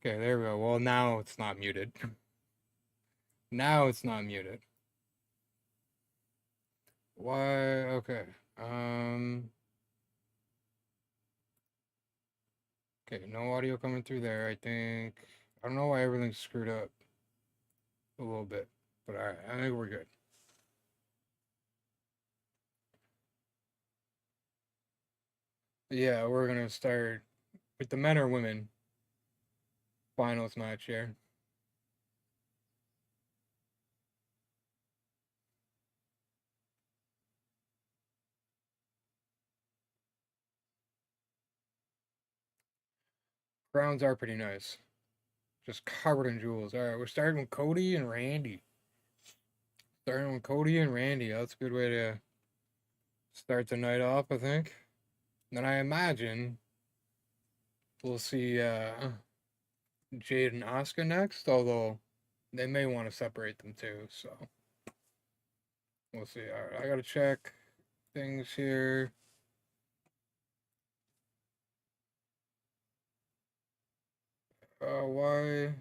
Okay, there we go. Well, now it's not muted. Now it's not muted. Why? Okay. Um. Okay, no audio coming through there. I think. I don't know why everything's screwed up a little bit, but all right. I think we're good. Yeah, we're gonna start with the men or women finals match here. Browns are pretty nice. Just covered in jewels. All right, we're starting with Cody and Randy. Starting with Cody and Randy. That's a good way to start the night off, I think. Then I imagine we'll see Jade and Oscar next, although they may want to separate them too, so we'll see. All right, I gotta check things here. Why?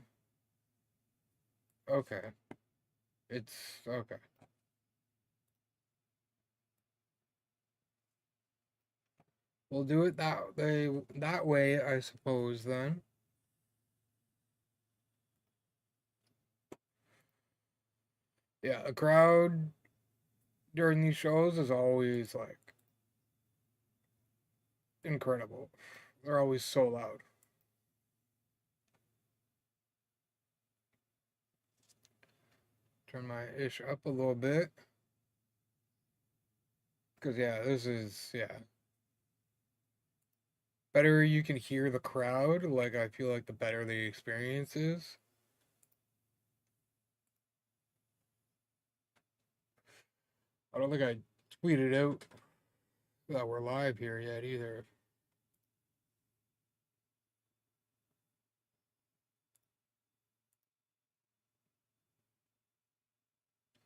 Okay, it's okay. We'll do it that way, I suppose. Then, yeah, a crowd during these shows is always like incredible. They're always so loud. Turn my ish up a little bit. Because, yeah, this is, yeah. Better you can hear the crowd, like, I feel like the better the experience is. I don't think I tweeted out that we're live here yet either.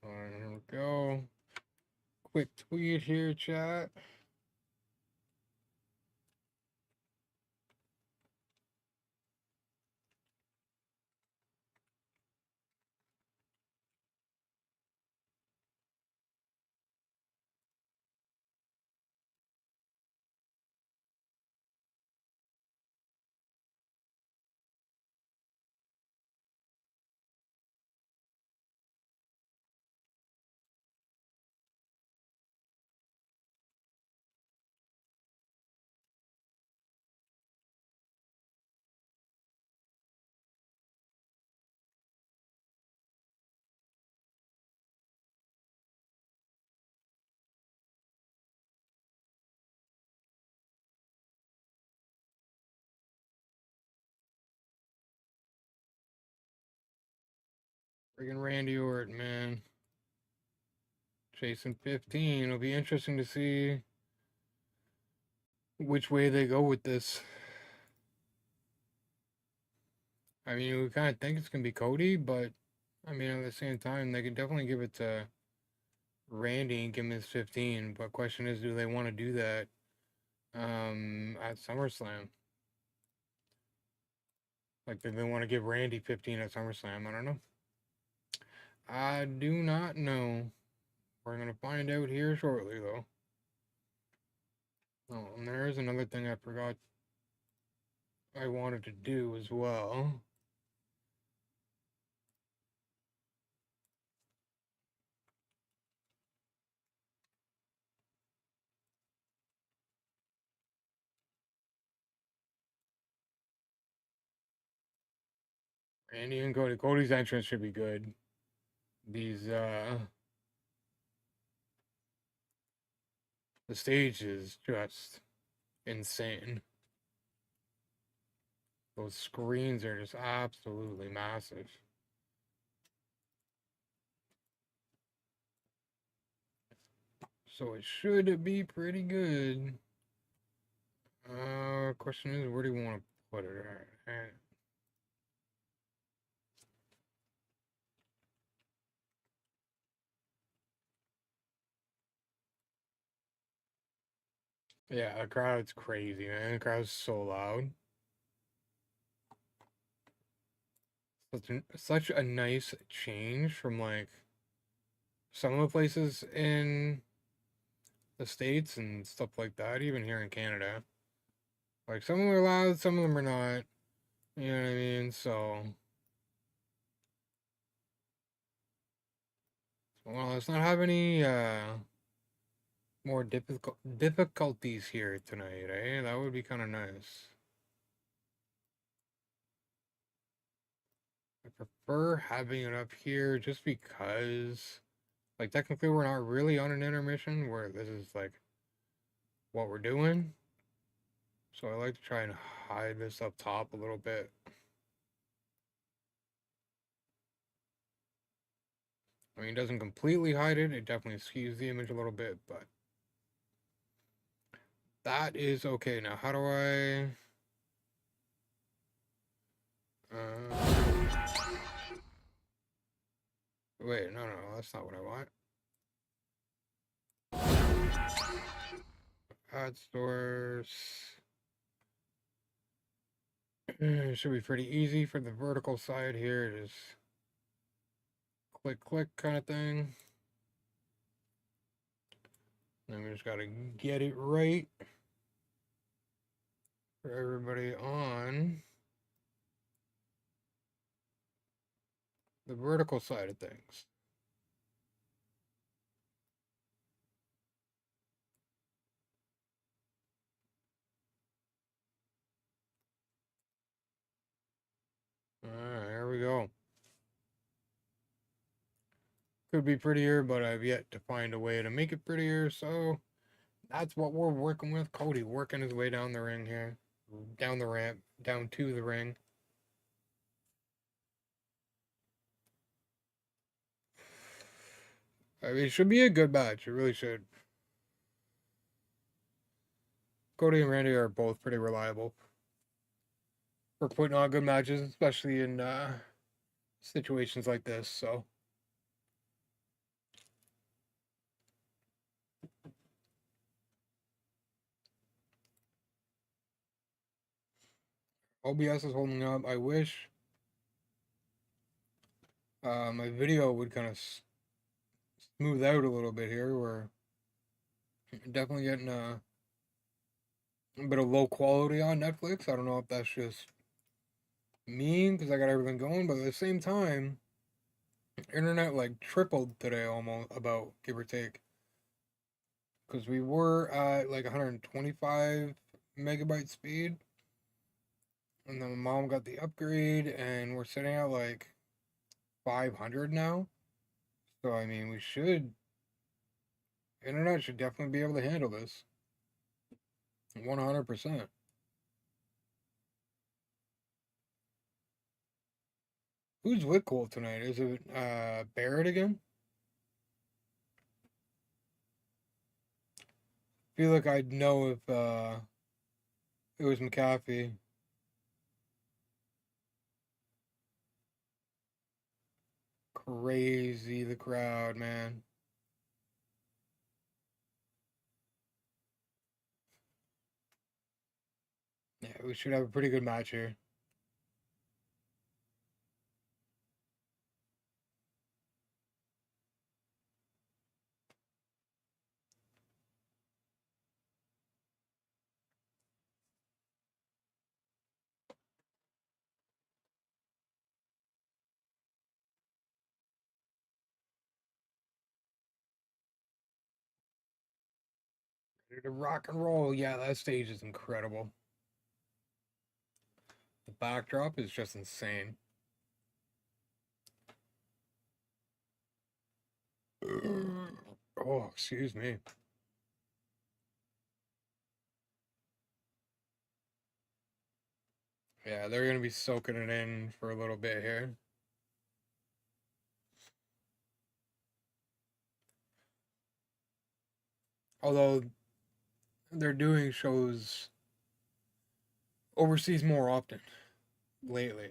Alright, here we go. Quick tweet here, chat. Friggin' Randy Orton, man. Chasing 15. It'll be interesting to see which way they go with this. I mean, we kind of think it's going to be Cody, but I mean, at the same time, they could definitely give it to Randy and give him his 15. But question is, do they want to do that at SummerSlam? Like, do they want to give Randy 15 at SummerSlam? I don't know. I do not know. We're going to find out here shortly, though. Oh, and there is another thing I forgot I wanted to do as well. Randy and Cody. Cody's entrance should be good. These, the stage is just insane. Those screens are just absolutely massive. So it should be pretty good. Question is, where do you want to put it at? Yeah, the crowd's crazy, man. The crowd's so loud. Such a nice change from like some of the places in the States and stuff like that, even here in Canada. Like some of them are loud, some of them are not. You know what I mean? So, well, let's not have any more difficulties here tonight, eh? That would be kind of nice. I prefer having it up here just because, like, technically we're not really on an intermission where this is like what we're doing. So I like to try and hide this up top a little bit. I mean, it doesn't completely hide it. It definitely skews the image a little bit, but that is okay. Now, how do I... wait, no, that's not what I want. Ad stores. Should be pretty easy for the vertical side here. Just click, click kind of thing. And we just got to get it right for everybody on the vertical side of things. Alright, here we go. Could be prettier, but I've yet to find a way to make it prettier, so that's what we're working with. Cody working his way down the ring here. Down the ramp, down to the ring. I mean, it should be a good match. It really should. Cody and Randy are both pretty reliable for putting on good matches, especially in situations like this, so. OBS is holding up. I wish my video would kind of smooth out a little bit here. We're definitely getting a bit of low quality on Netflix. I don't know if that's just me because I got everything going, but at the same time, internet like tripled today almost, about give or take. Because we were at like 125 megabyte speed, and then my mom got the upgrade, and we're sitting at like 500 now. So I mean, internet should definitely be able to handle this. 100%. Who's with Cole tonight? Is it Barrett again? Feel like I'd know if it was McAfee. Crazy the crowd, man. Yeah, we should have a pretty good match here. Ready to rock and roll. Yeah, that stage is incredible. The backdrop is just insane. Oh, excuse me. Yeah, they're gonna be soaking it in for a little bit here. Although they're doing shows overseas more often lately.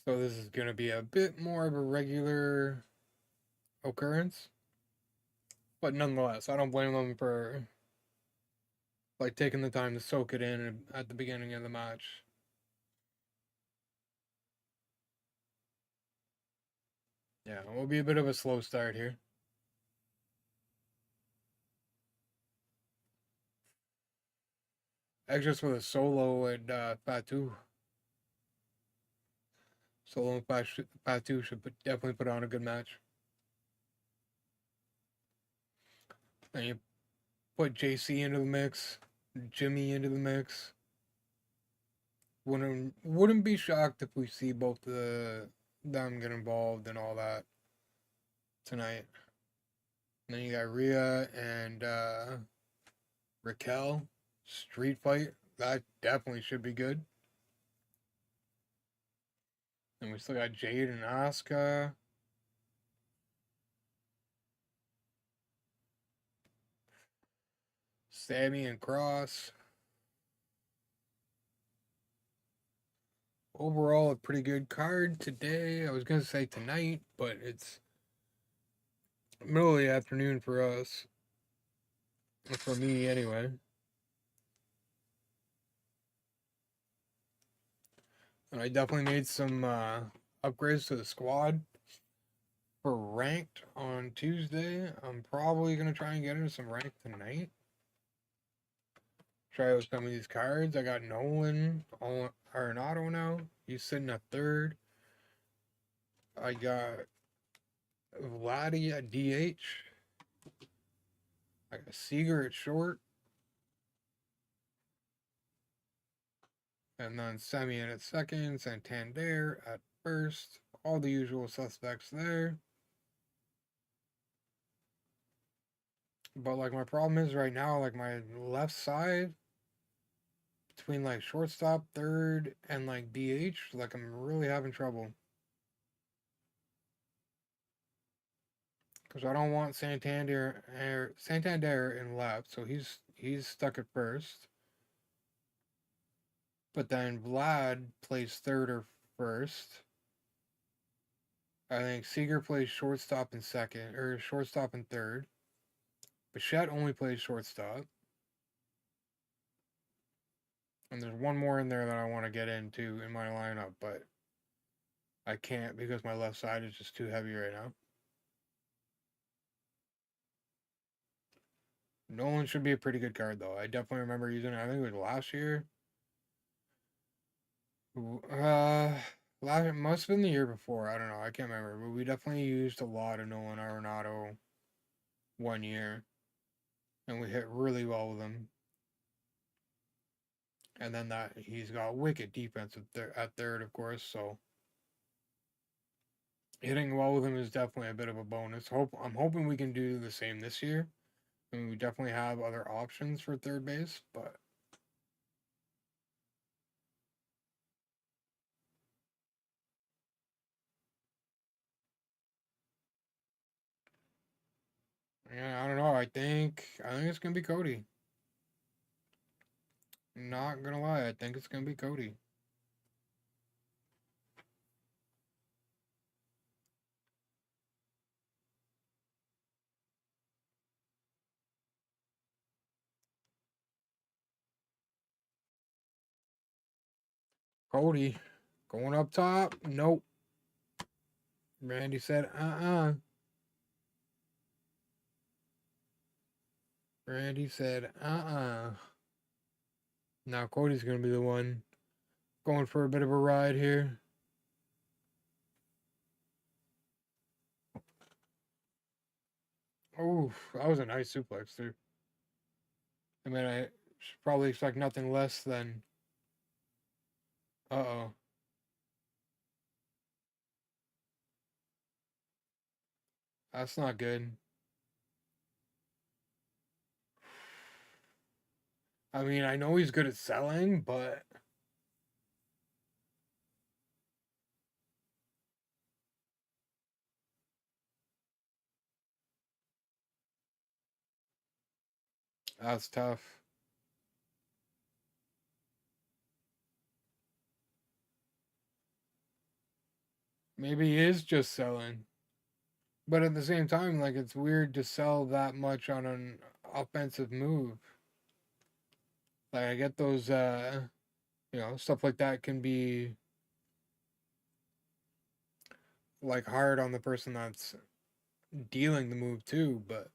So this is gonna be a bit more of a regular occurrence. But nonetheless, I don't blame them for like taking the time to soak it in at the beginning of the match. Yeah, it will be a bit of a slow start here. Extras with a solo and Fatu. Solo and Fatu should definitely put on a good match. And you put JC into the mix, Jimmy into the mix. Wouldn't be shocked if we see both them get involved and all that tonight. And then you got Rhea and Raquel street fight. That definitely should be good. And we still got Jade and Asuka. Sammy and Cross. Overall, a pretty good card today. I was going to say tonight, but it's middle of the afternoon for us. For me, anyway. And I definitely made some upgrades to the squad for ranked on Tuesday. I'm probably going to try and get into some ranked tonight. Try out some of these cards. I got Nolan Arenado now. He's sitting at third. I got Vladdy at DH. I got Seager at short. And then Semien at second. Santander at first. All the usual suspects there. But like my problem is right now, like my left side between like shortstop, third, and like DH, like I'm really having trouble. Because I don't want Santander in left, so he's stuck at first. But then Vlad plays third or first. I think Seager plays shortstop and second, or shortstop and third. Bichette only plays shortstop. And there's one more in there that I want to get into in my lineup, but I can't because my left side is just too heavy right now. Nolan should be a pretty good card, though. I definitely remember using it. I think it was last year. It must have been the year before. I don't know. I can't remember. But we definitely used a lot of Nolan Arenado one year. And we hit really well with him. And then that he's got wicked defense at third, of course. So hitting well with him is definitely a bit of a bonus. I'm hoping we can do the same this year. I mean, we definitely have other options for third base, but yeah, I don't know. I think it's gonna be Cody. Not gonna lie, I think it's gonna be Cody. Cody going up top. Nope. Randy said, Randy said, Now Cody's gonna be the one going for a bit of a ride here. Oh, that was a nice suplex too. I mean, I should probably expect nothing less than. Uh-oh. That's not good. I mean, I know he's good at selling, but that's tough. Maybe he is just selling. But at the same time, like it's weird to sell that much on an offensive move. Like I get those stuff like that can be like hard on the person that's dealing the move too, but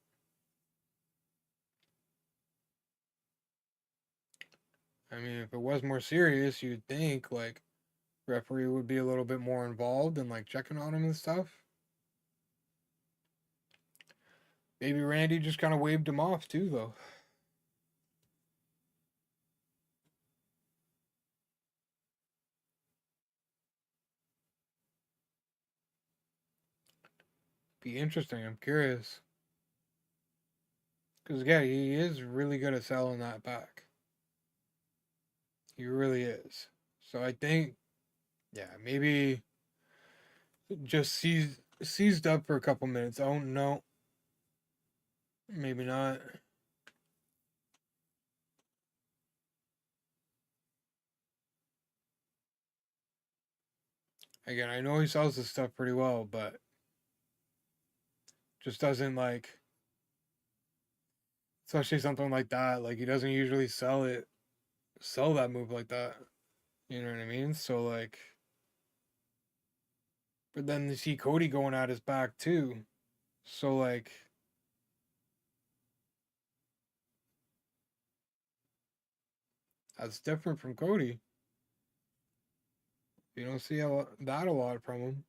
I mean, if it was more serious, you'd think like referee would be a little bit more involved and like checking on him and stuff. Maybe Randy just kind of waved him off too, though. Be interesting. I'm curious because yeah, he is really good at selling that back. He really is. So I think yeah, maybe just seized up for a couple minutes. I don't know. Maybe not. Again, I know he sells this stuff pretty well, but just doesn't like, especially something like that. Like he doesn't usually sell that move like that. You know what I mean? So like, but then you see Cody going at his back too. So like, that's different from Cody. You don't see that a lot from him.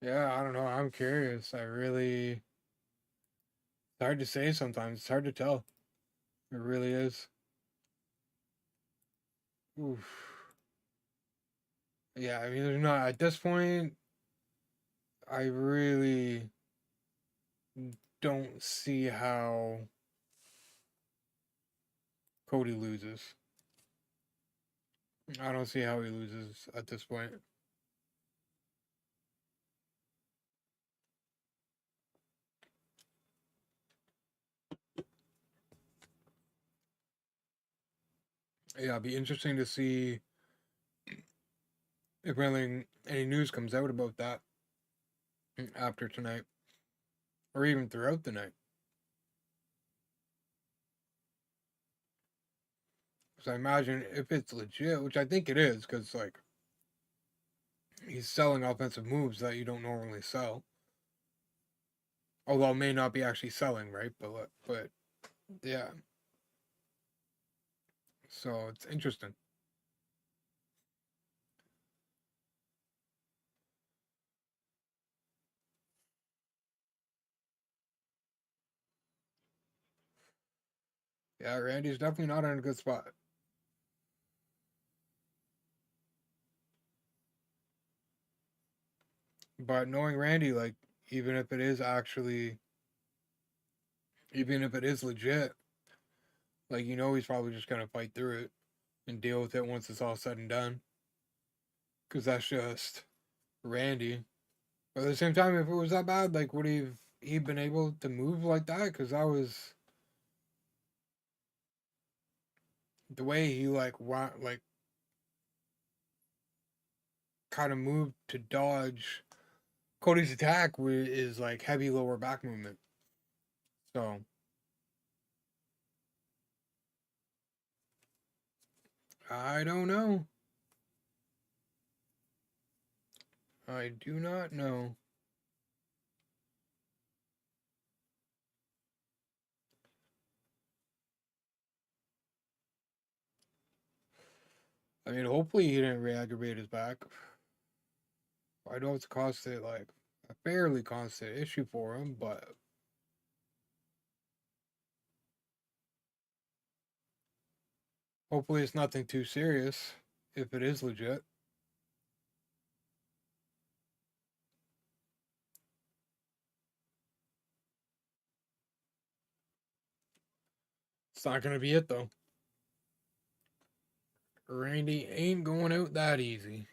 Yeah, I don't know. I'm curious. I really, it's hard to say sometimes. It's hard to tell. It really is. Oof. Yeah, I mean, there's not at this point. I really don't see how Cody loses. I don't see how he loses at this point. Yeah, it'd be interesting to see if really any news comes out about that after tonight, or even throughout the night. Because I imagine if it's legit, which I think it is, because like he's selling offensive moves that you don't normally sell. Although it may not be actually selling, right? But yeah. So it's interesting. Yeah, Randy's definitely not in a good spot. But knowing Randy, like even if it is actually, even if it is legit, like he's probably just gonna fight through it and deal with it once it's all said and done. Because that's just Randy. But at the same time, if it was that bad, like would he been able to move like that? Because that was the way he like kind of moved to dodge Cody's attack is like heavy lower back movement. So I don't know. I do not know. I mean, hopefully he didn't re-aggravate his back. I know it's a constant, like a fairly constant issue for him, but hopefully it's nothing too serious. If it is legit, it's not gonna be it though. Randy ain't going out that easy.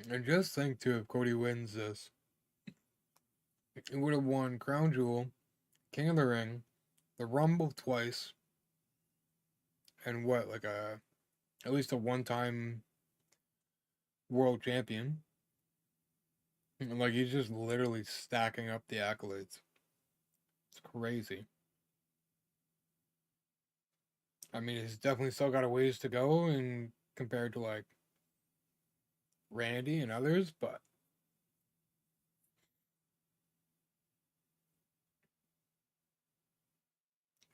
And just think too, if Cody wins this, he would have won Crown Jewel, King of the Ring, the Rumble twice, and what, like a at least a one-time world champion. And like he's just literally stacking up the accolades. It's crazy. I mean, he's definitely still got a ways to go, and compared to like Randy and others, but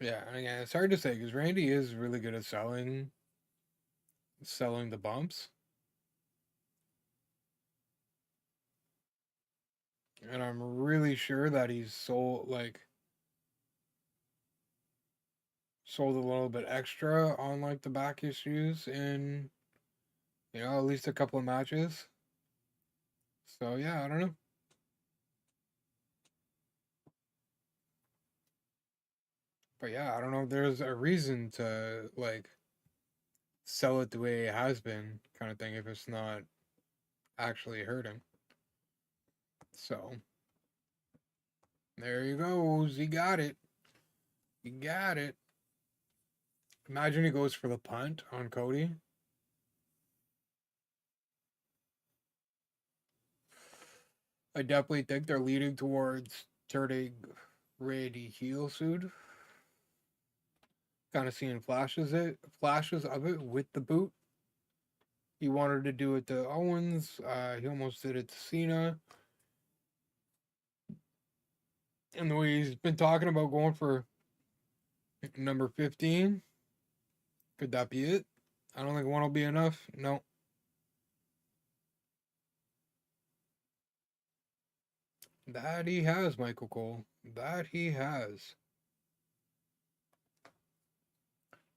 yeah, and again, it's hard to say because Randy is really good at selling the bumps, and I'm really sure that he's sold a little bit extra on like the back issues in at least a couple of matches. So yeah, I don't know, but yeah, I don't know if there's a reason to like sell it the way it has been, kind of thing, if it's not actually hurting. So there you goes. He got it. He got it. Imagine he goes for the punt on Cody. I definitely think they're leading towards turning Randy heel soon. Kind of seeing flashes of it with the boot. He wanted to do it to Owens. He almost did it to Cena. And the way he's been talking about going for number 15, could that be it? I don't think one will be enough. No. That he has, Michael Cole. That he has.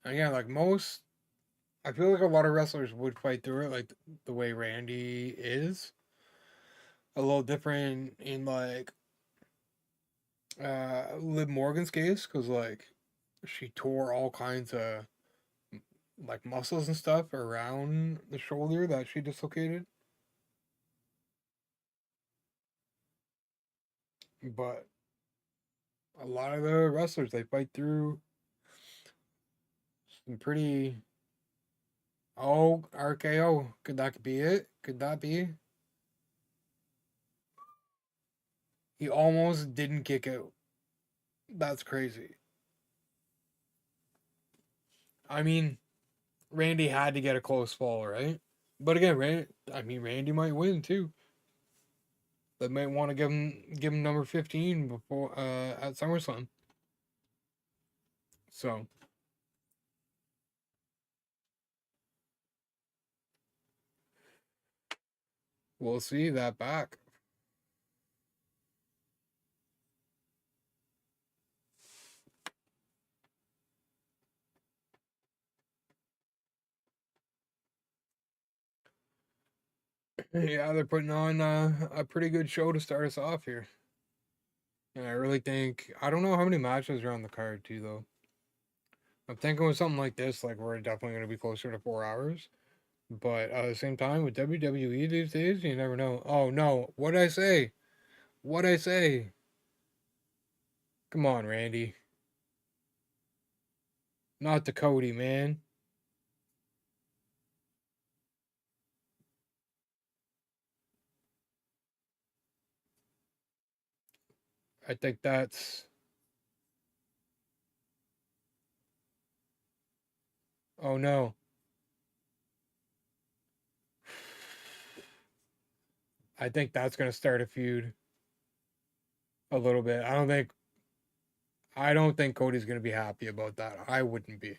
Again, like most, I feel like a lot of wrestlers would fight through it, like the way Randy is. A little different in like Liv Morgan's case, because like she tore all kinds of like muscles and stuff around the shoulder that she dislocated. But a lot of the wrestlers they fight through some pretty. Oh, RKO. Could that be it? Could that be? He almost didn't kick out. That's crazy. I mean, Randy had to get a close fall, right? But again, Randy might win too. They might want to give him number 15 before at SummerSlam. So we'll see that back. Yeah, they're putting on a pretty good show to start us off here. And I really think I don't know how many matches are on the card too though. I'm thinking with something like this, like we're definitely going to be closer to 4 hours. But at the same time, with WWE these days, you never know. Oh no, what'd I say? What'd I say? Come on, Randy. Not the Cody, man. I think that's. Oh no. I think that's going to start a feud a little bit. I don't think Cody's going to be happy about that. I wouldn't be.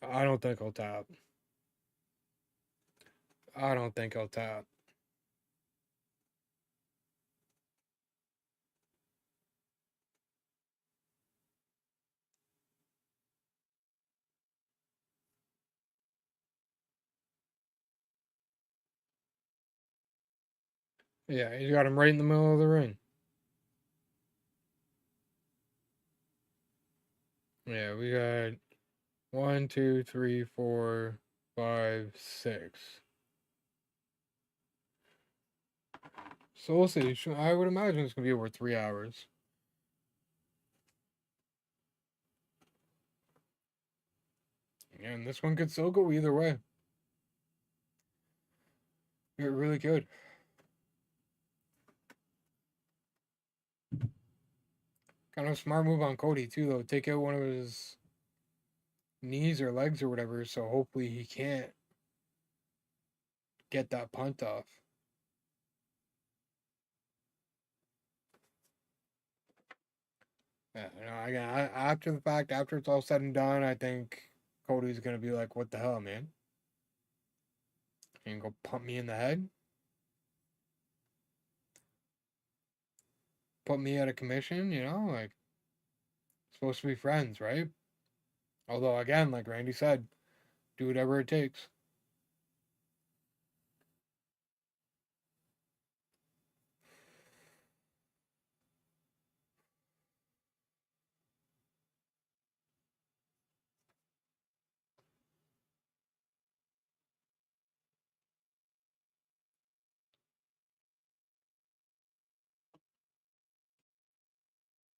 I don't think he'll tap. I don't think he'll tap. Yeah, he's got him right in the middle of the ring. Yeah, we got one, two, three, four, five, six. So we'll see. I would imagine it's gonna be over 3 hours. And this one could still go either way. It really could. Kind of a smart move on Cody too, though. Take out one of his knees or legs or whatever, so hopefully he can't get that punt off. Yeah, again, after the fact, after it's all said and done, I think Cody's gonna be like, "What the hell, man? You gonna go pump me in the head? Put me out of commission? You know, like supposed to be friends, right?" Although, again, like Randy said, do whatever it takes.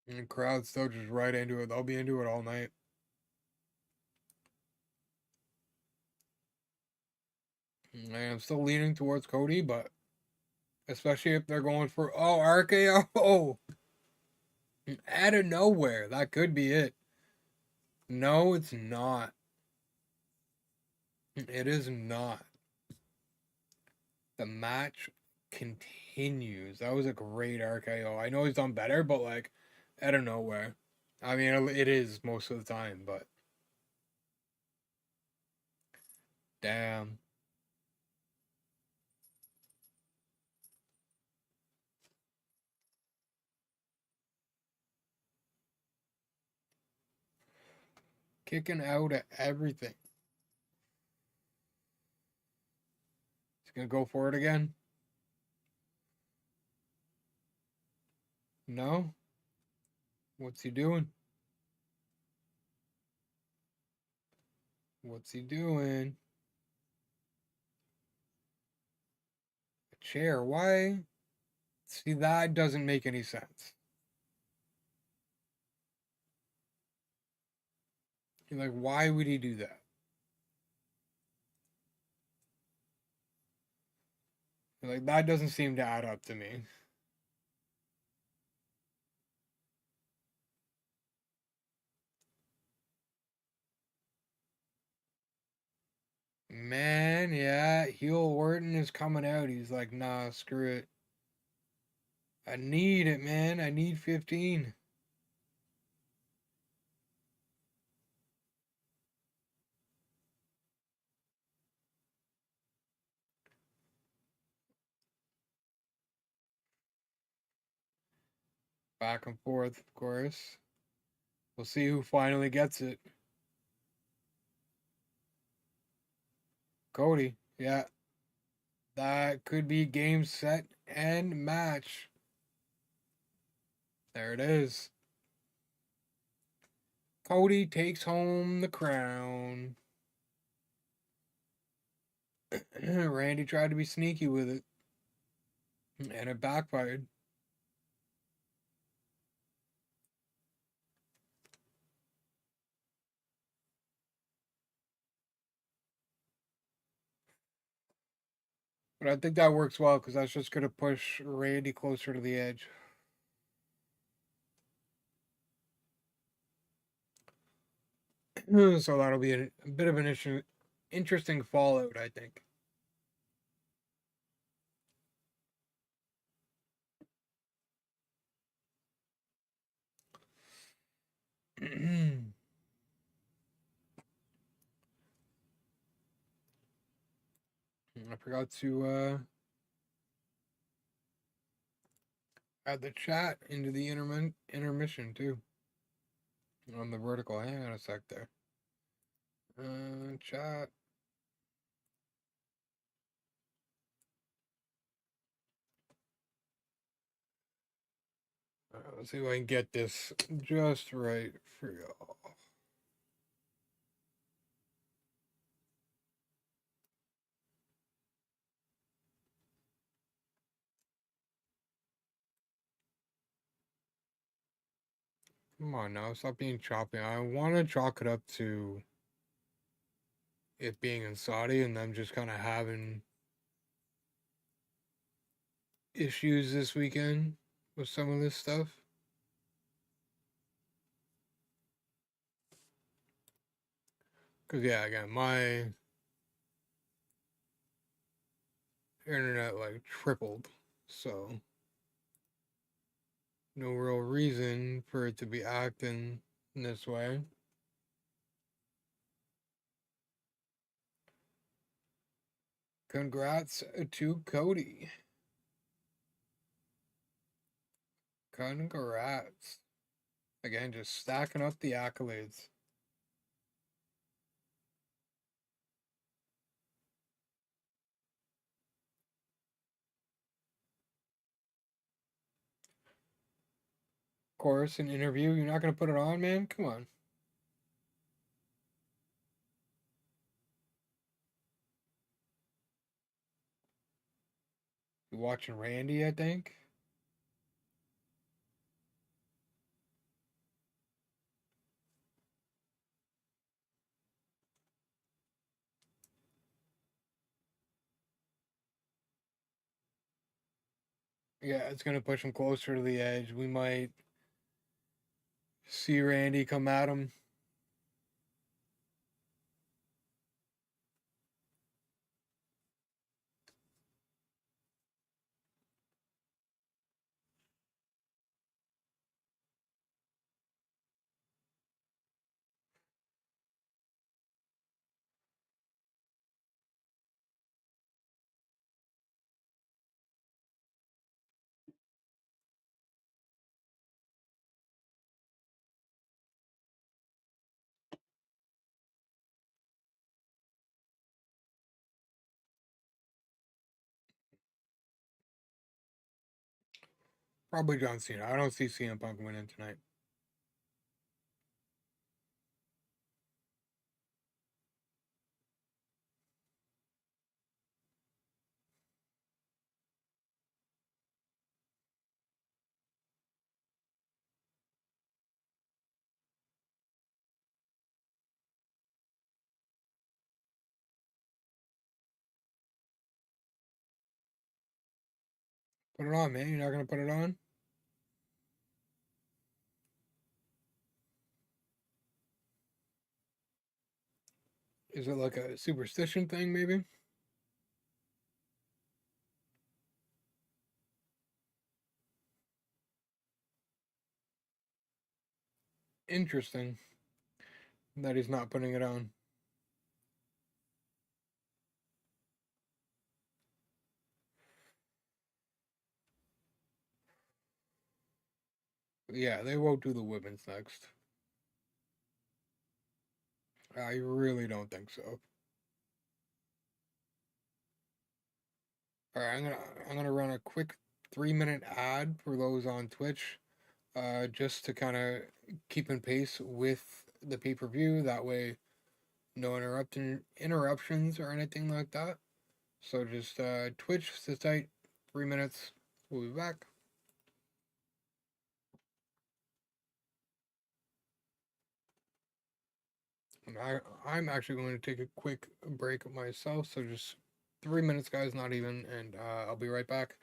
And the crowd's still just right into it. They'll be into it all night. And I'm still leaning towards Cody, but especially if they're going for RKO out of nowhere, that could be it. No, it's not. It is not. The match continues. That was a great RKO. I know he's done better, but like out of nowhere. I mean, it is most of the time, but damn. Kicking out at everything. He's gonna go for it again. No? What's he doing? What's he doing? A chair. Why? See, that doesn't make any sense. You're like, why would he do that? You're like, that doesn't seem to add up to me. Man, yeah, heel Orton is coming out. He's like, nah, screw it. I need it, man. I need 15. Back and forth, of course. We'll see who finally gets it. Cody. Yeah, that could be game, set, and match. There it is. Cody takes home the crown. Randy tried to be sneaky with it, and it backfired. But I think that works well because that's just going to push Randy closer to the edge. So that'll be a bit of an interesting fallout, I think. I forgot to add the chat into the intermission too on the vertical. Hang on a sec there. Chat. Let's see if I can get this just right for y'all. Come on now, stop being choppy. I want to chalk it up to it being in Saudi and them just kind of having issues this weekend with some of this stuff. Because, yeah, again, my internet like tripled. So, no real reason for it to be acting in this way. Congrats to Cody. Congrats. Again, just stacking up the accolades. Of course, an interview. You're not going to put it on, man? Come on. You watching Randy, I think? Yeah, it's going to push him closer to the edge. We might see Randy come at him. Probably John Cena. I don't see CM Punk winning tonight. Put it on, man. You're not going to put it on? Is it like a superstition thing, maybe? Interesting that he's not putting it on. Yeah, they won't do the women's next. I really don't think so. All right, I'm gonna run a quick 3 minute ad for those on Twitch, just to kind of keep in pace with the pay per view. That way, no interruptions or anything like that. So just Twitch, sit tight, 3 minutes. We'll be back. And I'm actually going to take a quick break myself. So just 3 minutes, guys, not even, and I'll be right back.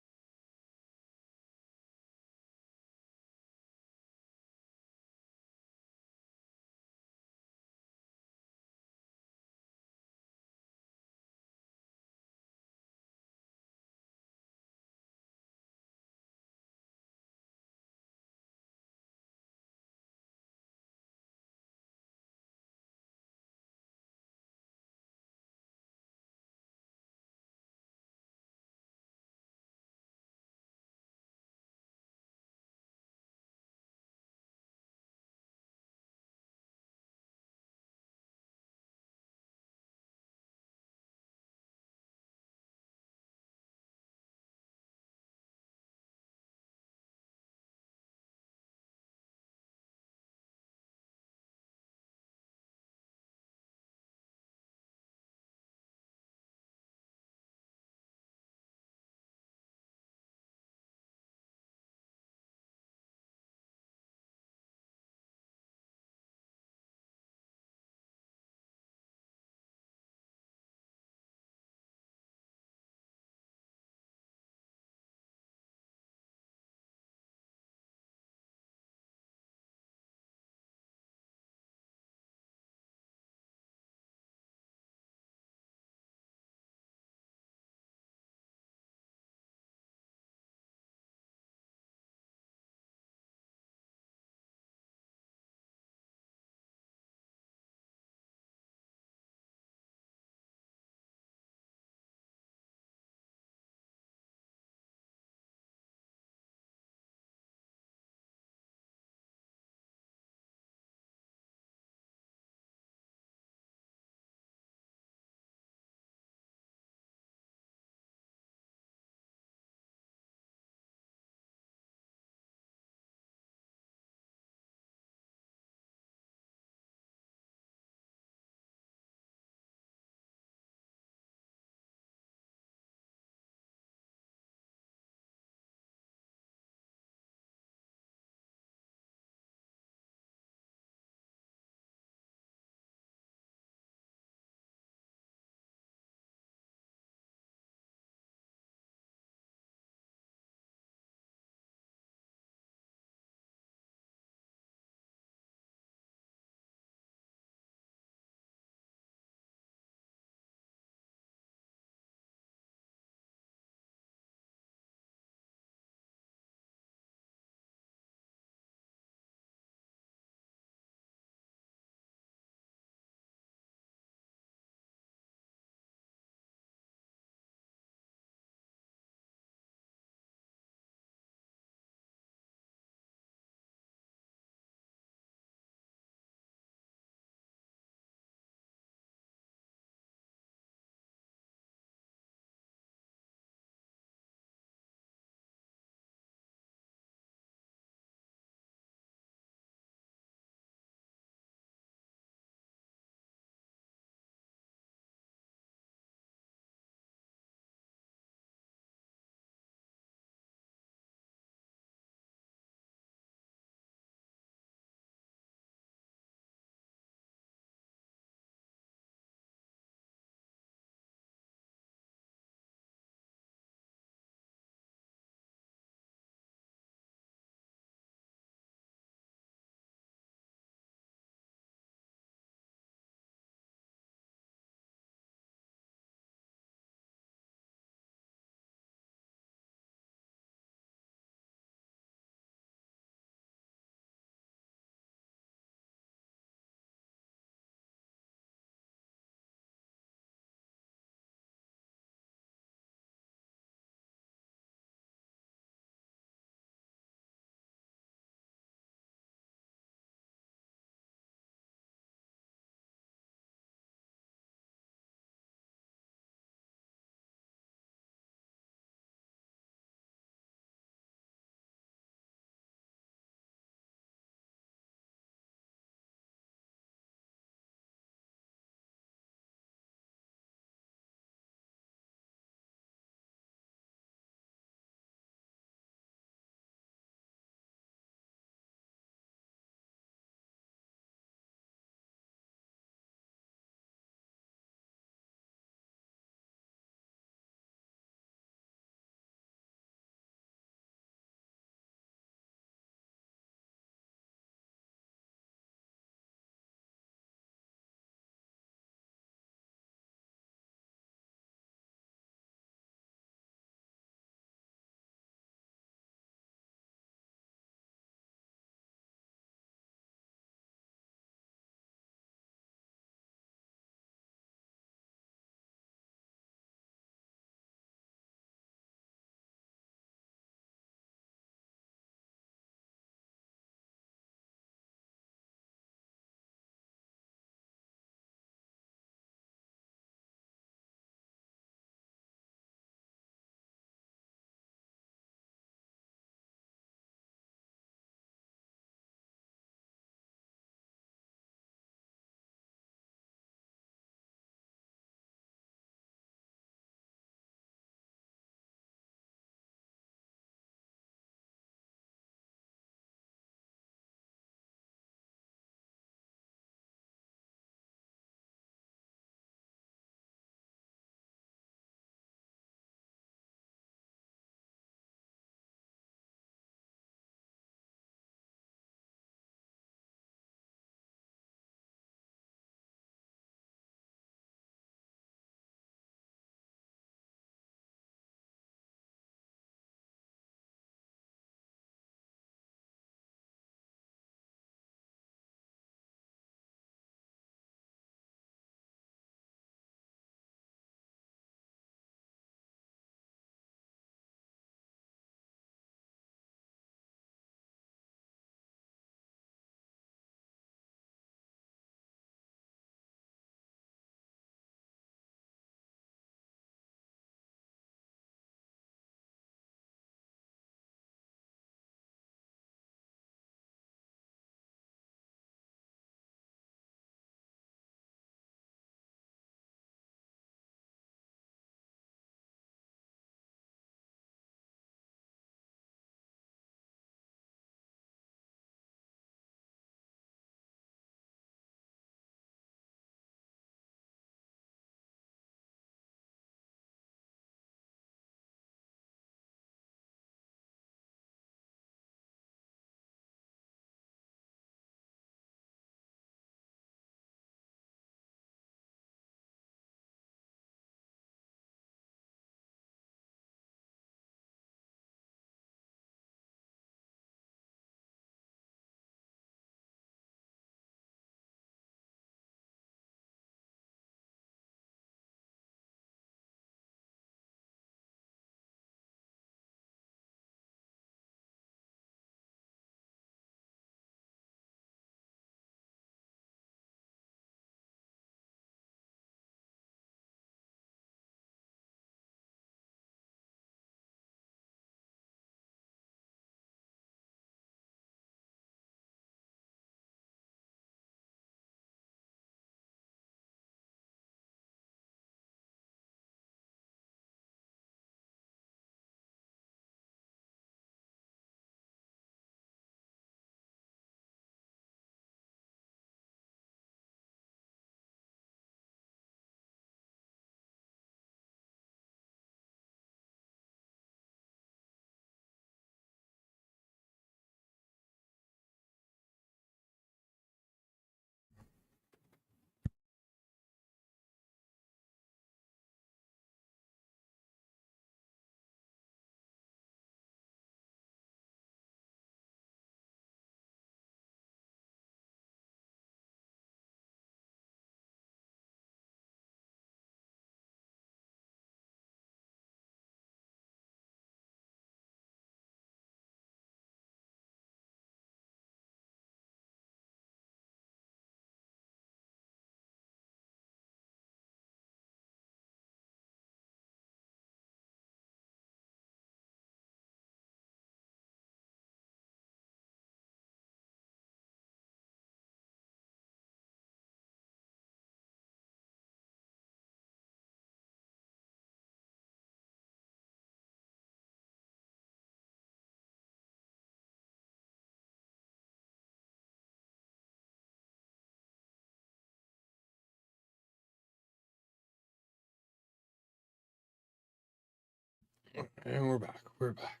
And we're back. We're back.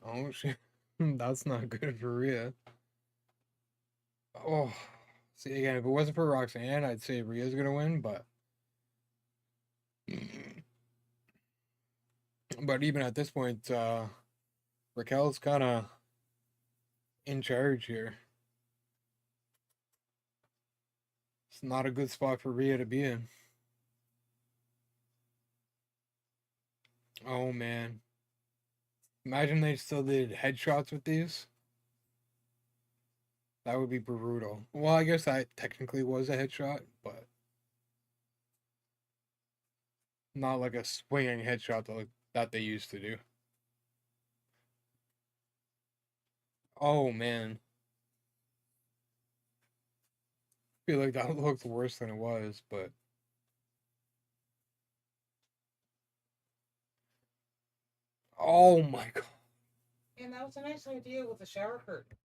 Oh shit. That's not good for Rhea. Oh, see again. If it wasn't for Roxanne, I'd say Rhea's gonna win. But even at this point, Raquel's kind of in charge here. It's not a good spot for Rhea to be in. Oh man, imagine they still did headshots with these. That would be brutal. Well, I guess that technically was a headshot, but not like a swinging headshot that they used to do. Oh man, I feel like that looked worse than it was, but oh my god. And that was a nice idea with the shower curtain.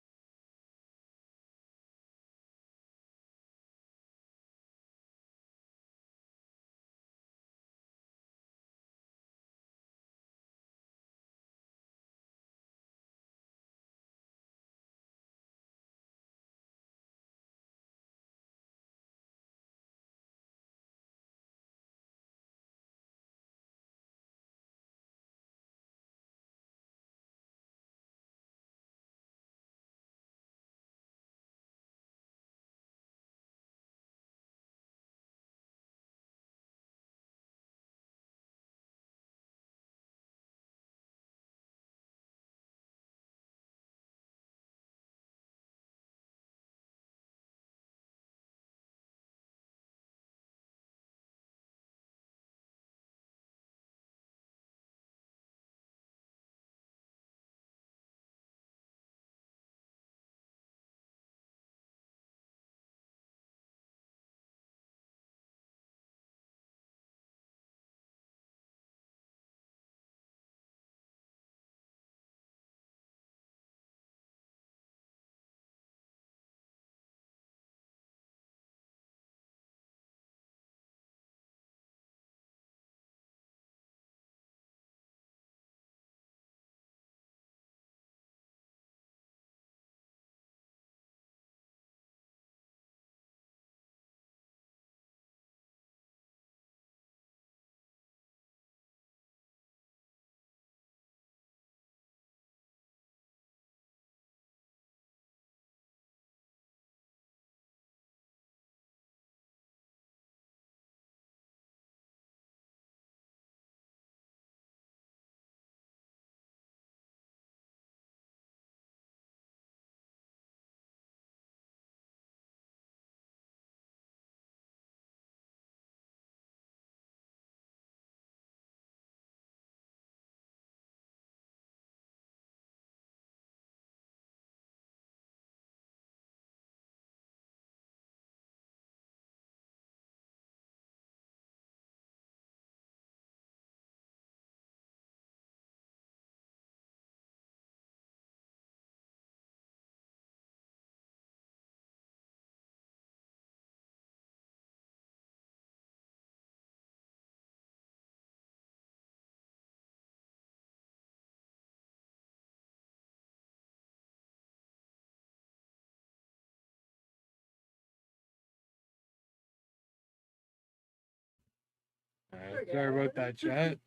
Sorry about that, chat.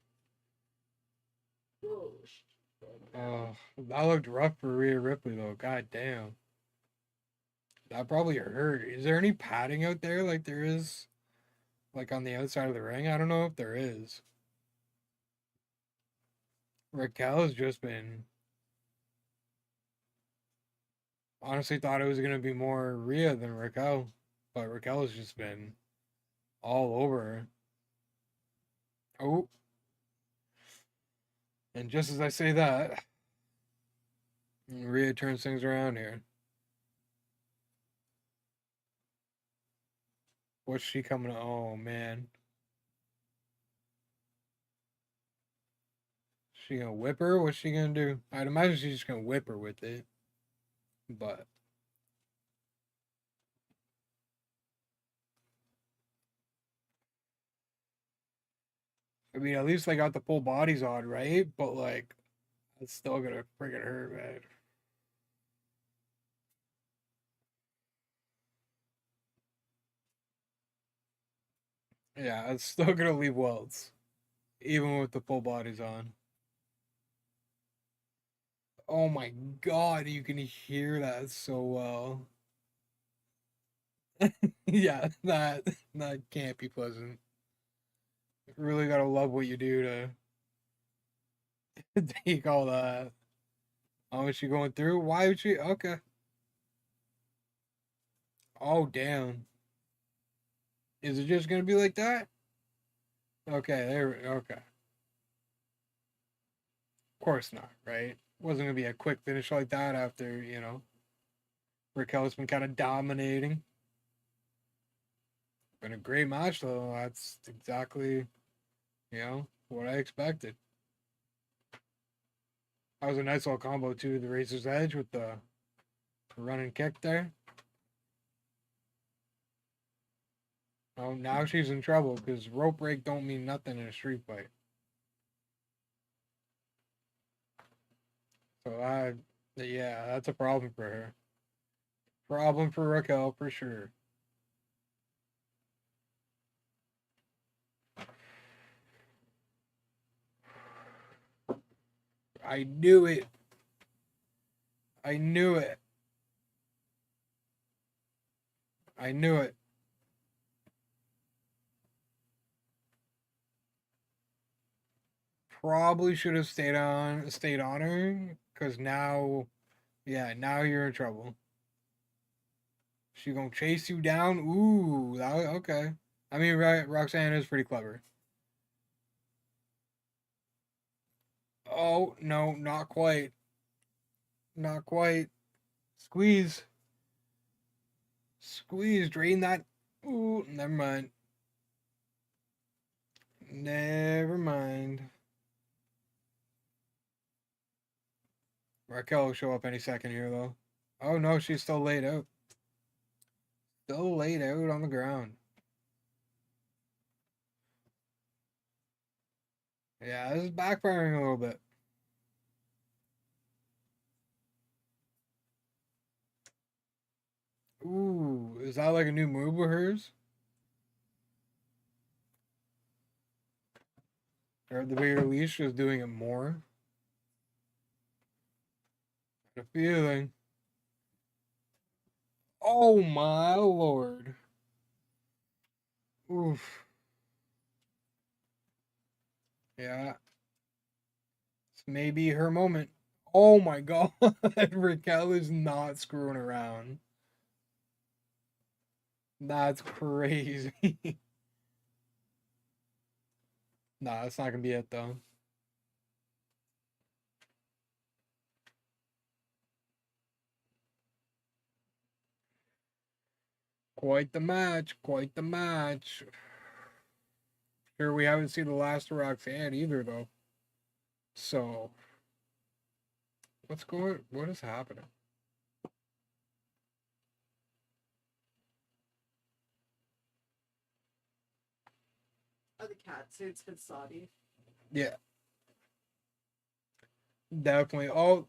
Oh, that looked rough for Rhea Ripley though. God damn, that probably hurt. Is there any padding out there like there is, like on the outside of the ring? I don't know if there is. Raquel has just been honestly thought it was gonna be more Rhea than Raquel, but Raquel has just been all over her. Oh, and just as I say that, Rhea turns things around here. What's she coming? Oh man, she gonna whip her? What's she gonna do? I'd imagine she's just gonna whip her with it, but I mean, at least they got the full bodies on, right? But like, it's still gonna freaking hurt, man. Yeah, it's still gonna leave welts, even with the full bodies on. Oh my god, you can hear that so well. Yeah, that can't be pleasant. Really gotta love what you do to take all that. Oh, is she going through? Why would she? Okay. Oh, damn. Is it just gonna be like that? Okay, there. Okay. Of course not, right? Wasn't gonna be a quick finish like that after Raquel's been kind of dominating. Been a great match though. That's exactly what I expected. That was a nice little combo too. The Razor's Edge with the run and kick there. Oh, now she's in trouble because rope break don't mean nothing in a street fight. So yeah, that's a problem for her. Problem for Raquel for sure. I knew it. I knew it. I knew it. Probably should have stayed on her because now, yeah, now you're in trouble. She gonna chase you down. Ooh, okay. I mean, Roxanne is pretty clever. Oh no, not quite. Not quite. Squeeze. Squeeze. Drain that. Ooh, never mind. Never mind. Raquel will show up any second here, though. Oh no, she's still laid out. Still laid out on the ground. Yeah, this is backfiring a little bit. Ooh, is that like a new move of hers? Or at the very least, she's doing it more? A feeling. Oh my lord. Oof. Yeah, it's maybe her moment. Oh my god. Raquel is not screwing around. That's crazy. Nah, that's not gonna be it though. Quite the match. Quite the match. Sure, we haven't seen the last of Roxanne either though. So, what is happening? Oh, the cat suit's been saudy. Yeah, definitely. Oh,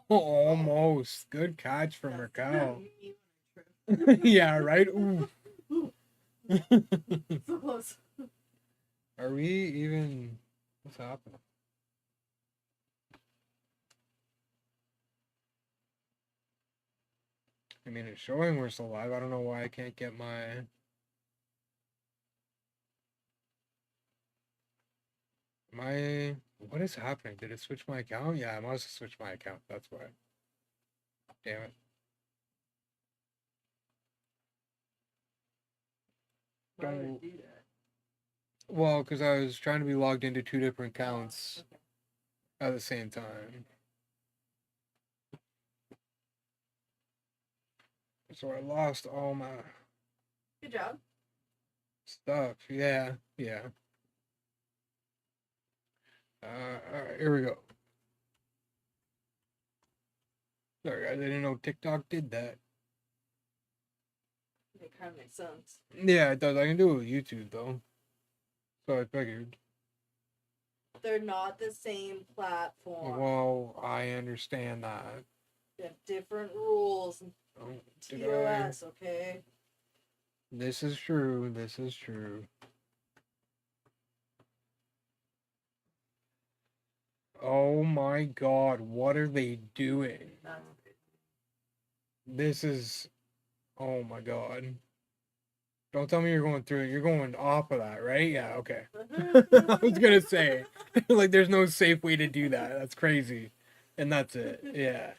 almost. Good catch from Raquel. Yeah, right? Ooh. So close. Are we even. What's happening? I mean, it's showing we're still live. I don't know why I can't get my. What is happening? Did it switch my account? Yeah, I must have switched my account. That's why. Damn it. Why would it do that? Well, because I was trying to be logged into two different accounts Okay. at the same time. So I lost all my Good job. stuff. Yeah, yeah. Alright, here we go. Sorry, guys, I didn't know TikTok did that. It kind of makes sense. Yeah, it does. I can do it with YouTube, though. So I figured. they're not the same platform. Well, I understand that. They have different rules. Oh, did I? TOS, okay? This is true. This is true. Oh my god, what are they doing? That's This is. Oh my god. Don't tell me you're going through it. You're going off of that, right? Yeah, okay. I was gonna say, like, there's no safe way to do that. That's crazy. And that's it. Yeah.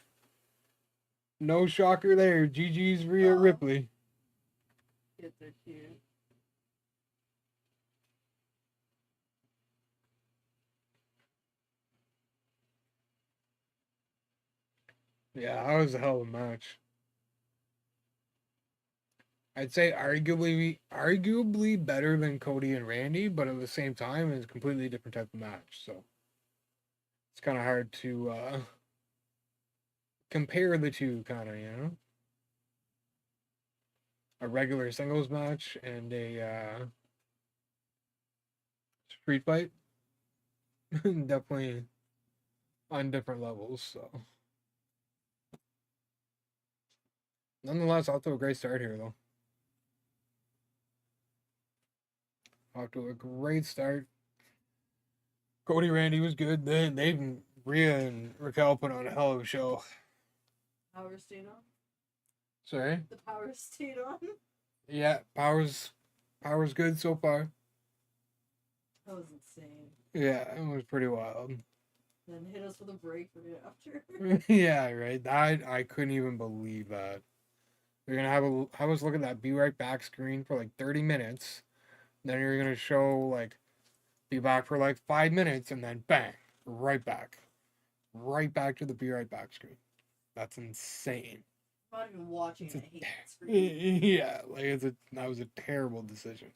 No shocker there. GG's Rhea Oh. Ripley. Kids are cute. Yeah, that was a hell of a match. I'd say arguably better than Cody and Randy, but at the same time, it's a completely different type of match. So it's kind of hard to compare the two, kind of, you know? A regular singles match and a street fight. Definitely on different levels, so. Nonetheless, off to a great start here, though. Off to a great start. Cody Randy was good. Rhea and Raquel put on a hell of a show. Power stayed on? Sorry? The power stayed on? Yeah, Power's good so far. That was insane. Yeah, it was pretty wild. Then hit us with a break right after. Yeah, right. I couldn't even believe that. They're gonna have us look at that be right back screen for like 30 minutes. Then you're gonna show like be back for like 5 minutes and then bang, right back. Right back to the be right back screen. That's insane. I'm not even watching it. I hate that screen. Yeah, like that was a terrible decision.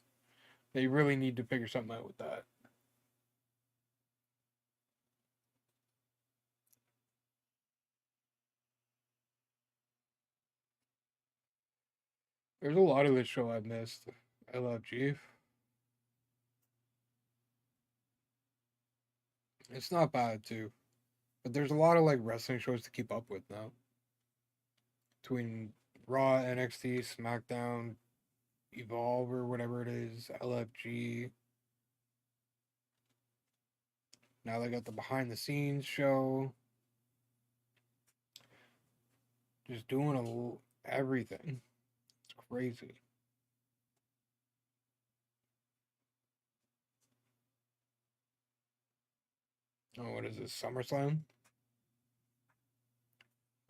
They really need to figure something out with that. There's a lot of this show I've missed. I love Chief. It's not bad too. But there's a lot of like wrestling shows to keep up with now. Between Raw, NXT, SmackDown, Evolve or whatever it is, LFG. Now they got the behind the scenes show. Just doing everything. It's crazy. Oh, what is this? SummerSlam?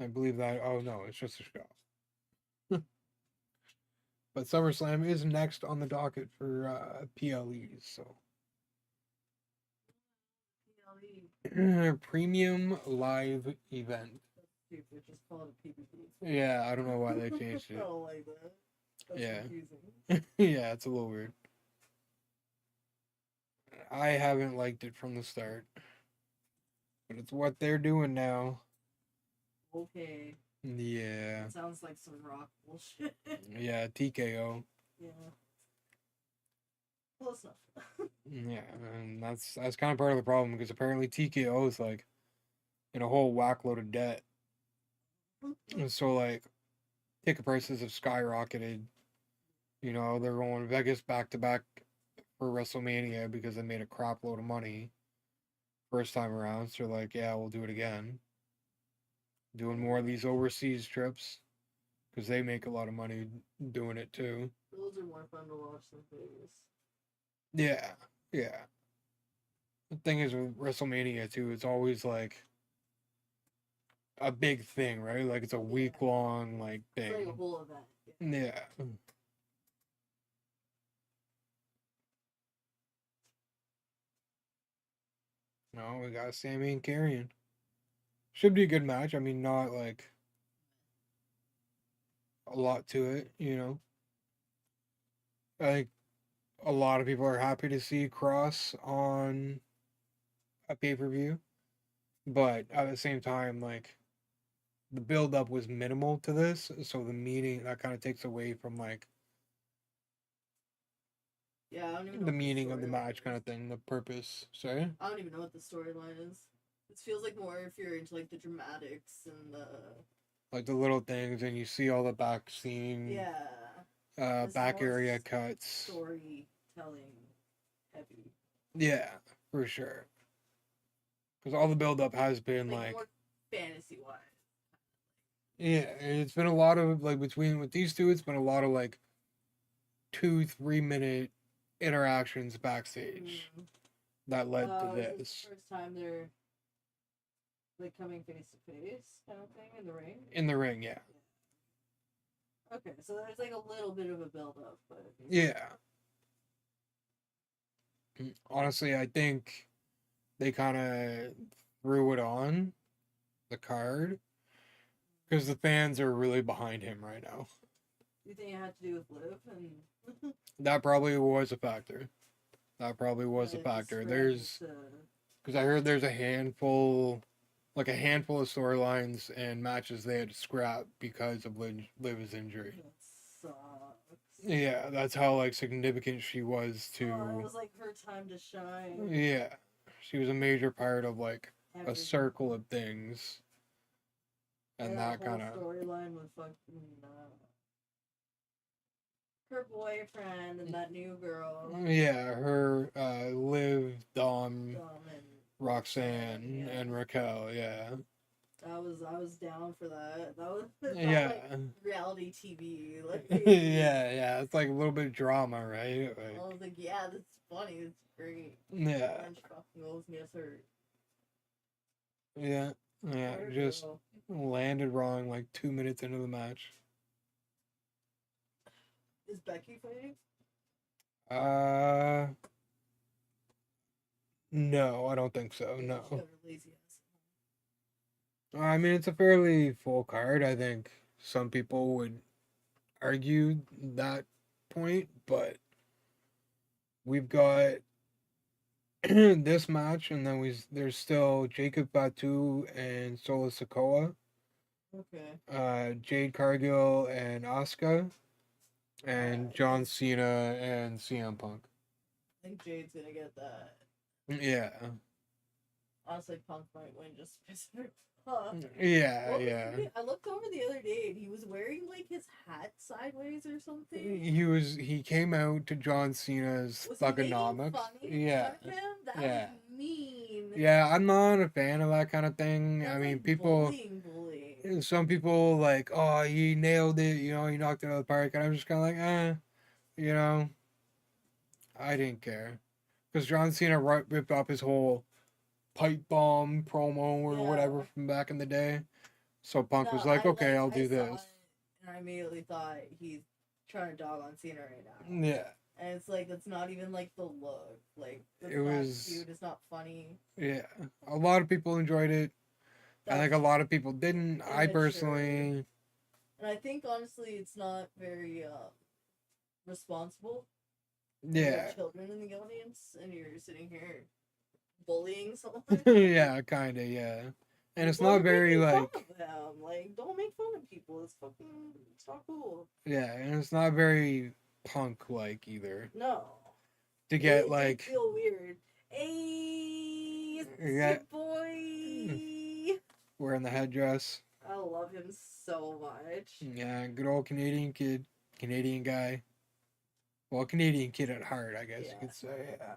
I believe that. Oh no, it's just a show. But SummerSlam is next on the docket for PLEs, so. Premium live event. Stupid. Just call it a PvP. Yeah, I don't know why they changed I it. don't like that. That's Yeah. confusing. Yeah, it's a little weird. I haven't liked it from the start. But it's what they're doing now. Okay. Yeah. It sounds like some rock bullshit. Yeah, TKO. Yeah. Close enough. Yeah, and that's kind of part of the problem because apparently TKO is like in a whole whack load of debt. And so like ticket prices have skyrocketed. You know, they're going Vegas back to back for WrestleMania because they made a crap load of money first time around. So like, yeah, we'll do it again. Doing more of these overseas trips because they make a lot of money doing it too. Those are more fun to watch than Vegas. Yeah, yeah. The thing is with WrestleMania too, it's always like a big thing, right? Like it's a week long like It's like a thing. whole event. Yeah. No, we got Sammy and Carrion. Should be a good match. I mean, not like a lot to it, you know. I think a lot of people are happy to see Cross on a pay per view, but at the same time, like the build up was minimal to this, so the meeting that kind of takes away from like Yeah, I don't even know the what meaning of the storyline match kind is. of thing, the purpose. Sorry? I don't even know what the storyline is. It feels like more if you're into like the dramatics and the Like the little things, and you see all the back scene, yeah. This is back more area cuts. storytelling heavy. Yeah, for sure. Because all the build-up has been Like more fantasy wise. yeah, and it's been a lot of like between with these two, it's been a lot of like 2-3 minute interactions backstage that led to Is this this. the first time they're like coming face to face kind of thing in the ring? In the ring, yeah. Okay, so there's like a little bit of a build up, but Yeah. Honestly, I think they kind of threw it on the card because the fans are really behind him right now. you think it had to do with Liv and That probably was a factor. That probably was a factor. There's because I heard there's a handful of storylines and matches they had to scrap because of Liv's injury. that sucks. Yeah, that's how like significant she was to. Oh, it was like her time to shine. Yeah, she was a major part of like a Everything. circle of things, and that whole kind of storyline with fucking her boyfriend and that new girl. yeah, her Liv, Dom, And Roxanne, yeah. and Raquel. Yeah, I was down for that. That was felt yeah. like reality TV. Like yeah, it's like a little bit of drama, right? Like, I was like, yeah, that's funny. It's great. yeah, And she fucking goes and gets hurt. yeah, Poor just girl. landed wrong like 2 minutes into the match. Is Becky fighting? Uh, no, I don't think so. Yeah, No, she got her lazy ass. I mean it's a fairly full card. I think some people would argue that point, but we've got this match, and then there's still Jacob Batu and Solo Sikoa, Okay. Jade Cargill and Asuka, and Alright. John Cena and CM Punk. I think Jade's gonna get that. Yeah, Honestly, Punk might win just because of her. Huh. yeah, What was yeah. he? I looked over the other day and he was wearing like his hat sideways or something. He came out to John Cena's Was he making Thugonomics. funny Yeah. of him? That Yeah. was mean. Yeah, I'm not a fan of that kind of thing. That's I mean, like people, bullying. some people like, oh, he nailed it, he knocked it out of the park. And I'm just kind of like, you know, I didn't care. Because John Cena ripped off his whole pipe bomb promo or whatever Yeah. from back in the day. So Punk was No, like, okay, I'll do I saw this. it, and I immediately thought he's trying to dog on Cena right now. Yeah. And it's like that's not even like the look. Like It was cute. It's not funny. Yeah. A lot of people enjoyed it. I think a lot of people didn't. I immature. personally, And I think honestly, it's not very responsible. yeah. You have children in the audience, and you're sitting here bullying someone. Yeah, kind of, yeah. And it's not very like, Don't make fun of people. It's not cool. yeah, and it's not very Punk like either. No. To get It like, feel weird. Hey, it's Yeah. your boy. wearing the headdress. I love him so much. Yeah, good old Canadian kid, Canadian guy. Well, Canadian kid at heart, I guess you could say. Yeah.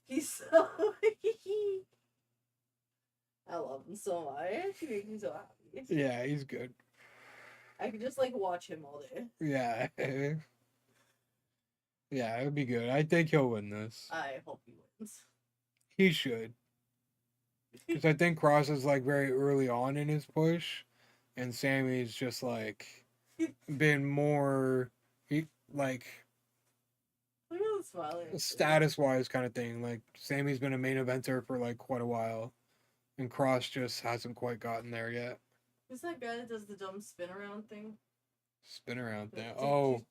He's so. I love him so much. He makes me so happy. Yeah, he's good. I could just like watch him all day. Yeah. Yeah, it would be good. I think he'll win this. I hope he wins. He should. Because I think Cross is like very early on in his push, and Sammy's just like been more like Look at the smile. status wise kind of thing. Like Sammy's been a main eventer for like quite a while, and Cross just hasn't quite gotten there yet. Who's that guy that does the dumb spin around thing? Spin around thing. Oh.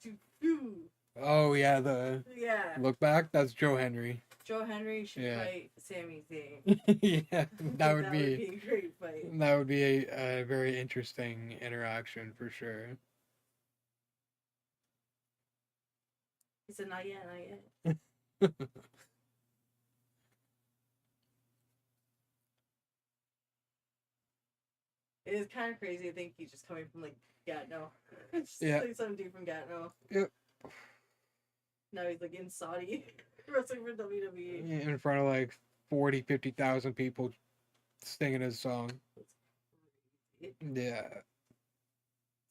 Oh yeah, the Yeah. look back. That's Joe Henry. Joe Henry should Yeah. fight Sami Zayn. Yeah, that would be a great fight. that would be a very interesting interaction for sure. He said, not yet, not yet. It is kind of crazy. I think he's just coming from like Gatineau. Just Yeah. like some dude from Gatineau. Yep. Now he's like in Saudi wrestling for WWE. In front of like 40, 50,000 people singing his song. Yeah.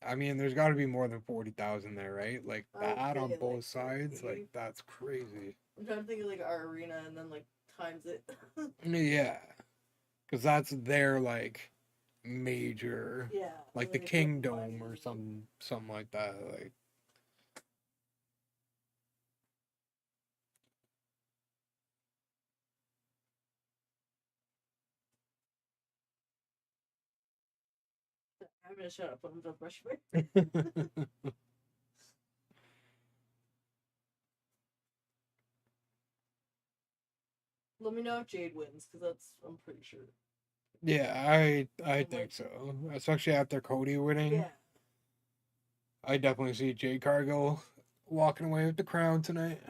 I mean, there's got to be more than 40,000 there, right? Like I would that on say, both like, sides, 40. like that's crazy. I'm trying to think of like our arena and then like times it. Yeah, because that's their like major, Yeah. like the it's Kingdom or money. something like that. Like I'm gonna shut up. I'm gonna brush my. Let me know if Jade wins, because that's I'm pretty sure. yeah, I like- think so. Especially after Cody winning, Yeah. I definitely see Jade Cargill walking away with the crown tonight.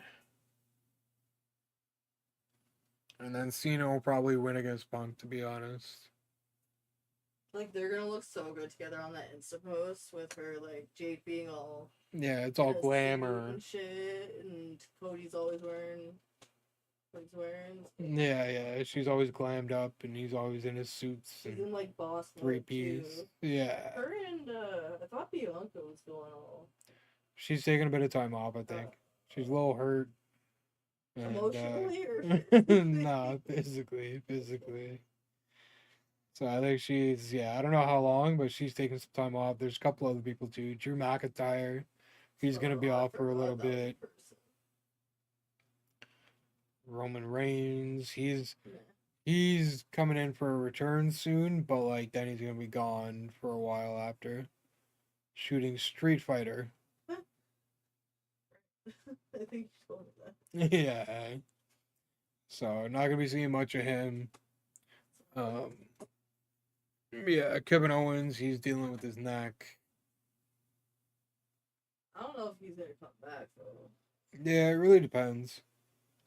And then Cena will probably win against Punk, to be honest. Like they're gonna look so good together on that Insta post with her like Jade being all Yeah, it's all in a suit glamour. and shit, and Cody's always wearing what he's wearing. Yeah, she's always glammed up, and he's always in his suits She's and in like boss mode, 3Ps. too. Yeah, Her and I thought Bianca was going all she's taking a bit of time off, I think. She's a little hurt. And, emotionally or nah, physically. So I think she's, I don't know how long, but she's taking some time off. There's a couple other people too. Drew McIntyre, he's gonna be I off for a little forgot that was bit. person. Roman Reigns, Yeah. he's coming in for a return soon, but like then he's gonna be gone for a while after. Shooting Street Fighter. I think you told me that. Yeah. So not gonna be seeing much of him. Yeah, Kevin Owens, he's dealing with his neck. I don't know if he's gonna come back though. Yeah, it really depends.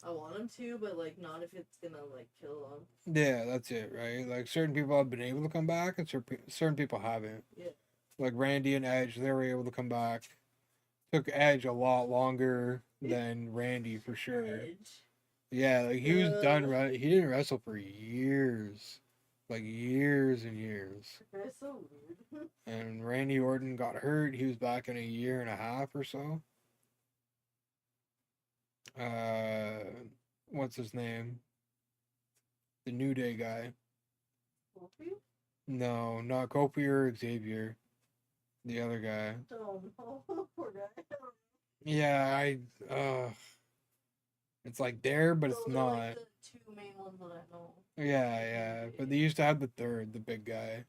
I want him to, but like not if it's gonna like kill him. Yeah, that's it, right? Like certain people have been able to come back, and certain people haven't. Yeah. Like Randy and Edge, they were able to come back. Took Edge a lot longer than Randy for sure. Edge. Yeah, like he was done. Right, he didn't wrestle for years, like years and years. That's so weird. And Randy Orton got hurt. He was back in a year and a half or so. What's his name? The New Day guy. Kofi? No, not Kofi or Xavier. The other guy. Oh no, poor guy. Yeah, it's like there, but it's Those are, not. like, the two main ones that I know. Yeah, but they used to have the third, the big guy.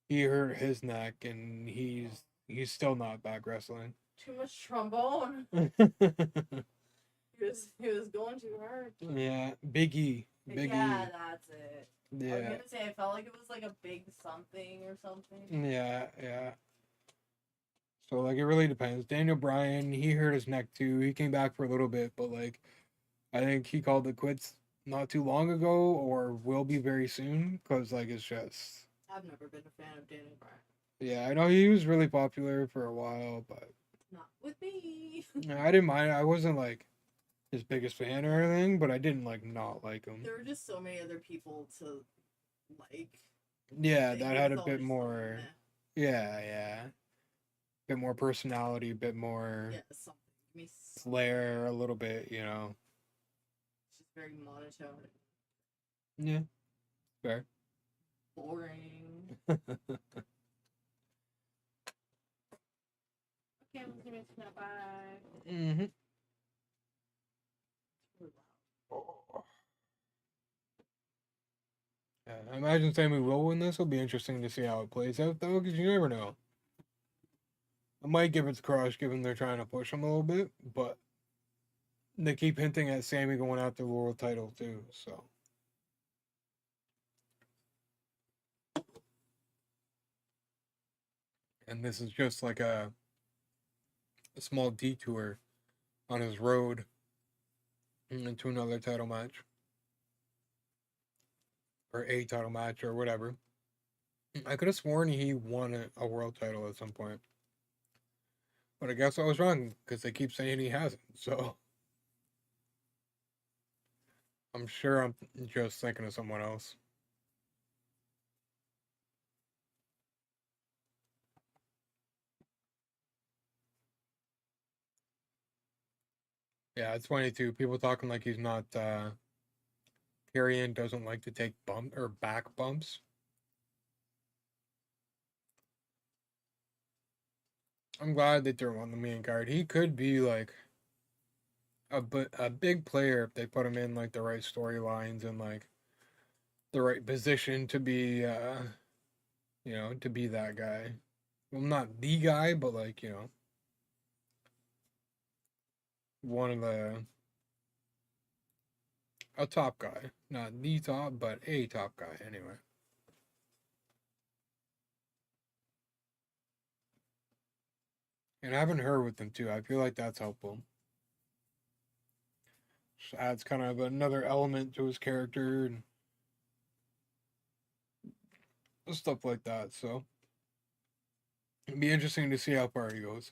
He hurt his neck, and he's still not back wrestling. Too much trombone. He was going too hard. Yeah, Big E. Big Yeah, E. that's it. I was Yeah, gonna say I felt like it was like a big something or something. yeah. So like it really depends. Daniel Bryan, he hurt his neck too. He came back for a little bit, but like I think he called it quits not too long ago, or will be very soon, because like it's just. I've never been a fan of Daniel Bryan. Yeah, I know he was really popular for a while, but Not with me. I didn't mind. I wasn't like his biggest fan or anything, but I didn't like not like him. There were just so many other people to like. Yeah, It that had a was bit always more. something, Yeah. Bit more personality, bit more yeah, something. Give me something. flair, a little bit, It's just very monotone. Yeah, fair. Boring. Okay, I'm gonna snap by. Mm-hmm. Yeah, I imagine Sammy will win this. It'll be interesting to see how it plays out, though, because you never know. I might give it to Crush, given they're trying to push him a little bit, but they keep hinting at Sammy going after the world title, too, so. And this is just like a small detour on his road into another title match or a title match or whatever. I could have sworn he won a world title at some point, but I guess I was wrong because they keep saying he hasn't. So I'm sure I'm just thinking of someone else. Yeah, it's funny too. People talking like he's not. Tyrion doesn't like to take bump or back bumps. I'm glad they threw him on the main card. He could be like a big player if they put him in like the right storylines and like the right position to be to be that guy. Well, not the guy, but like, one of the a top guy. Not the top, but a top guy anyway. And having her with them too, I feel like that's helpful. Just adds kind of another element to his character and stuff like that. So it'd be interesting to see how far he goes.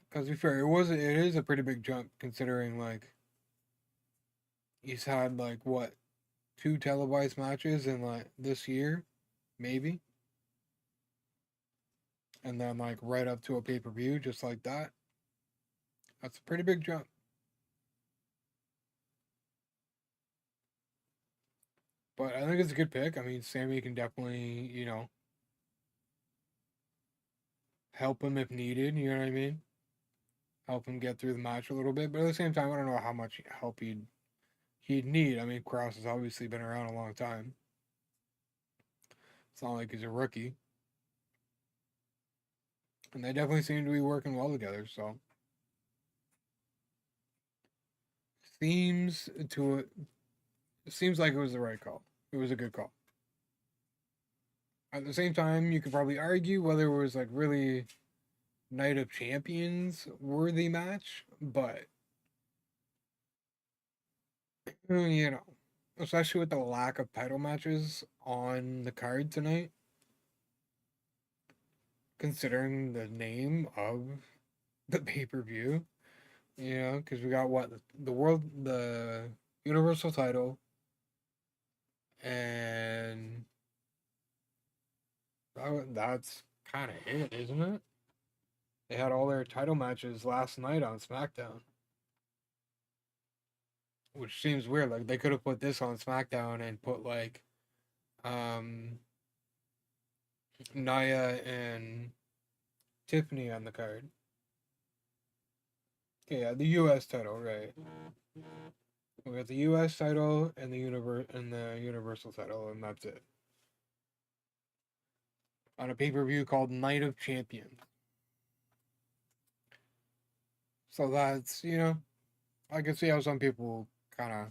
Because to be fair, it is a pretty big jump considering like he's had like what two televised matches in like this year, maybe, and then like right up to a pay per view just like that. That's a pretty big jump. But I think it's a good pick. I mean, Sammy can definitely help him if needed. You know what I mean? Help him get through the match a little bit. But at the same time, I don't know how much help he'd need. I mean, Cross has obviously been around a long time. It's not like he's a rookie. And they definitely seem to be working well together, so seems to seems like it was the right call. It was a good call. At the same time, you could probably argue whether it was like really Night of Champions worthy match, but especially with the lack of title matches on the card tonight, considering the name of the pay per view, because we got what the Universal title, and that's kind of it, isn't it? They had all their title matches last night on SmackDown, which seems weird. Like they could have put this on SmackDown and put like um Nia and Tiffany on the card. Okay, yeah, the U.S. title, right? We got the U.S. title and the Universal title, and that's it. On a pay per view called Night of Champions. So that's I can see how some people kind of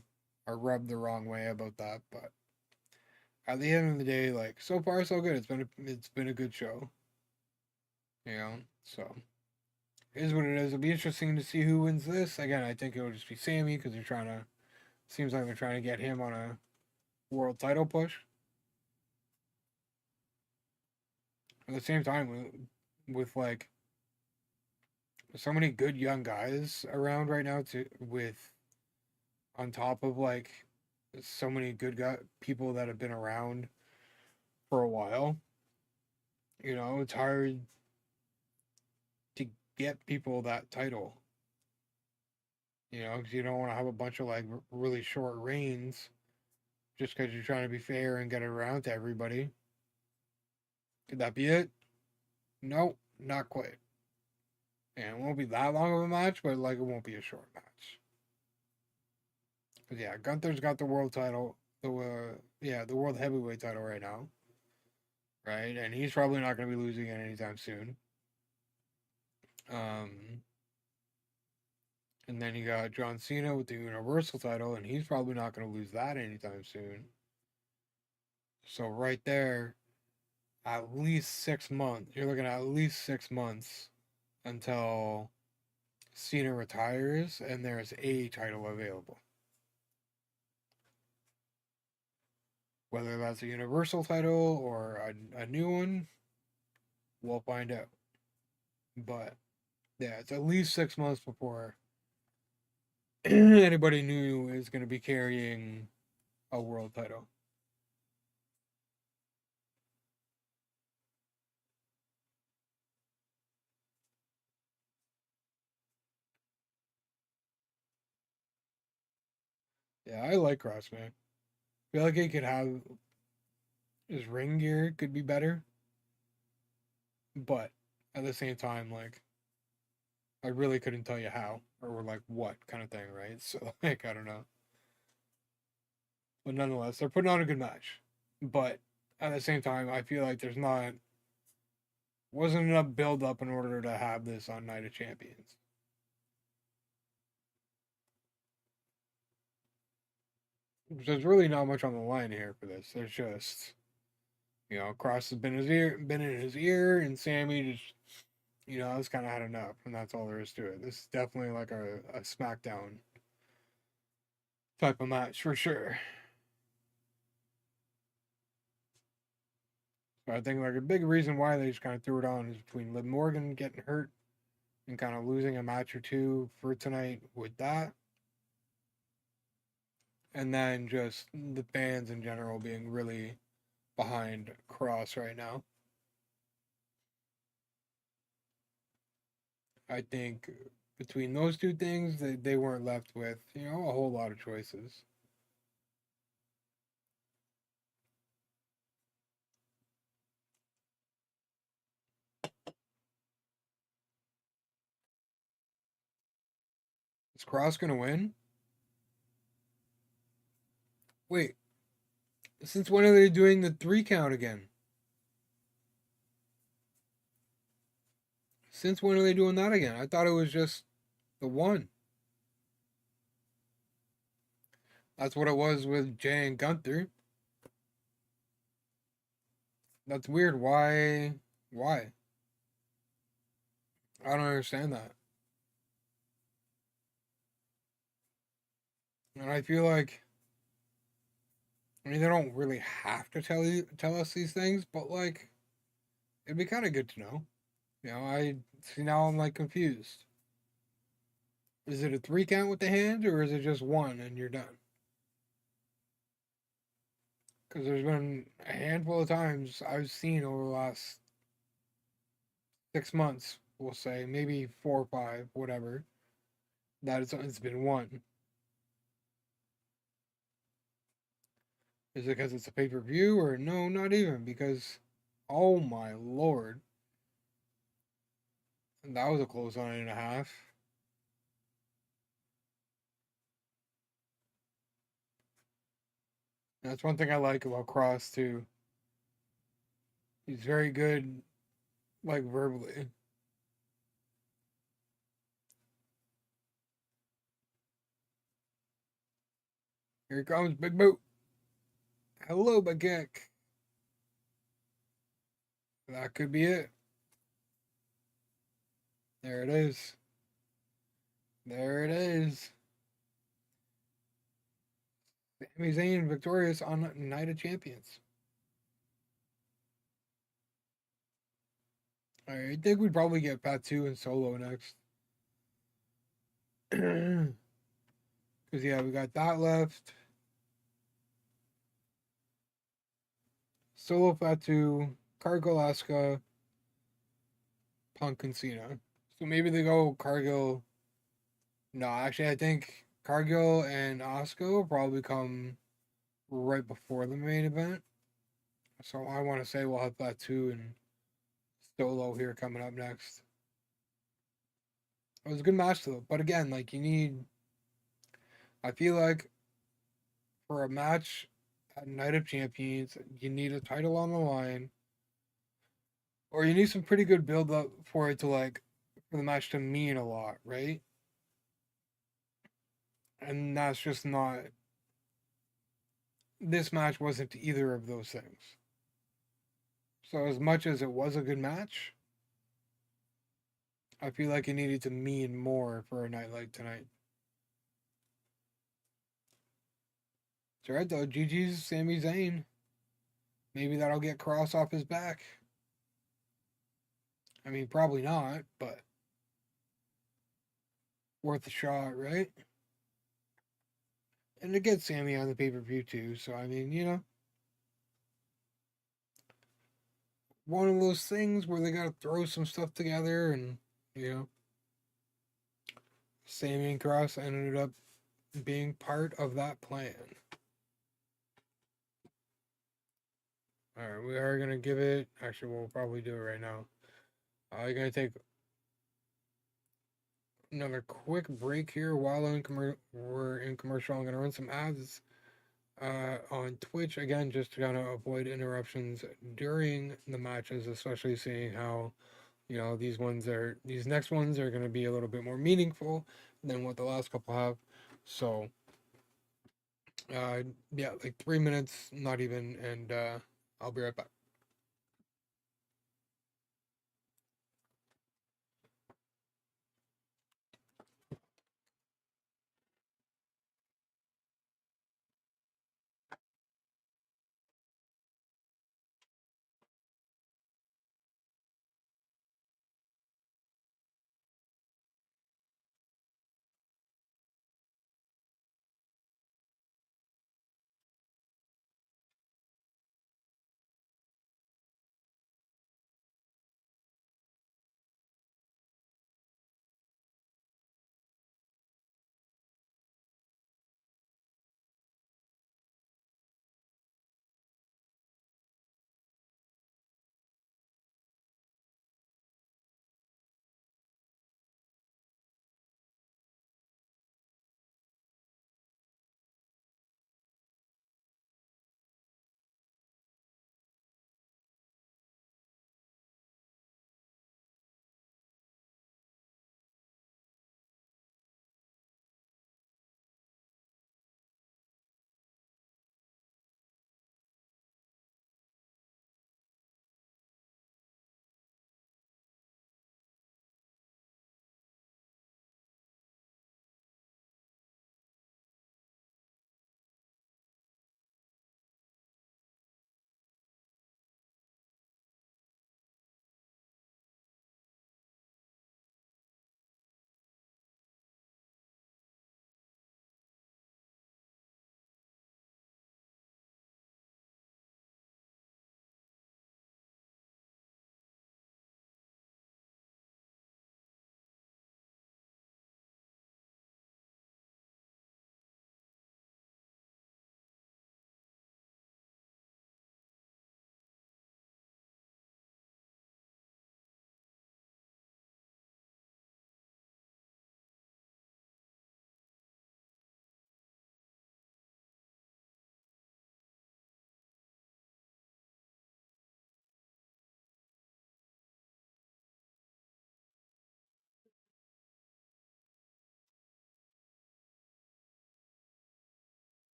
are rubbed the wrong way about that, but at the end of the day, like so far so good. It's been a good show, So it is what it is. It'll be interesting to see who wins this. Again, I think it'll just be Sammy because they're trying to. Seems like they're trying to get him on a world title push. At the same time, with like so many good young guys around right now, with on top of like so many people that have been around for a while. It's hard to get people that title. Because you don't want to have a bunch of like really short reigns just because you're trying to be fair and get it around to everybody. Could that be it? No, not quite. And it won't be that long of a match, but like it won't be a short match. But yeah, Gunther's got the world title, the world heavyweight title right now, right? And he's probably not going to be losing it anytime soon. Um, and then you got John Cena with the Universal title, and he's probably not going to lose that anytime soon. So right there, at least 6 months. You're looking at least 6 months until Cena retires and there's a title available. Whether that's a Universal title or a new one, we'll find out. But yeah, it's at least 6 months before anybody new is going to be carrying a world title. Yeah, I like Cross, man. I feel like he could have his ring gear could be better, but at the same time, like I really couldn't tell you how or like what kind of thing, right? So like I don't know, but nonetheless, they're putting on a good match. But at the same time, I feel like there's not wasn't enough build up in order to have this on Night of Champions. There's really not much on the line here for this. There's just Cross has been in his ear, and Sammy just has kind of had enough, and that's all there is to it. This is definitely like a SmackDown type of match for sure. So I think like a big reason why they just kind of threw it on is between Liv Morgan getting hurt and kind of losing a match or two for tonight with that, and then just the fans in general being really behind Cross right now. I think between those two things, they weren't left with a whole lot of choices. Is Cross gonna win? Wait, since when are they doing the 3 count again? Since when are they doing that again? I thought it was just the one. That's what it was with Jay and Gunther. That's weird. Why? Why? I don't understand that. And I feel like, I mean, they don't really have to tell us these things, but like, it'd be kind of good to know. I see now. I'm like confused. Is it a 3 count with the hand, or is it just one and you're done? Because there's been a handful of times I've seen over the last 6 months, we'll say, maybe 4 or 5, whatever, that it's been one. Is it because it's a pay per view, or no, not even? Because, oh my lord, that was a close 1.5. That's one thing I like about Cross, too. He's very good, like, verbally. Here comes Big Boot. Hello, Big Kick. That could be it. There it is. There it is. Sami Zayn victorious on Night of Champions. I think we'd probably get Fatu and Solo next. Because, yeah, we got that left. Solo Fatu, Cargill Asuka, Punk and Cena. So maybe they go Cargill. No, actually, I think Cargill and Asuka will probably come right before the main event. So I want to say we'll have Fatu and Solo here coming up next. It was a good match though, but again, like you need. I feel like for a match at Night of Champions, you need a title on the line, or you need some pretty good build up for it to like for the match to mean a lot, right? And that's just not. This match wasn't either of those things. So as much as it was a good match, I feel like it needed to mean more for a night like tonight. It's alright though. GG's Sami Zayn. Maybe that'll get Cross off his back. I mean, probably not, but worth a shot, right? And to get Sammy on the pay per view too. So I mean, one of those things where they gotta throw some stuff together, and you know, Sammy and Cross ended up being part of that plan. All right, we are gonna give it. Actually, we'll probably do it right now. You're gonna take another quick break here while we're in commercial. I'm gonna run some ads on Twitch again, just to kind of avoid interruptions during the matches, especially seeing how these next ones are gonna be a little bit more meaningful than what the last couple have. So yeah, like 3 minutes, not even, and I'll be right back.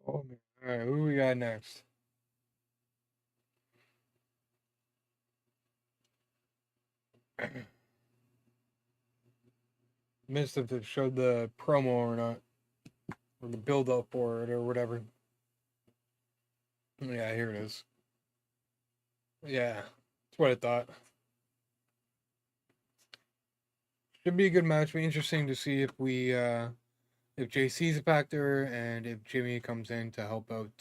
Oh man. All right, who we got next? Missed if it showed the promo or not, or the build up for it or whatever. Yeah, here it is. Yeah, that's what I thought. Should be a good match. Be interesting to see if JC's a factor and if Jimmy comes in to help out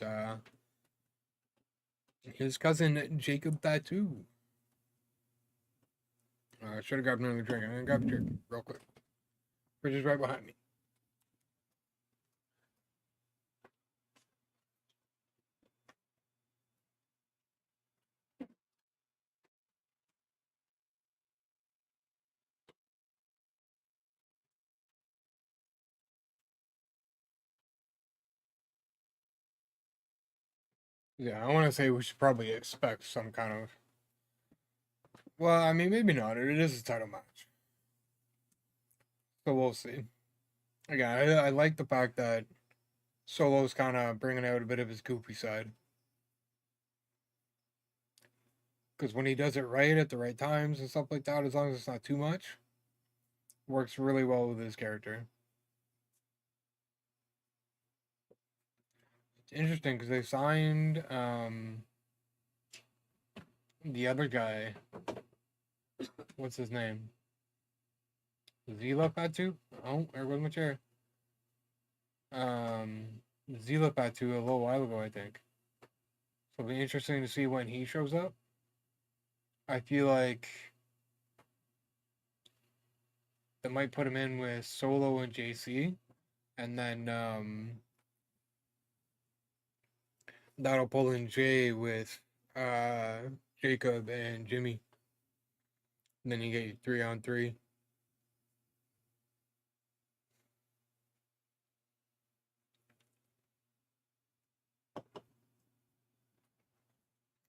his cousin Jacob Tattoo. Should have grabbed another drink. I'm gonna grab a drink real quick. Fridge is right behind me. Yeah, I want to say we should probably expect some kind of. Well, I mean, maybe not. It is a title match, so we'll see. Again, I like the fact that Solo's kind of bringing out a bit of his goofy side. Because when he does it right at the right times and stuff like that, as long as it's not too much, works really well with his character. It's interesting because they signed the other guy. What's his name? Zila Fatu? Oh, there goes my chair. Zila Fatu a little while ago, I think. So it'll be interesting to see when he shows up. I feel like they might put him in with Solo and JC, and then that'll pull in Jay with Jacob and Jimmy. And then you get your 3-on-3.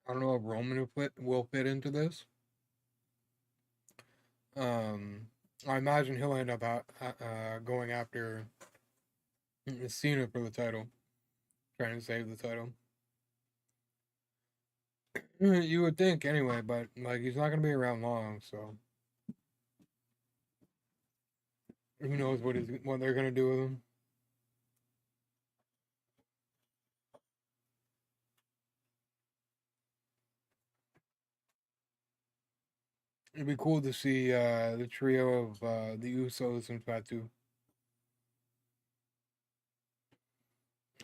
I don't know if Roman will fit into this. I imagine he'll end up going after Cena for the title, trying to save the title. You would think anyway, but like he's not gonna be around long, so who knows what they're gonna do with him. It'd be cool to see the trio of the Usos and Fatu.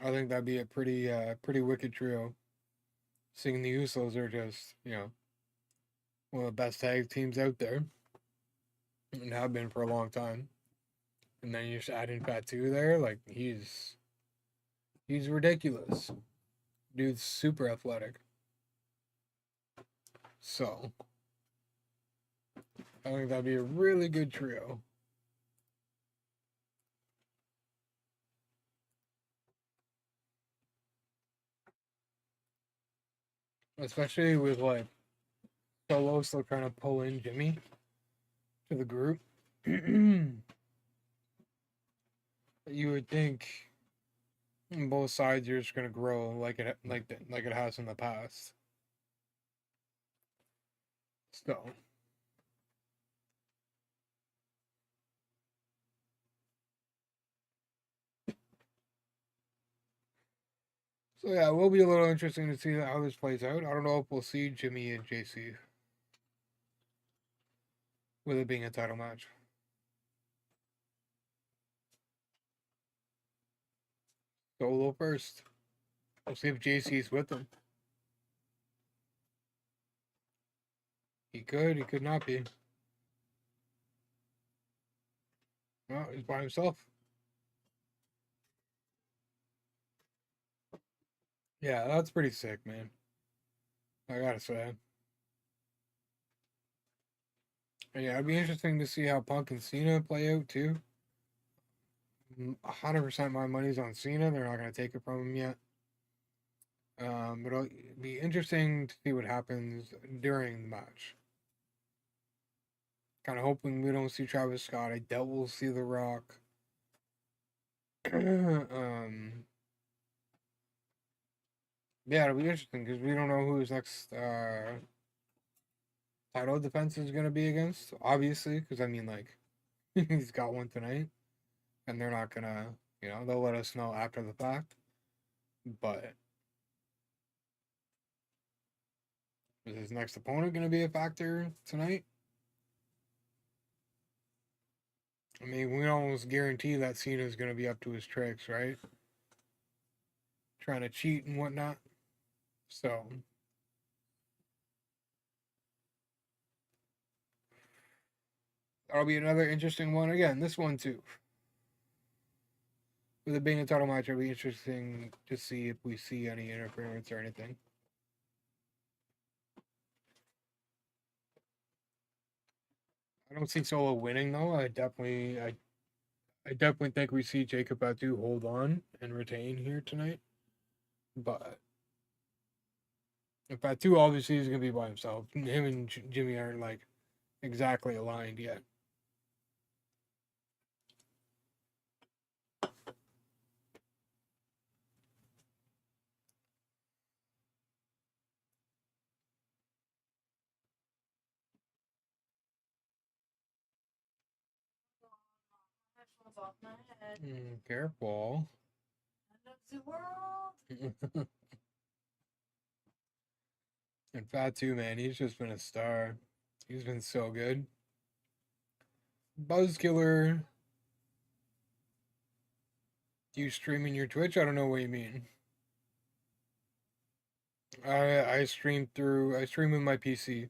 I think that'd be a pretty wicked trio. Seeing the Usos are just, one of the best tag teams out there. And have been for a long time. And then you just add in Fatu there, like he's ridiculous. Dude's super athletic. So I think that'd be a really good trio. Especially with like Solo still trying to pull in Jimmy to the group. You would think both sides are just gonna grow like it has in the past. So yeah, it will be a little interesting to see how this plays out. I don't know if we'll see Jimmy and JC with it being a title match. Solo first. We'll see if JC's with them. He could not be. Well, he's by himself. Yeah, that's pretty sick, man. I gotta say. And yeah, it'd be interesting to see how Punk and Cena play out too. 100% my money's on Cena. They're not gonna take it from him yet. But it'll be interesting to see what happens during the match. Kind of hoping we don't see Travis Scott. I doubt we'll see The Rock. Yeah, it'll be interesting because we don't know who his next title defense is going to be against. Obviously, because I mean, like, he's got one tonight, and they're not gonna, they'll let us know after the fact. But is his next opponent going to be a factor tonight? I mean, we almost guarantee that Cena's going to be up to his tricks, right? Trying to cheat and whatnot. So, that'll be another interesting one. Again, this one too. With it being a title match, it'll be interesting to see if we see any interference or anything. I don't see Solo winning though. I definitely think we see Jacob Batu hold on and retain here tonight. But if Batu obviously is gonna be by himself, him and Jimmy aren't like exactly aligned yet. off my head. Careful. End of the world. And Fatu, man, he's just been a star. He's been so good. Buzzkiller. Do you streaming your Twitch? I don't know what you mean. I stream with my PC.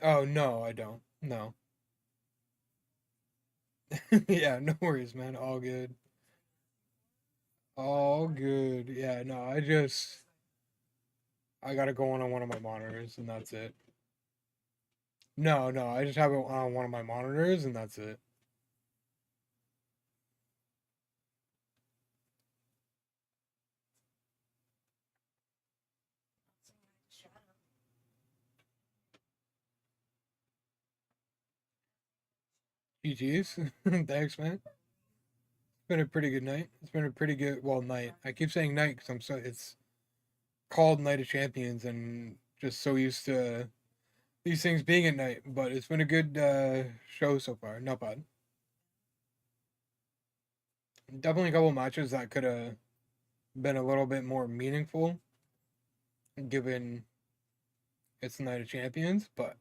Oh no, I don't. No. Yeah, no worries, man. All good. All good. Yeah, no, I gotta go on one of my monitors and that's it. No, no, I just have it on one of my monitors and that's it. GG's. Thanks, man. It's been a pretty good night. It's been a pretty good, well, night. I keep saying night because it's called Night of Champions and just so used to these things being at night. But it's been a good show so far. Not bad. Definitely a couple matches that could have been a little bit more meaningful given it's the Night of Champions, but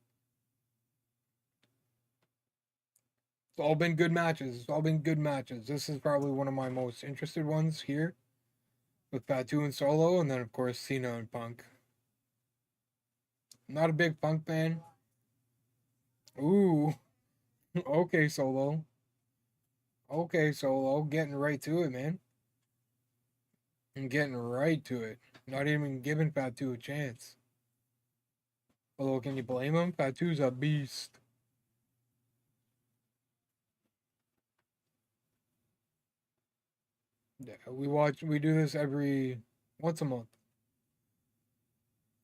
it's all been good matches. It's all been good matches. This is probably one of my most interested ones here with Fatu and Solo, and then of course Cena and Punk. Not a big Punk fan. Ooh, okay, Solo. Okay, Solo. Getting right to it, man. And getting right to it. Not even giving Fatu a chance. Although, can you blame him? Fatu's a beast. Yeah, we do this once a month.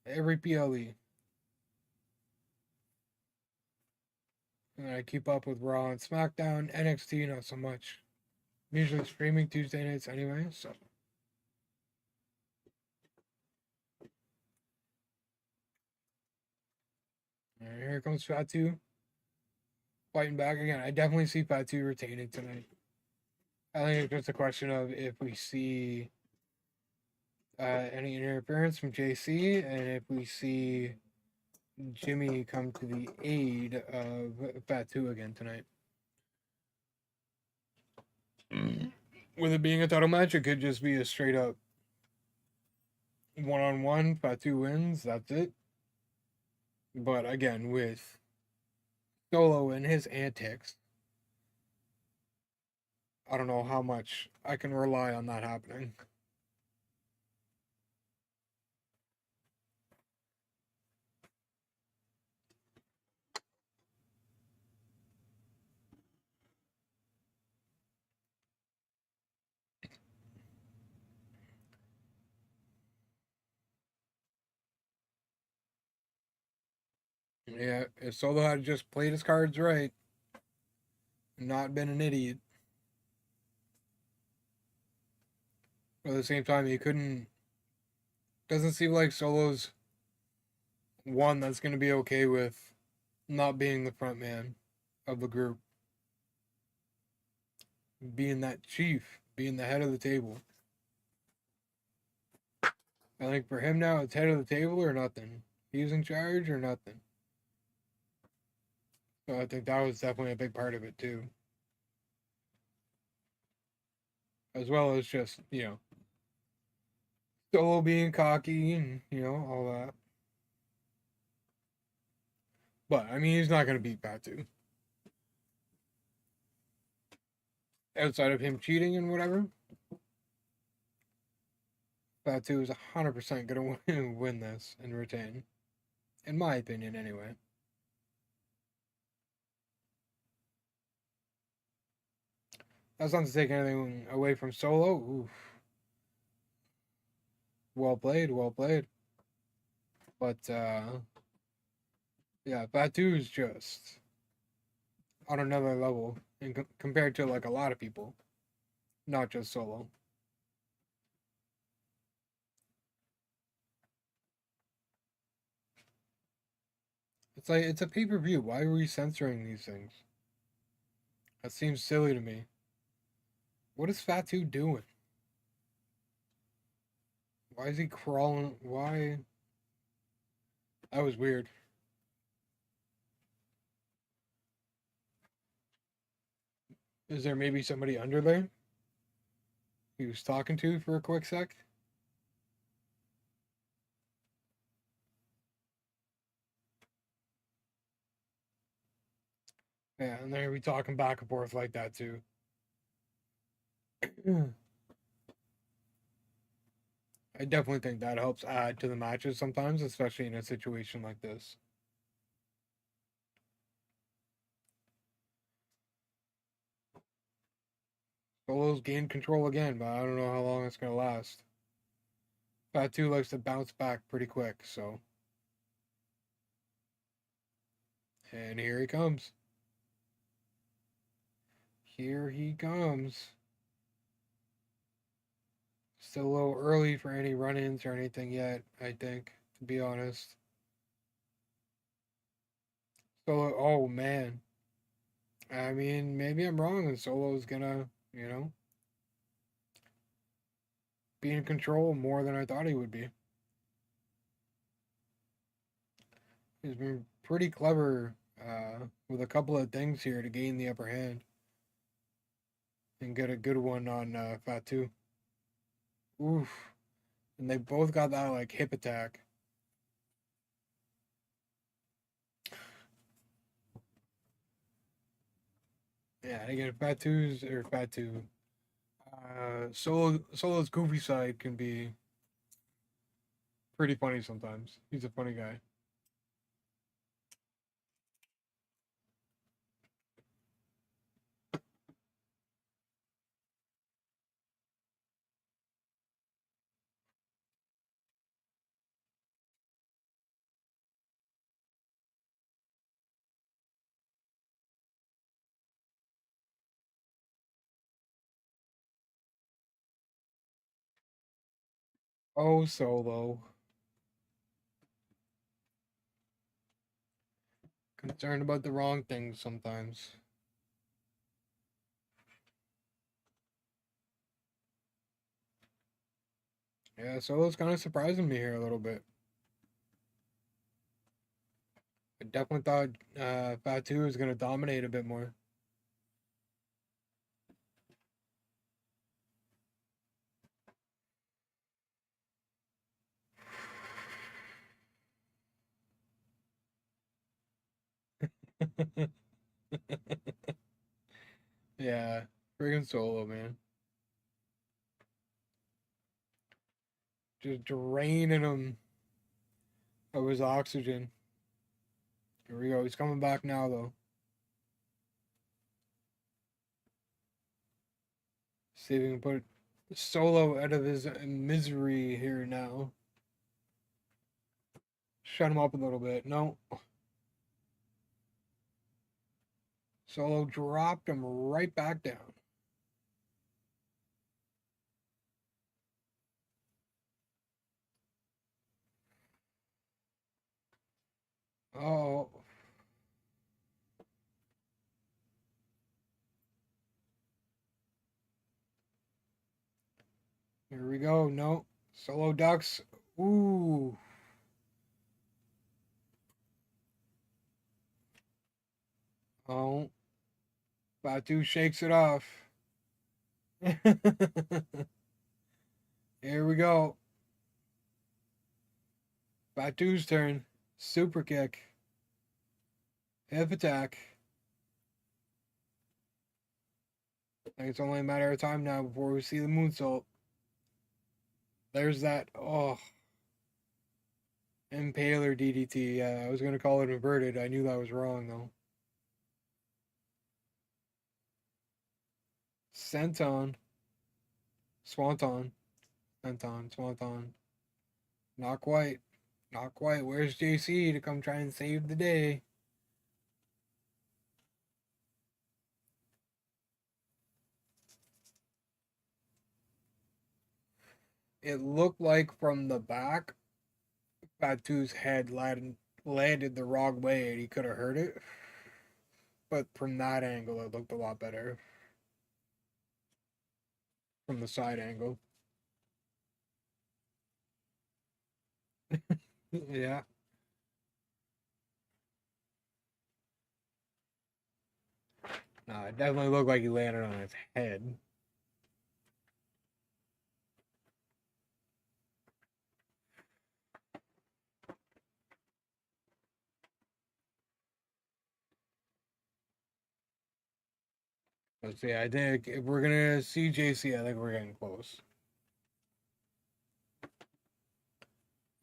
Every PLE. And I keep up with Raw and SmackDown. NXT, not so much. I'm usually streaming Tuesday nights anyway, so. Alright, here comes Fatu. Fighting back again. I definitely see Fatu retaining tonight. I think it's just a question of if we see any interference from JC and if we see Jimmy come to the aid of Fatu again tonight. With it being a title match, it could just be a straight up one-on-one. Fatu wins. That's it. But again, with Solo and his antics, I don't know how much I can rely on that happening. Yeah, if Solo had just played his cards right, not been an idiot. But at the same time, he couldn't. Doesn't seem like Solo's one that's going to be okay with not being the front man of the group, being that chief, being the head of the table. I think for him now, it's head of the table or nothing. He's in charge or nothing. So I think that was definitely a big part of it too. As well as just, Solo being cocky and, all that. But, I mean, he's not going to beat Batu. Outside of him cheating and whatever, Batu is 100% going to win this and retain. In my opinion, anyway. That's not to take anything away from Solo. Oof. Well played, well played. But, yeah, Batu's just on another level compared to, like, a lot of people. Not just Solo. It's like it's a pay-per-view. Why are we censoring these things? That seems silly to me. What is Fatu doing? Why is he crawling? Why? That was weird. Is there maybe somebody under there he was talking to for a quick sec? Yeah, and they're be talking back and forth like that too. I definitely think that helps add to the matches sometimes, especially in a situation like this. Solo's gained control again, but I don't know how long it's gonna last. Fatu likes to bounce back pretty quick, so. And here he comes. Here he comes. Still a little early for any run-ins or anything yet, I think, to be honest. Solo, oh man. I mean, maybe I'm wrong and Solo's gonna, be in control more than I thought he would be. He's been pretty clever with a couple of things here to gain the upper hand and get a good one on Fatu. Oof. And they both got that like hip attack. Yeah, and again, Fatu. Solo's goofy side can be pretty funny sometimes. He's a funny guy. Oh, Solo. Concerned about the wrong things sometimes. Yeah, Solo's kind of surprising me here a little bit. I definitely thought Fatu was going to dominate a bit more. Yeah, friggin' Solo, man. Just draining him of his oxygen. Here we go. He's coming back now, though. See if we can put Solo out of his misery here now. Shut him up a little bit. No. Solo dropped him right back down. Oh. Here we go. No. Solo ducks. Ooh. Oh. Batu shakes it off. Here we go. Batu's turn. Super kick. Hip attack. I think it's only a matter of time now before we see the moonsault. There's that. Oh. Impaler DDT. Yeah, I was going to call it inverted. I knew that was wrong, though. Senton. Swanton. Senton. Swanton. Not quite. Not quite. Where's JC to come try and save the day? It looked like from the back, Fatu's head landed the wrong way and he could have hurt it. But from that angle, it looked a lot better. From the side angle. Yeah. No, it definitely looked like he landed on his head. Let's see. I think if we're gonna see JC, I think we're getting close.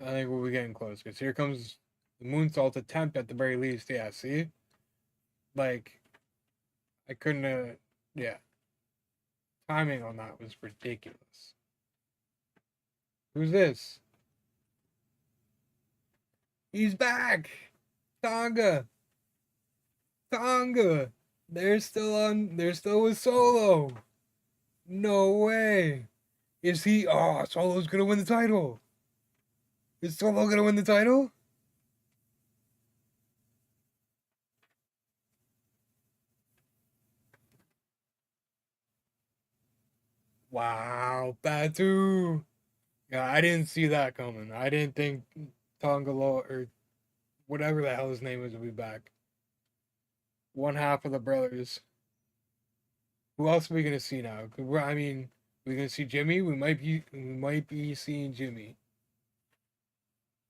I think we'll be getting close because here comes the moonsault attempt at the very least. Yeah, see, like I couldn't. Yeah, timing on that was ridiculous. Who's this? He's back. Tonga. Tonga. They're still on. They're still with Solo. No way. Is he? Oh, Solo's gonna win the title. Is Solo gonna win the title? Wow, Batu. Yeah, I didn't see that coming. I didn't think Tongalo or whatever the hell his name is will be back. One half of the brothers. Who else are we gonna see now? I mean, we're gonna see Jimmy. We might be seeing Jimmy.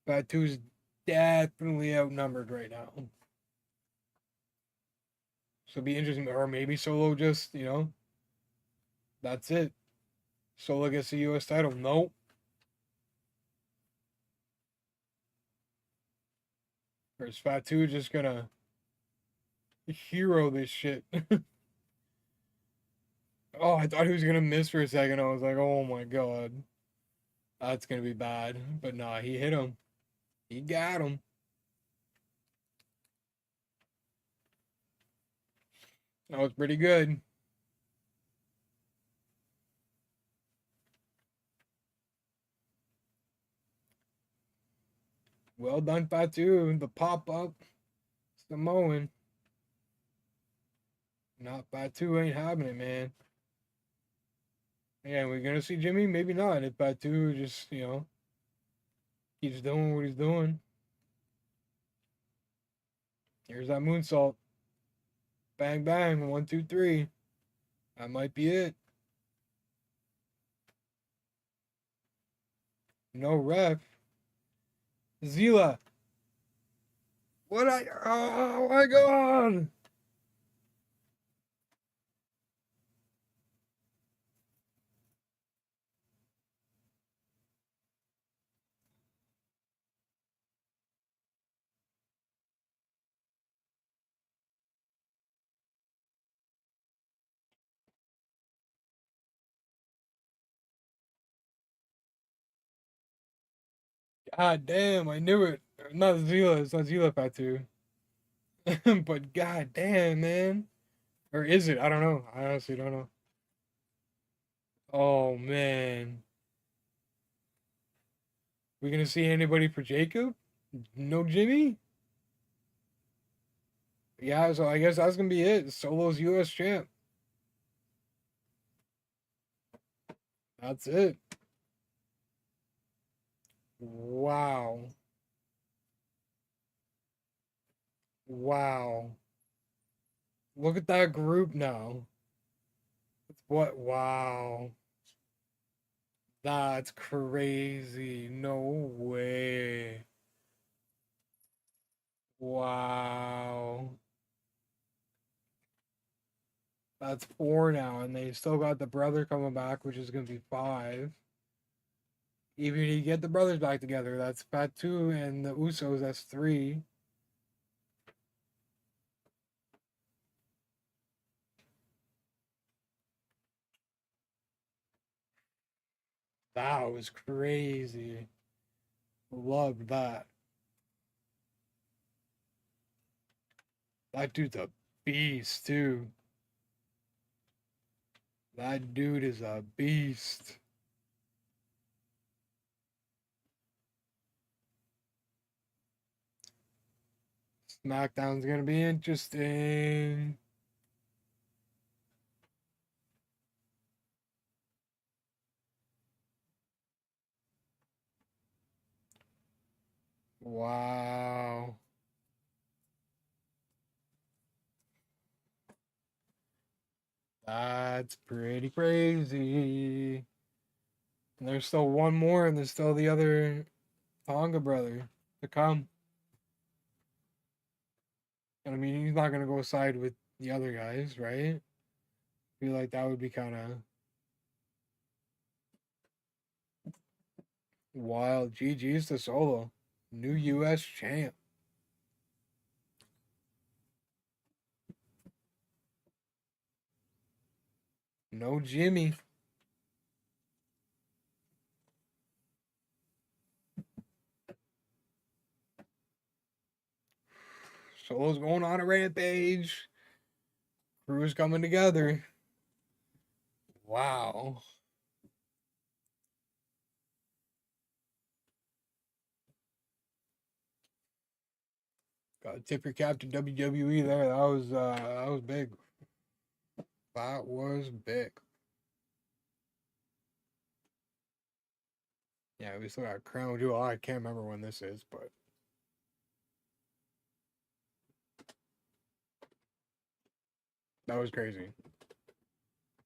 Batu's definitely outnumbered right now. So it'll be interesting. Or maybe Solo just, that's it. Solo gets the US title. Nope. Or is Fatu just gonna hero this shit? Oh, I thought he was gonna miss for a second. I was like, oh my god. That's gonna be bad. But nah, he hit him. He got him. That was pretty good. Well done, Fatu. The pop up. Samoan. Not Fatu ain't having it, man. Yeah, we're gonna see Jimmy? Maybe not. If Fatu just, keeps doing what he's doing. Here's that moonsault. Bang, bang. 1, 2, 3. That might be it. No ref. Zila. Oh my god. God damn, I knew it. Not Zila, it's not Zila Fatu. But god damn, man. Or is it? I don't know. I honestly don't know. Oh man. We gonna see anybody for Jacob? No Jimmy? Yeah, so I guess that's gonna be it. Solo's US champ. That's it. Wow. Wow. Look at that group now. What? Wow. That's crazy. No way. Wow. That's 4 now, and they still got the brother coming back, which is gonna be 5. Even if you get the brothers back together, that's Fatu and the Usos, that's 3. That was crazy. Loved that. That dude's a beast, too. That dude is a beast. SmackDown's gonna be interesting. Wow. That's pretty crazy. And there's still one more, and there's still the other Tonga brother to come. And I mean, he's not gonna go side with the other guys, right? I feel like that would be kind of wild. GG's to Solo, new U.S. champ. No Jimmy. Solo's going on a rampage. Crew's coming together. Wow. Got to tip your cap to WWE there. That was big. That was big. Yeah, we still got Crown Jewel. I can't remember when this is, but that was crazy.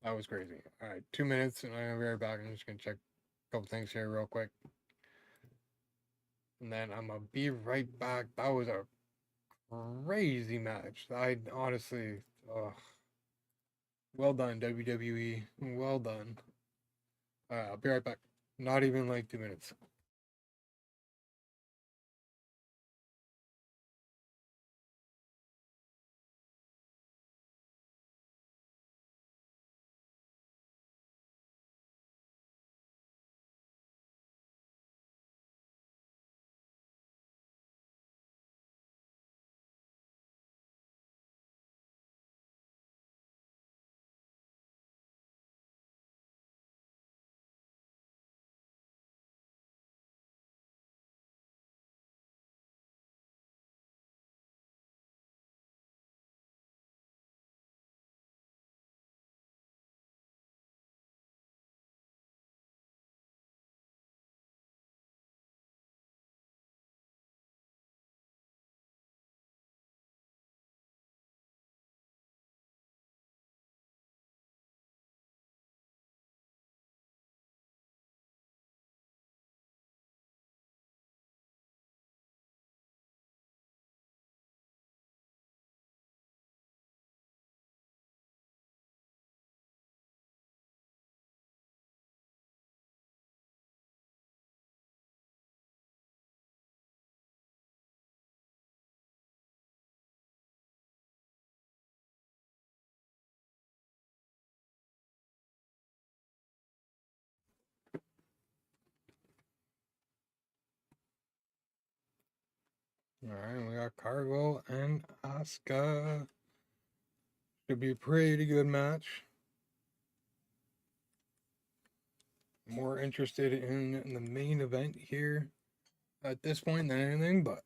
That was crazy. All right, 2 minutes, and I'm gonna be right back. I'm just gonna check a couple things here real quick, and then I'm gonna be right back. That was a crazy match. I honestly, well done WWE. Well done. All right, I'll be right back. Not even like 2 minutes. All right, we got Cargo and Asuka. Should be a pretty good match. More interested in the main event here at this point than anything, but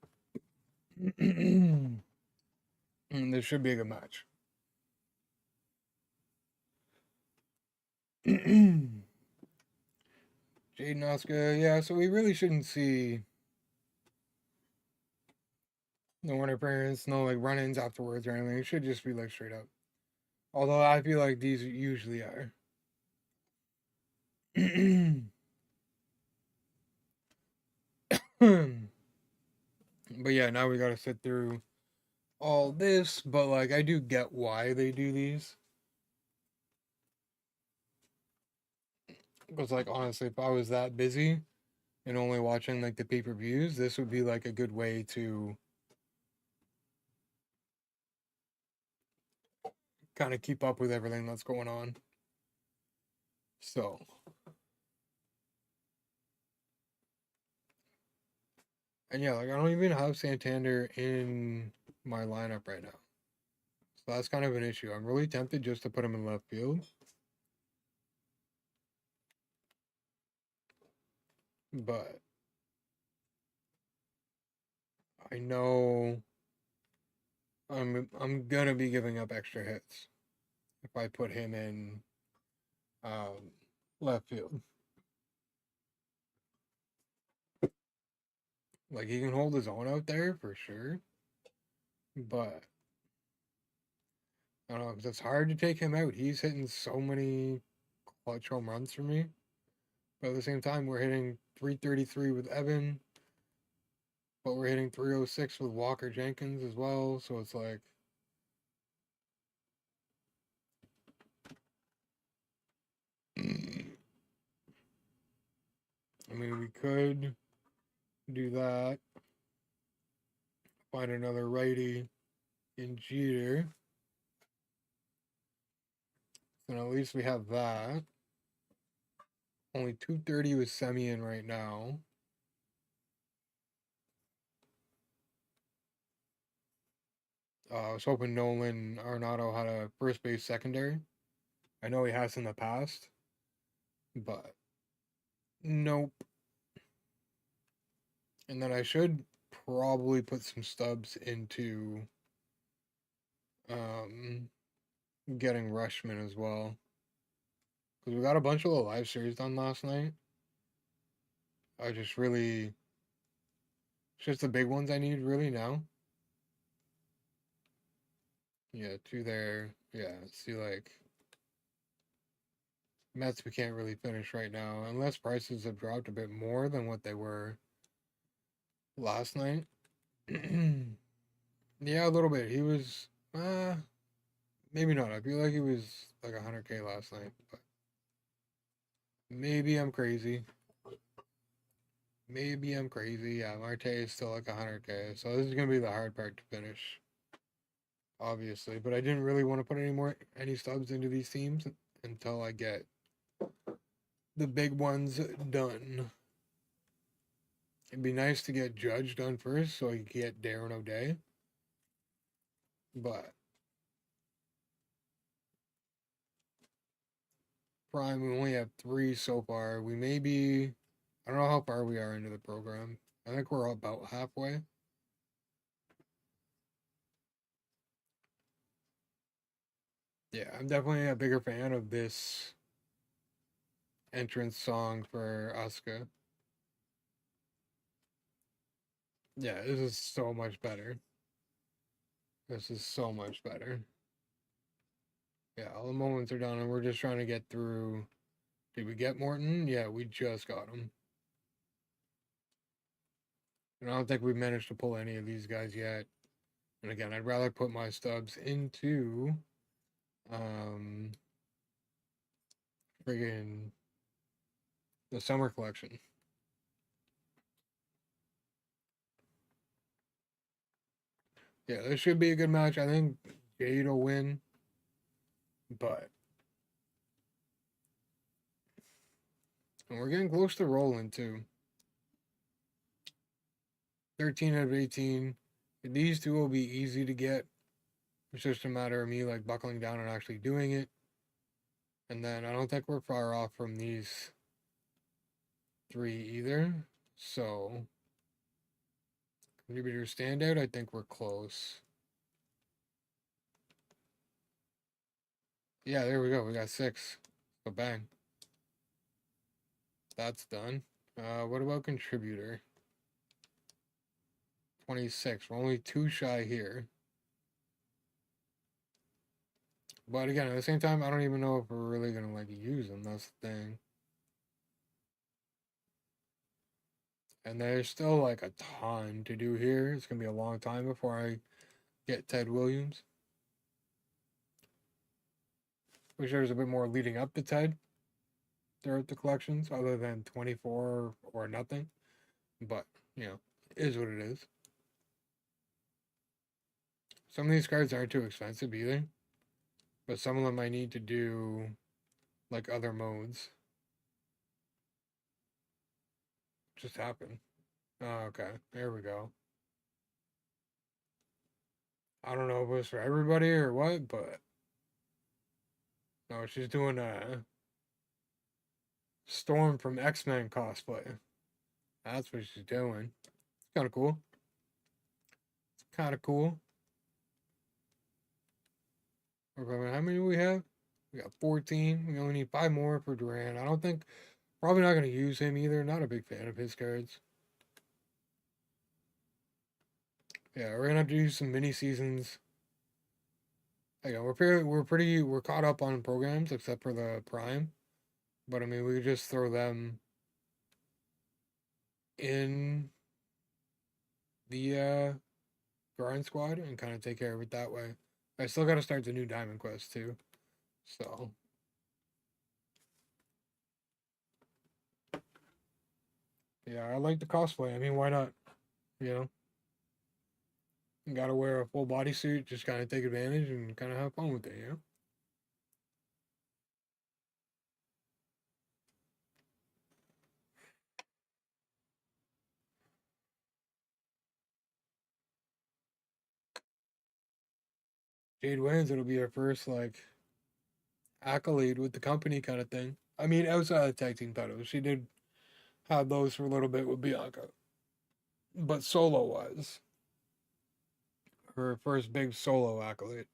this should be a good match. Jade and Asuka, yeah, so we really shouldn't see no interference, no like run ins afterwards or anything. It should just be like straight up. Although I feel like these usually are. But yeah, now we gotta sit through all this, but like I do get why they do these. Because like honestly, if I was that busy and only watching like the pay-per-views, this would be like a good way to kind of keep up with everything that's going on. So, and yeah, like I don't even have Santander in my lineup right now. So that's kind of an issue. I'm really tempted just to put him in left field. But I know I'm gonna be giving up extra hits if I put him in um, left field. Like he can hold his own out there for sure, but I don't know because it's hard to take him out. He's hitting so many clutch home runs for me, but at the same time we're hitting 333 with Evan, but we're hitting 306 with Walker Jenkins as well. So it's like, I mean, we could do that. Find another righty in Jeter. And at least we have that. Only 230 with Semien right now. I was hoping Nolan Arenado had a first base secondary. I know he has in the past, but nope. And then I should probably put some stubs into um, getting Rushman as well. Because we got a bunch of the live series done last night. I just really. It's just the big ones I need really now. Yeah, two there. Yeah, see, like. Mets we can't really finish right now unless prices have dropped a bit more than what they were last night. Yeah, a little bit. He was maybe not. I feel like he was like 100K last night, but maybe I'm crazy. Maybe I'm crazy. Yeah, Marte is still like 100K, so this is gonna be the hard part to finish, obviously. But I didn't really want to put any stubs into these teams until I get the big ones done. It'd be nice to get Judge done first so I can get Darren O'Day. But Prime, we only have 3 so far. We may be, I don't know how far we are into the program. I think we're about halfway. Yeah, I'm definitely a bigger fan of this entrance song for Asuka. Yeah, this is so much better. This is so much better. Yeah, all the moments are done, and we're just trying to get through. Did we get Morton? Yeah, we just got him. And I don't think we've managed to pull any of these guys yet. And again, I'd rather put my stubs into friggin' the summer collection. Yeah, this should be a good match. I think Jade will win, but and we're getting close to rolling too. 13 out of 18. These two will be easy to get. It's just a matter of me like buckling down and actually doing it. And then I don't think we're far off from these 3 either. So contributor standout, I think we're close. Yeah, there we go. We got 6. So bang. That's done. What about contributor? 26. We're only 2 shy here. But again, at the same time, I don't even know if we're really gonna like use them. That's the thing. And there's still like a ton to do here. It's gonna be a long time before I get Ted Williams. Wish there was a bit more leading up to Ted throughout the collections, other than 24 or nothing. But you know, it is what it is. Some of these cards aren't too expensive either, but some of them I need to do like other modes. Just happened. Oh, okay, there we go. I don't know if it was for everybody or what, but no, she's doing a Storm from X-Men cosplay. That's what she's doing. It's kind of cool. It's kind of cool. Okay, how many do we have? We got 14. We only need 5 more for Duran. I don't think, probably not going to use him either. Not a big fan of his cards. Yeah, we're going to have to do some mini seasons. Yeah, we're caught up on programs except for the Prime. But I mean, we could just throw them in the grind squad and kind of take care of it that way. I still got to start the new Diamond Quest too. So, yeah, I like the cosplay. I mean, why not? You know, you got to wear a full bodysuit, just kind of take advantage and kind of have fun with it, you know? Jade wins, it'll be her first, like, accolade with the company kind of thing. I mean, outside of tag team titles, she did have those for a little bit with Bianca. But solo was her first big solo accolade.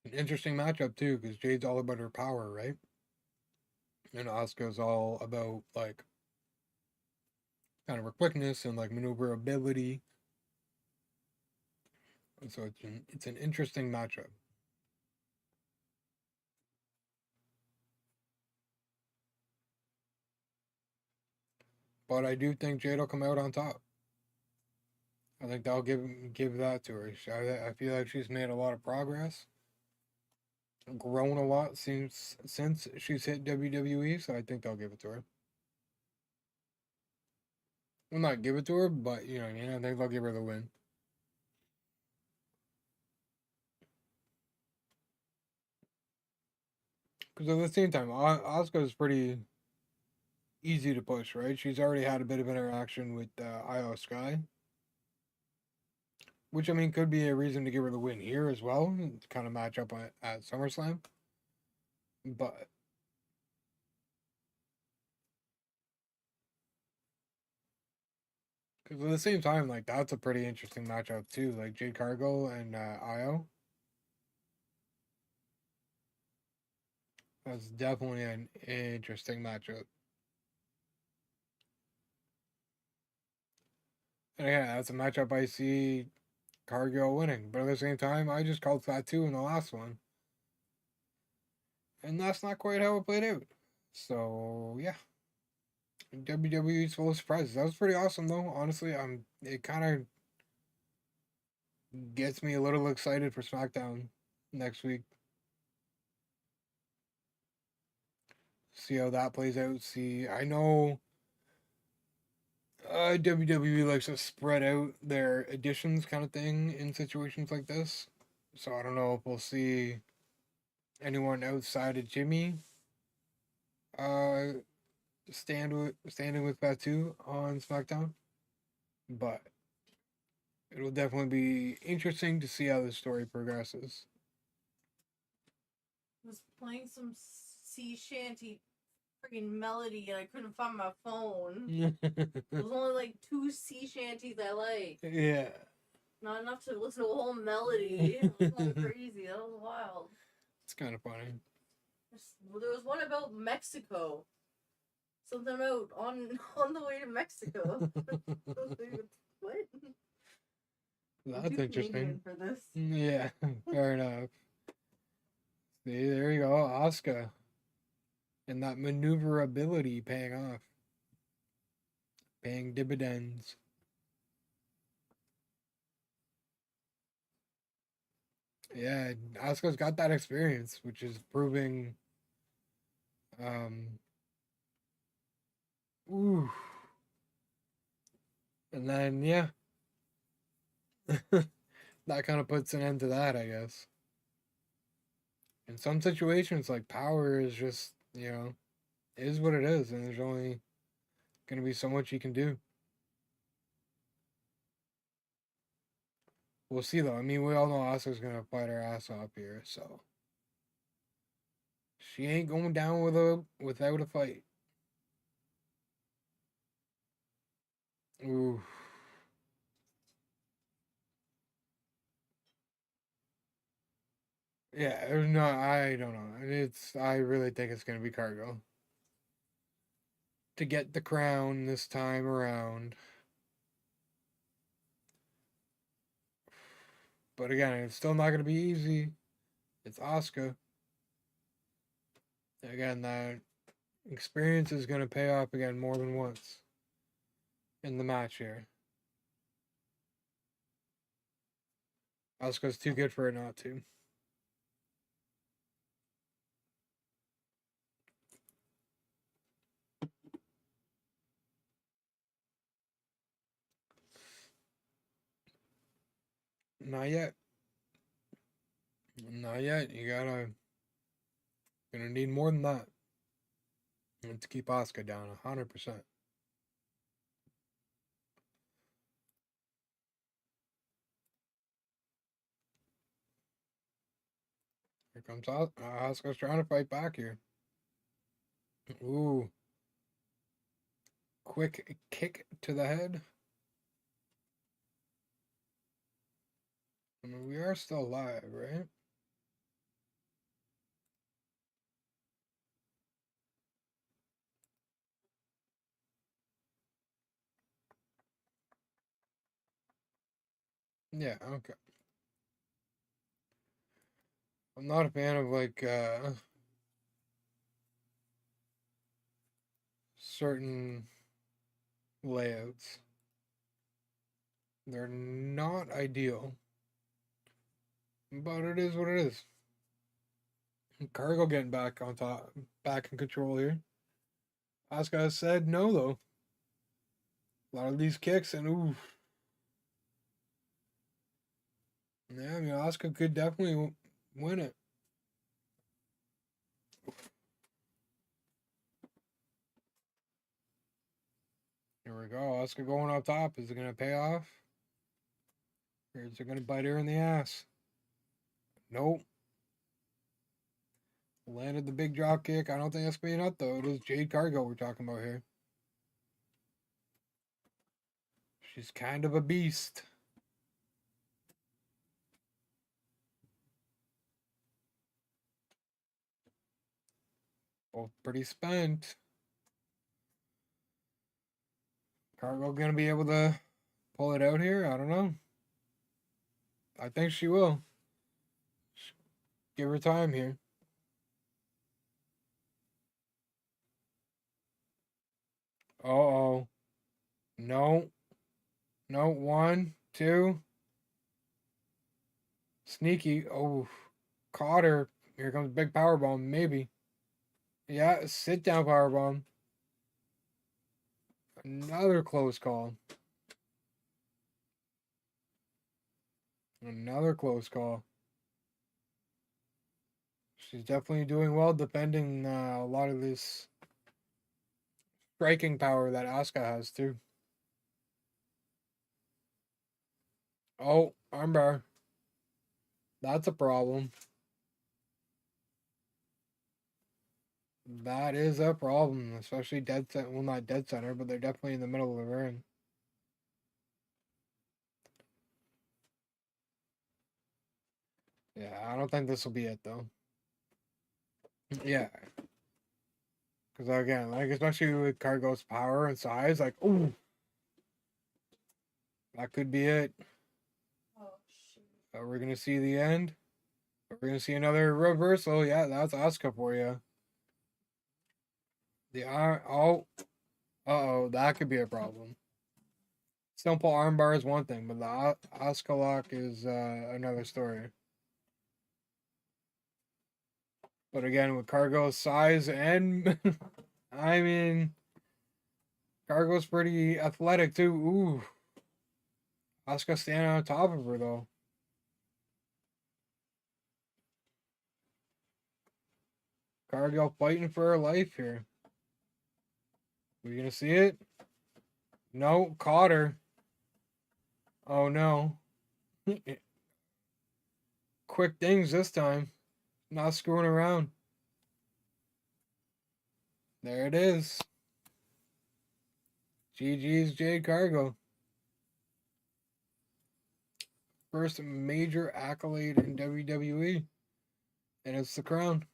An interesting matchup too, because Jade's all about her power, right? And Asuka's all about like kind of her quickness and like maneuverability. And so it's an interesting matchup. But I do think Jade will come out on top. I think they'll give that to her. I feel like she's made a lot of progress, grown a lot since she's hit WWE. So I think they'll give it to her. Well, not give it to her, but you know what I mean. I think they'll give her the win. Because at the same time, Asuka is pretty easy to push, right? She's already had a bit of interaction with Io Sky, which I mean could be a reason to give her the win here as well, to kind of match up at SummerSlam. But because at the same time, like that's a pretty interesting matchup too, like Jade Cargill and Io. That's definitely an interesting matchup. And yeah, that's a matchup I see Cargill winning. But at the same time, I just called Fatu in the last one. And that's not quite how it played out. So yeah. WWE's full of surprises. That was pretty awesome though. Honestly, it kind of gets me a little excited for SmackDown next week. See how that plays out. See, I know WWE likes to spread out their additions kind of thing in situations like this. So I don't know if we'll see anyone outside of Jimmy uh standing with Batu on SmackDown. But it'll definitely be interesting to see how the story progresses. I was playing some sea shanty freaking melody and I couldn't find my phone. There's only like 2 sea shanties I like. Yeah. Not enough to listen to a whole melody. It was going crazy. That was wild. It's kind of funny. There was one about Mexico. Something about on the way to Mexico. What? That's interesting. For this. Yeah, fair enough. See, there you go, Asuka. And that maneuverability paying off. Paying dividends. Yeah, Asuka's got that experience, which is proving um ooh. And then yeah. That kind of puts an end to that, I guess. In some situations, like power is just, is what it is, and there's only gonna be so much you can do. We'll see though. I mean, we all know Asuka's gonna fight her ass off here, so she ain't going down without a fight. Ooh. Yeah, there's no, I don't know. I really think it's gonna be Cargo to get the crown this time around. But again, it's still not gonna be easy. It's Asuka. Again, that experience is gonna pay off again more than once in the match here. Asuka's too good for it not to. Not yet. Not yet. Gonna need more than that. And to keep Asuka down 100%. Here comes Asuka's trying to fight back here. Ooh. Quick kick to the head. I mean, we are still alive, right? Yeah, okay. I'm not a fan of like certain layouts. They're not ideal. But it is what it is. Cargo getting back on top, back in control here. Asuka said no though. A lot of these kicks and ooh. Yeah, I mean Asuka could definitely win it. Here we go. Asuka going up top. Is it gonna pay off? Or is it gonna bite her in the ass? Nope. Landed the big drop kick. I don't think that's being up though. It is Jade Cargo we're talking about here. She's kind of a beast. Both pretty spent. Cargo gonna be able to pull it out here? I don't know. I think she will. Give her time here. Uh-oh. No. No. One, two. Sneaky. Oh. Caught her. Here comes big power bomb. Maybe. Yeah, sit down power bomb. Another close call. Another close call. She's definitely doing well defending a lot of this striking power that Asuka has too. Oh, armbar. That's a problem. That is a problem, especially dead center. Well, not dead center, but they're definitely in the middle of the ring. Yeah, I don't think this will be it though. Yeah, because again, like especially with Cargo's power and size, like ooh, that could be it. Oh shoot. We're gonna see the end. We're gonna see another reversal. Yeah, that's Asuka for you. The arm. Oh, uh-oh, that could be a problem. Simple armbar is one thing, but the Asuka lock is another story. But again, with Cargo's size and I mean, Cargo's pretty athletic too. Ooh, Asuka standing on top of her though. Cargo fighting for her life here. We gonna see it? No, caught her. Oh no. Quick things this time. Not screwing around. There it is. GG's Jade Cargill. First major accolade in WWE. And it's the crown.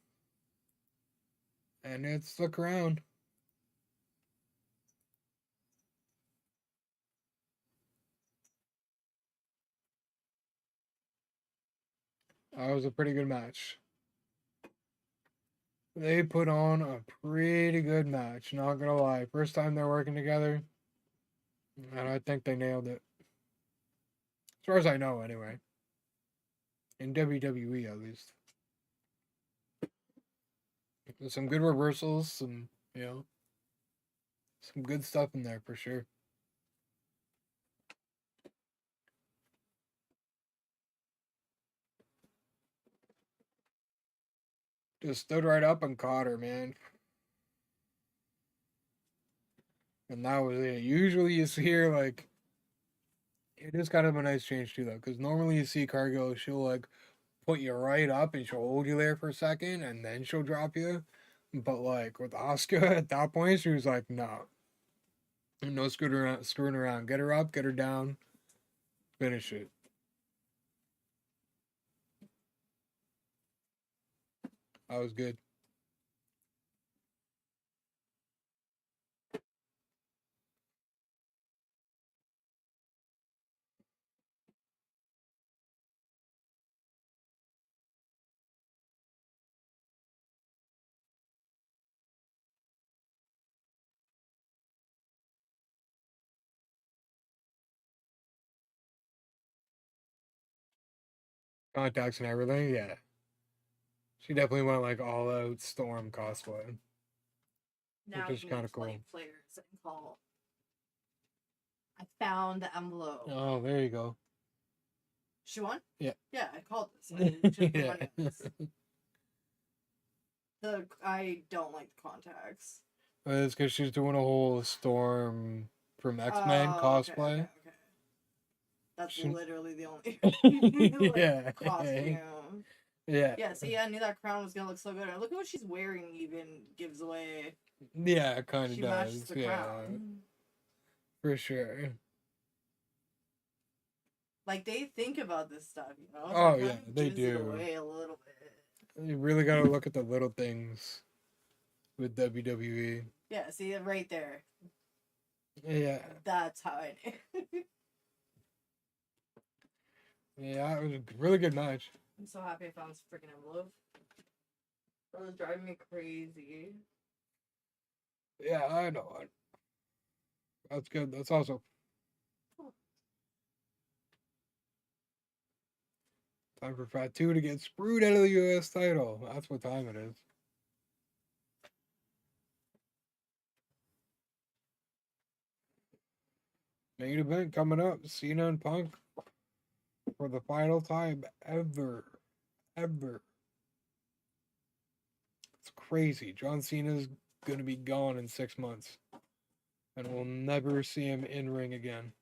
And it's the crown. That was a pretty good match. They put on a pretty good match, not gonna lie. First time they're working together. And I think they nailed it. As far as I know, anyway. In WWE, at least. There's some good reversals, some, some good stuff in there for sure. Just stood right up and caught her, man. And that was it. Usually you see her, like, it is kind of a nice change too, though, because normally you see Cargill, she'll, like, put you right up and she'll hold you there for a second and then she'll drop you. But, like, with Asuka at that point, she was like, no. No screwing around. Get her up, get her down, finish it. That was good. Contacts and everything, yeah. She definitely went like all out Storm cosplay. Now Which is you kinda need to light cool. flares and call. I found the envelope. Oh, there you go. She won? Yeah. Yeah, I called this. I should put Yeah. money on this. I don't like the contacts. It's because she's doing a whole Storm from X-Men Oh, cosplay. Okay. That's She- literally the only Yeah. costume. Yeah. Yeah, see, I knew that crown was gonna look so good. And look at what she's wearing even gives away. Yeah, it kind of She matches does. the Yeah, crown. for sure. Like, they think about this stuff, you know? So Oh, it kind yeah, of they gives it do. away a little bit. You really got to look at the little things with WWE. Yeah, see it right there. Yeah. That's how I knew. Yeah, it was a really good match. I'm so happy I found this freaking envelope. That was driving me crazy. Yeah, I know. That's good. That's awesome. Time for Fatu to get screwed out of the U.S. title. That's what time it is. Main event coming up. Cena and Punk for the final time ever. Ever. It's crazy. John Cena's going to be gone in 6 months. And we'll never see him in ring again.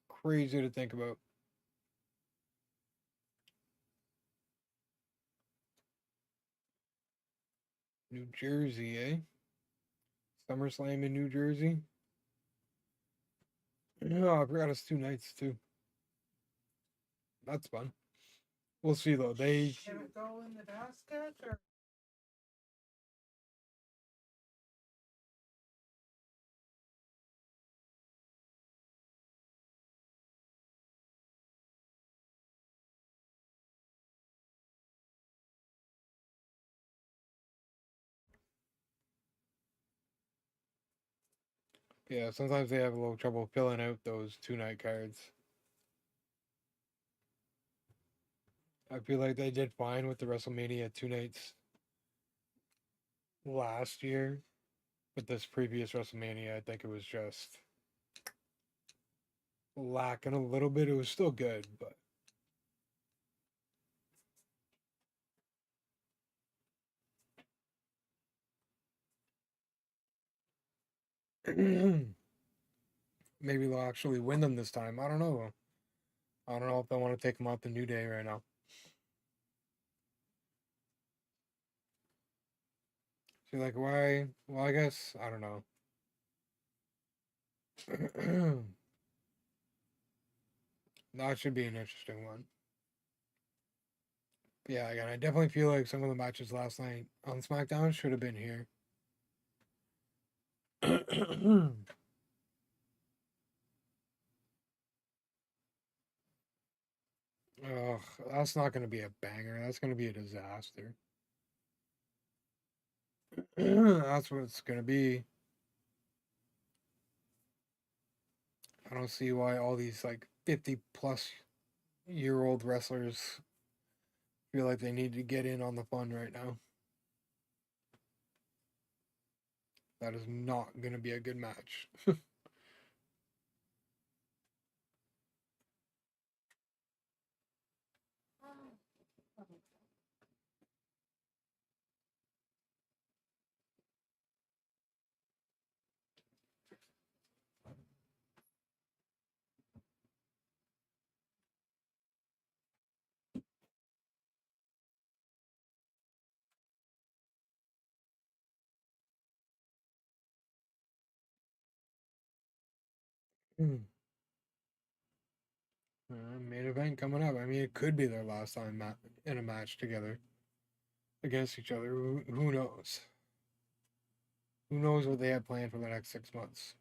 Crazy to think about. New Jersey, eh? SummerSlam in New Jersey. Oh, I forgot it's 2 nights too. That's fun. We'll see though. They Can it go in the basket or? yeah, sometimes they have a little trouble filling out those 2 night cards. I feel like they did fine with the WrestleMania 2 nights last year, but this previous WrestleMania, I think it was just lacking a little bit. It was still good, but maybe they'll actually win them this time. I don't know. I don't know if they want to take them out the New Day right now. So like, why? Well, I guess I don't know. That should be an interesting one. But yeah, again, I definitely feel like some of the matches last night on SmackDown should have been here. Ugh, that's not going to be a banger. That's going to be a disaster. That's what it's going to be. I don't see why all these like 50-plus-year-old wrestlers feel like they need to get in on the fun right now. That is not going to be a good match. Main event coming up. I mean, it could be their last time in a match together against each other. Who knows? Who knows what they have planned for the next 6 months?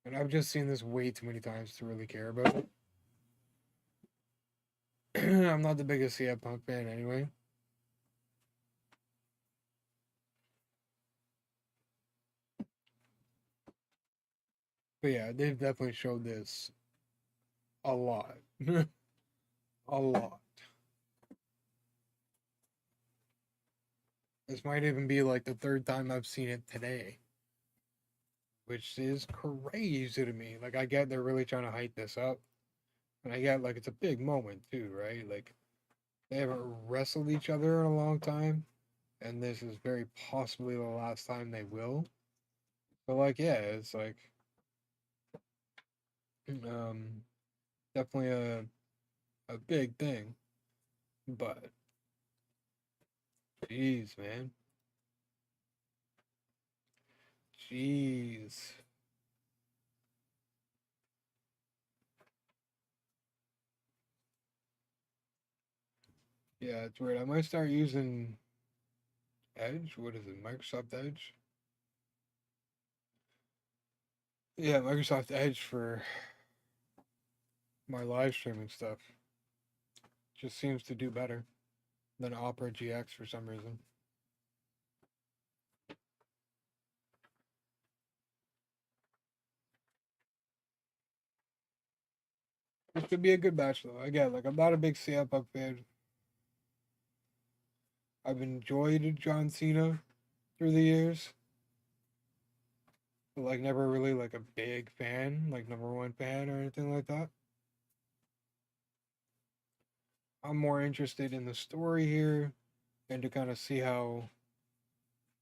And I've just seen this way too many times to really care about it. I'm not the biggest CM Punk fan anyway. But yeah, they've definitely showed this a lot. A lot. This might even be like the third time I've seen it today, which is crazy to me. Like, I get they're really trying to hype this up, and I get like it's a big moment too, right? Like, they haven't wrestled each other in a long time, and this is very possibly the last time they will. But like, yeah, it's like um definitely a big thing. But jeez, man. Jeez. Yeah, it's weird. I might start using Edge. What is it? Microsoft Edge? Yeah, Microsoft Edge for my live streaming stuff. Just seems to do better than Opera GX for some reason. This could be a good match though. Again, like I'm not a big CM Punk fan. I've enjoyed John Cena through the years, but like never really like a big fan, like number one fan or anything like that. I'm more interested in the story here and to kind of see how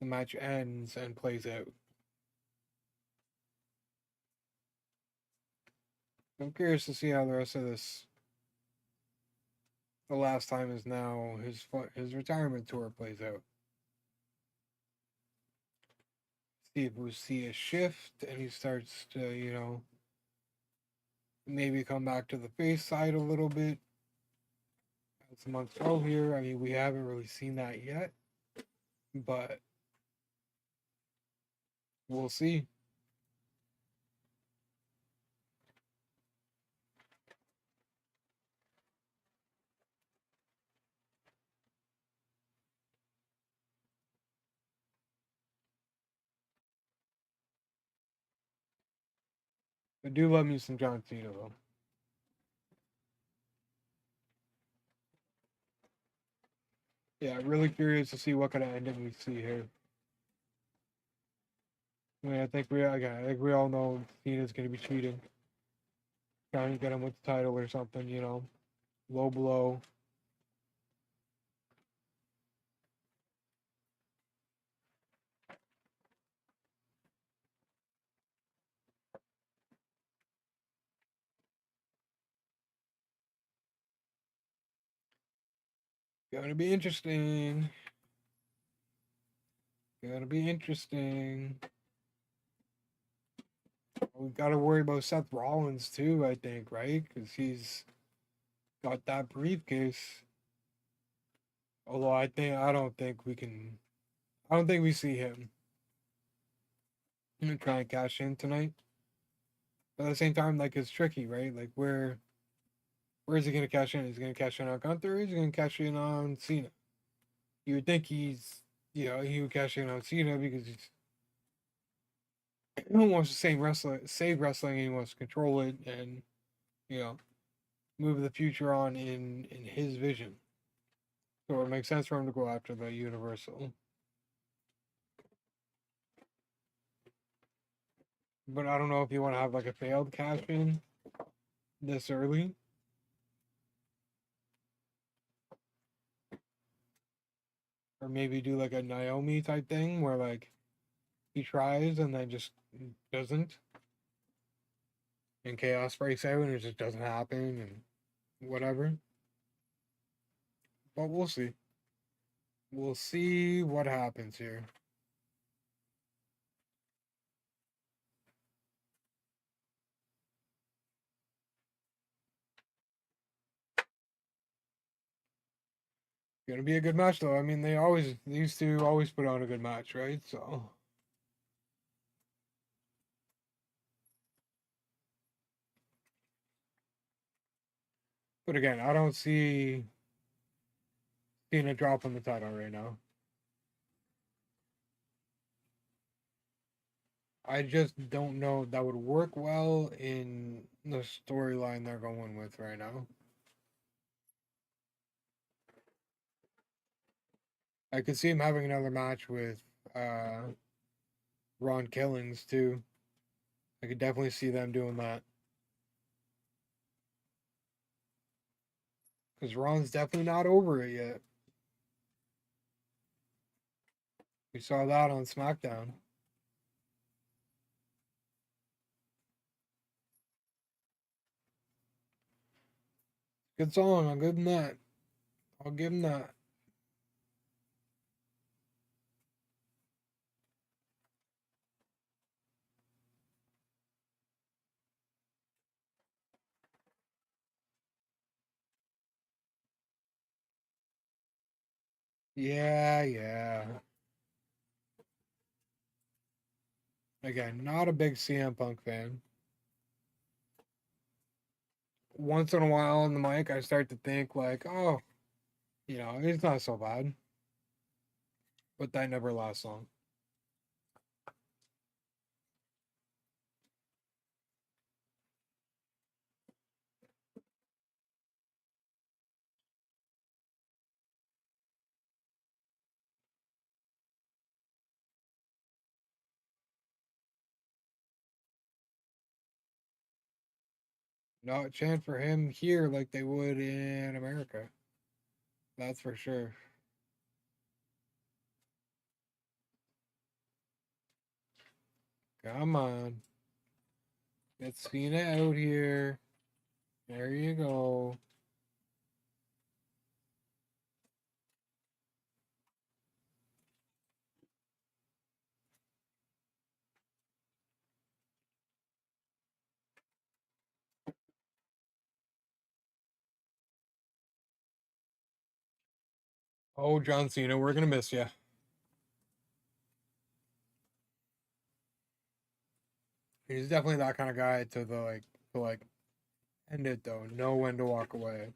the match ends and plays out. I'm curious to see how the rest of this. The last time is now his retirement tour plays out. See if we see a shift and he starts to maybe come back to the face side a little bit as months go here. I mean, we haven't really seen that yet, but we'll see. I do love me some John Cena though. Yeah, really curious to see what kind of ending we see here. I mean, I think we all know Cena's gonna be cheating, trying to get him with the title or something. Low blow. Gonna be interesting. Gonna be interesting. We gotta worry about Seth Rollins too, I think, right? Because he's got that briefcase. Although I don't think we can. I don't think we see him. Try and cash in tonight. But at the same time, like it's tricky, right? Like where is he gonna cash in? Is he gonna cash in on Gunther? Or is he gonna cash in on Cena? You would think he would cash in on Cena because he wants to save wrestling, and he wants to control it, and you know, move the future on in his vision. So it makes sense for him to go after the Universal. But I don't know if you want to have like a failed cash in this early. Or maybe do like a Naomi type thing where like he tries and then just doesn't. And chaos breaks out and it just doesn't happen and whatever. But we'll see. We'll see what happens here. Gonna be a good match though. I mean they used to always put on a good match, right? So but again, I don't see Cena dropping the title right now. I just don't know if that would work well in the storyline they're going with right now. I could see him having another match with Ron Killings too. I could definitely see them doing that. Because Ron's definitely not over it yet. We saw that on SmackDown. Good song. I'll give him that. I'll give him that. Yeah, yeah. Again, not a big CM Punk fan. Once in a while on the mic, I start to think like, oh, it's not so bad. But that never lasts long. Not chant for him here like they would in America. That's for sure. Come on. Get Cena out here. There you go. Oh, John Cena, we're gonna miss you. He's definitely that kind of guy to end it though. Know when to walk away.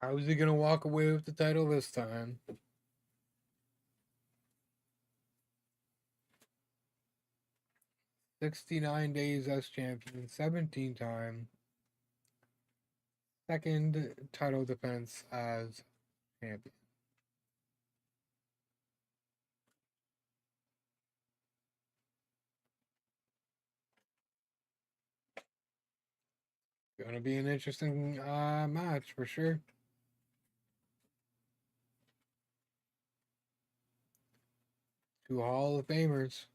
How is he gonna walk away with the title this time? 69 days as champion, 17 time. Second title defense as champion. Gonna be an interesting match for sure. Two Hall of Famers.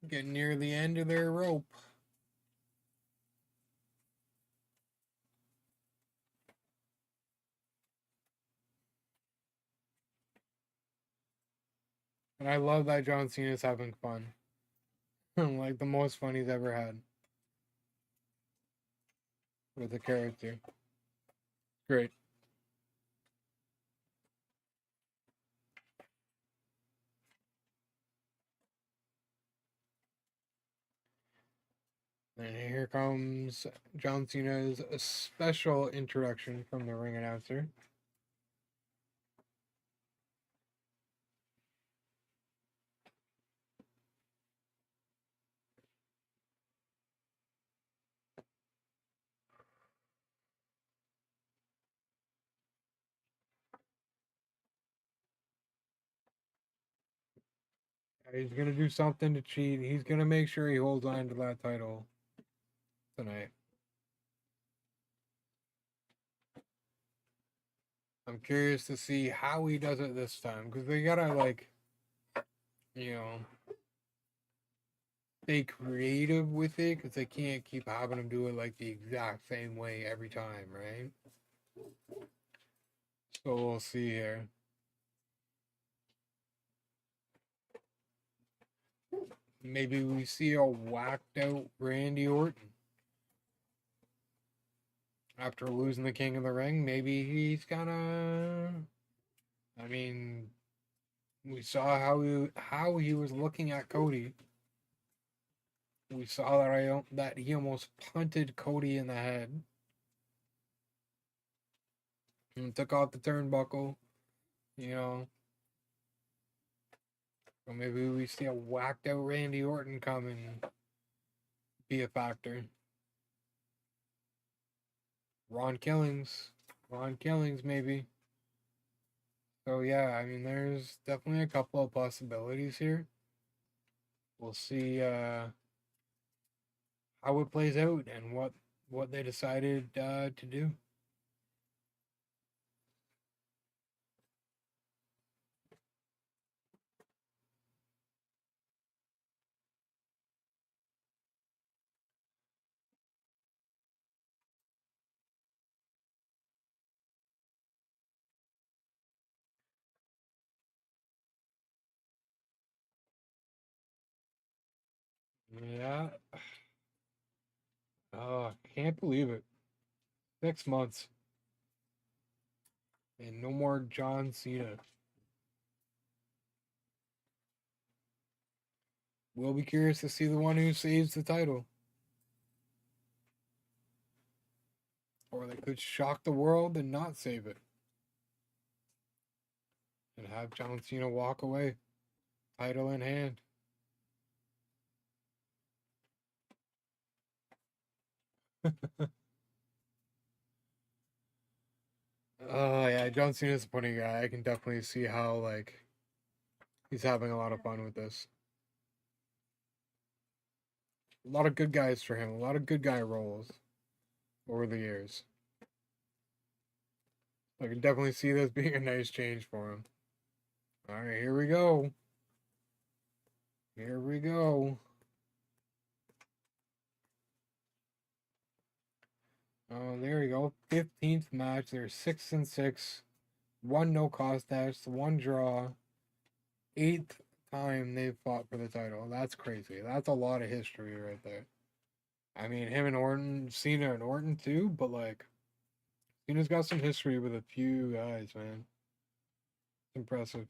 Getting near the end of their rope. And I love that John Cena's having fun. Like the most fun he's ever had with the character. Great. And here comes John Cena's special introduction from the ring announcer. He's gonna do something to cheat. He's gonna make sure he holds on to that title tonight. I'm curious to see how he does it this time because they gotta like, you know, stay creative with it because they can't keep having him do it like the exact same way every time, right? So we'll see here. Maybe we see a whacked out Randy Orton after losing the King of the Ring. Maybe he's gonna. I mean, we saw how he was looking at Cody. We saw that he almost punted Cody in the head and took off the turnbuckle. You know, so maybe we see a whacked out Randy Orton come and be a factor. Ron Killings, maybe. So yeah, I mean, there's definitely a couple of possibilities here. We'll see how it plays out and what they decided to do. Yeah. Oh, can't believe it. 6 months and no more John Cena. We'll be curious to see the one who saves the title. Or they could shock the world and not save it. And have John Cena walk away, title in hand. Oh yeah, John Cena's a funny guy. I can definitely see how like he's having a lot of fun with this. A lot of good guys for him. A lot of good guy roles over the years. I can definitely see this being a nice change for him. All right, here we go. Here we go. Oh, there we go. 15th match. They're 6-6. One no cost test. One draw. 8th time they've fought for the title. That's crazy. That's a lot of history right there. I mean, him and Orton, Cena and Orton too, but like, Cena's got some history with a few guys, man. It's impressive.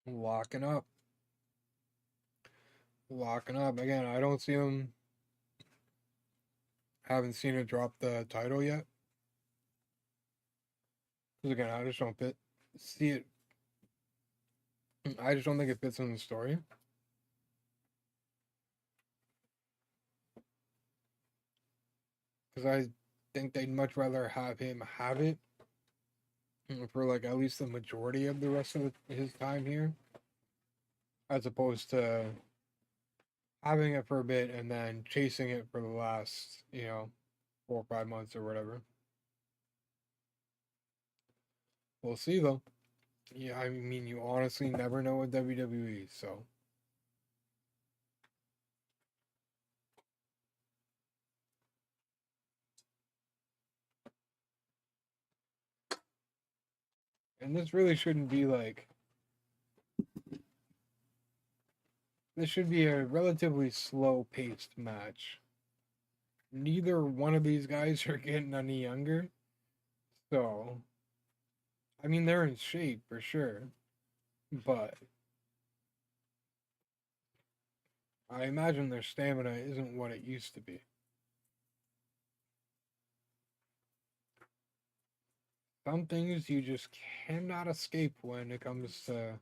Locking up. Locking up. Again, I don't see him. Haven't seen it drop the title yet. Because again, I just don't see it. I just don't think it fits in the story. Because I think they'd much rather have him have it for like at least the majority of the rest of his time here. as opposed to having it for a bit and then chasing it for the last, 4 or 5 months or whatever. We'll see though. Yeah, I mean, you honestly never know with WWE, so. And this really shouldn't be like. This should be a relatively slow paced match. Neither one of these guys are getting any younger. So, I mean, they're in shape for sure. But I imagine their stamina isn't what it used to be. Some things you just cannot escape when it comes to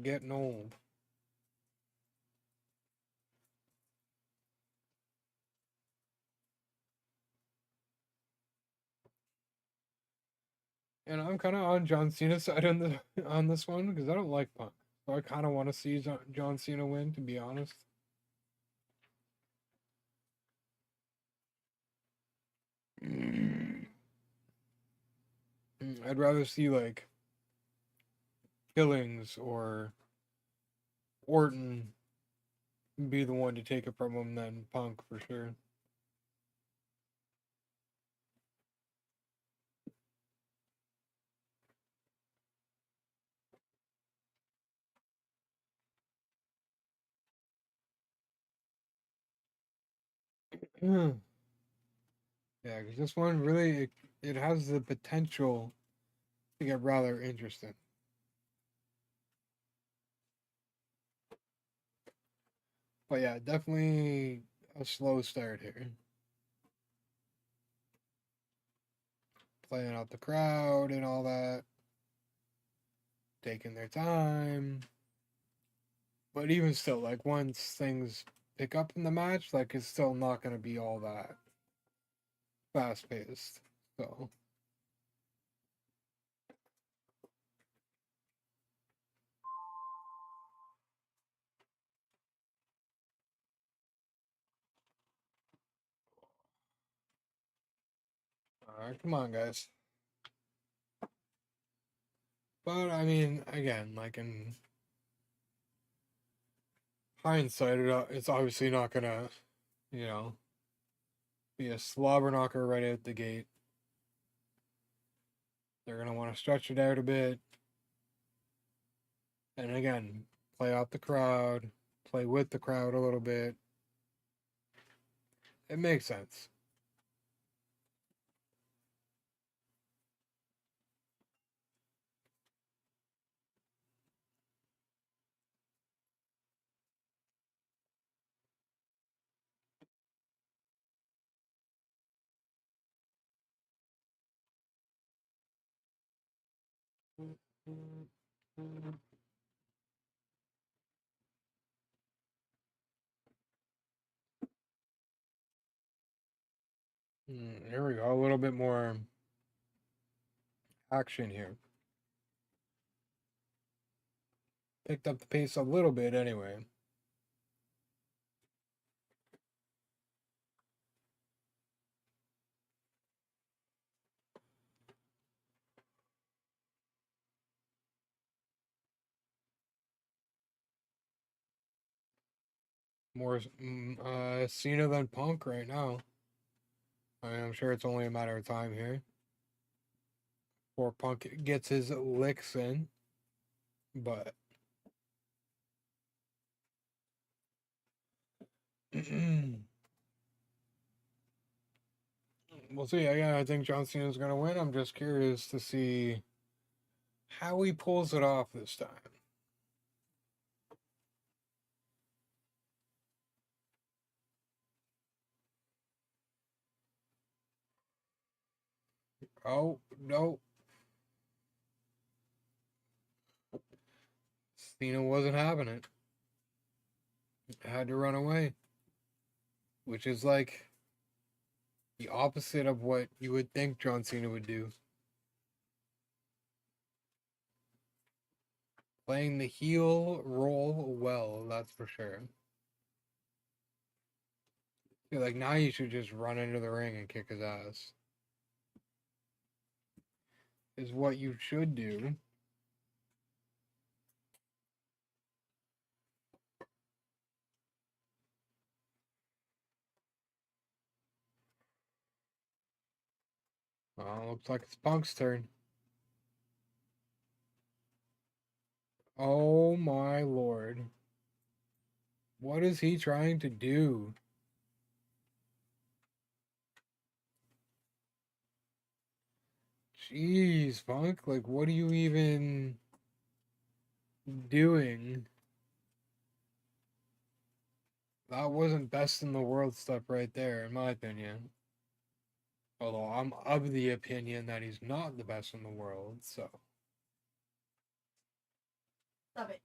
getting old. And I'm kind of on John Cena's side on this one because I don't like Punk, so I kind of want to see John Cena win. To be honest, I'd rather see like Killings or Orton be the one to take it from him than Punk for sure. Yeah, because this one really it has the potential to get rather interesting. But yeah, definitely a slow start here. Playing out the crowd and all that, taking their time. But even still, like once things pick up in the match, like it's still not going to be all that fast paced. So. Alright, come on, guys. But I mean, again, like in hindsight, it's obviously not gonna, you know, be a slobber knocker right out the gate. They're gonna want to stretch it out a bit, and again, play out the crowd, play with the crowd a little bit. It makes sense. Here we go. A little bit more action here. Picked up the pace a little bit anyway. More Cena than Punk right now. I'm sure it's only a matter of time here before Punk gets his licks in. But we'll see. Yeah, I think John Cena's gonna win. I'm just curious to see how he pulls it off this time. Oh no, Cena wasn't having it. Had to run away, which is like the opposite of what you would think John Cena would do. Playing the heel role well, that's for sure. Feel like now you should just run into the ring and kick his ass. Is what you should do. Well, looks like it's Punk's turn. Oh my lord. What is he trying to do? Jeez, Punk, like what are you even doing? That wasn't best in the world stuff right there, in my opinion. Although I'm of the opinion that he's not the best in the world, so. Stop it.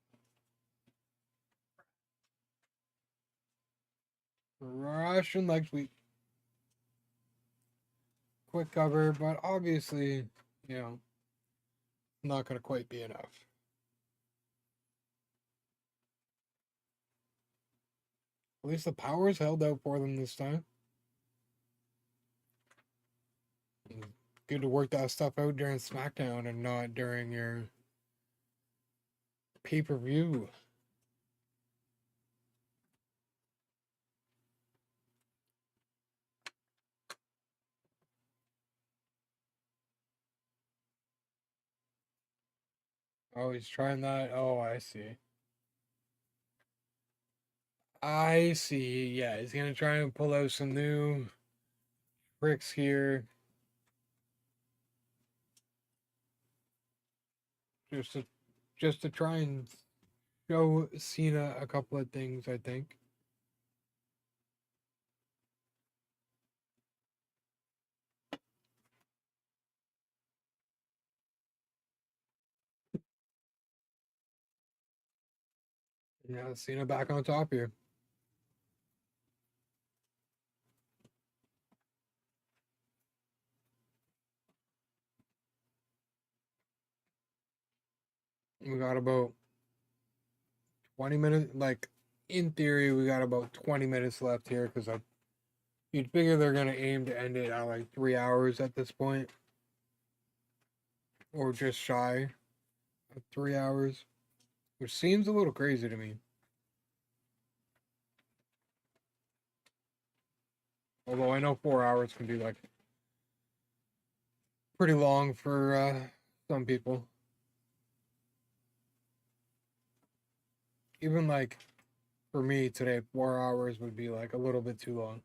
Russian leg sweep. Quick cover, but obviously, you know, not going to quite be enough. At least the powers held out for them this time. Good to work that stuff out during SmackDown and not during your pay-per-view. Oh, he's trying that. Oh, I see. I see. Yeah, he's gonna try and pull out some new tricks here. Just to try and show Cena a couple of things, I think. Yeah, Cena back on top here. We got about 20 minutes. Like, in theory, we got about 20 minutes left here because you'd figure they're going to aim to end it at like 3 hours at this point. Or just shy of 3 hours. Which seems a little crazy to me. Although I know 4 hours can be like pretty long for some people. Even like for me today, 4 hours would be like a little bit too long.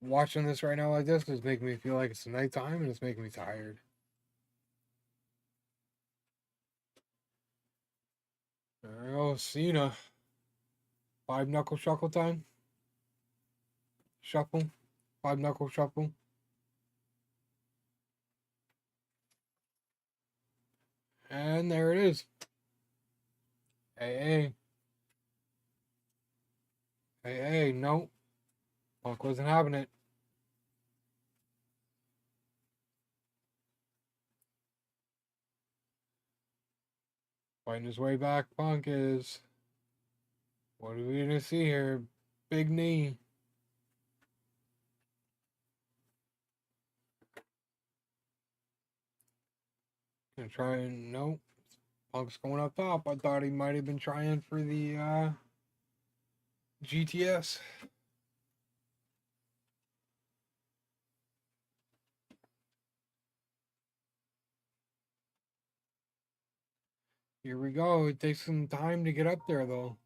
Watching this right now like this is making me feel like it's nighttime and it's making me tired. There we go, Cena. 5 knuckle shuffle time. Shuffle. 5 knuckle shuffle. And there it is. Hey, hey, no. Punk wasn't having it. Fighting his way back, Punk is. What are we gonna see here? Big knee. Gonna try and nope. Punk's going up top. I thought he might have been trying for the GTS. Here we go. It takes some time to get up there though.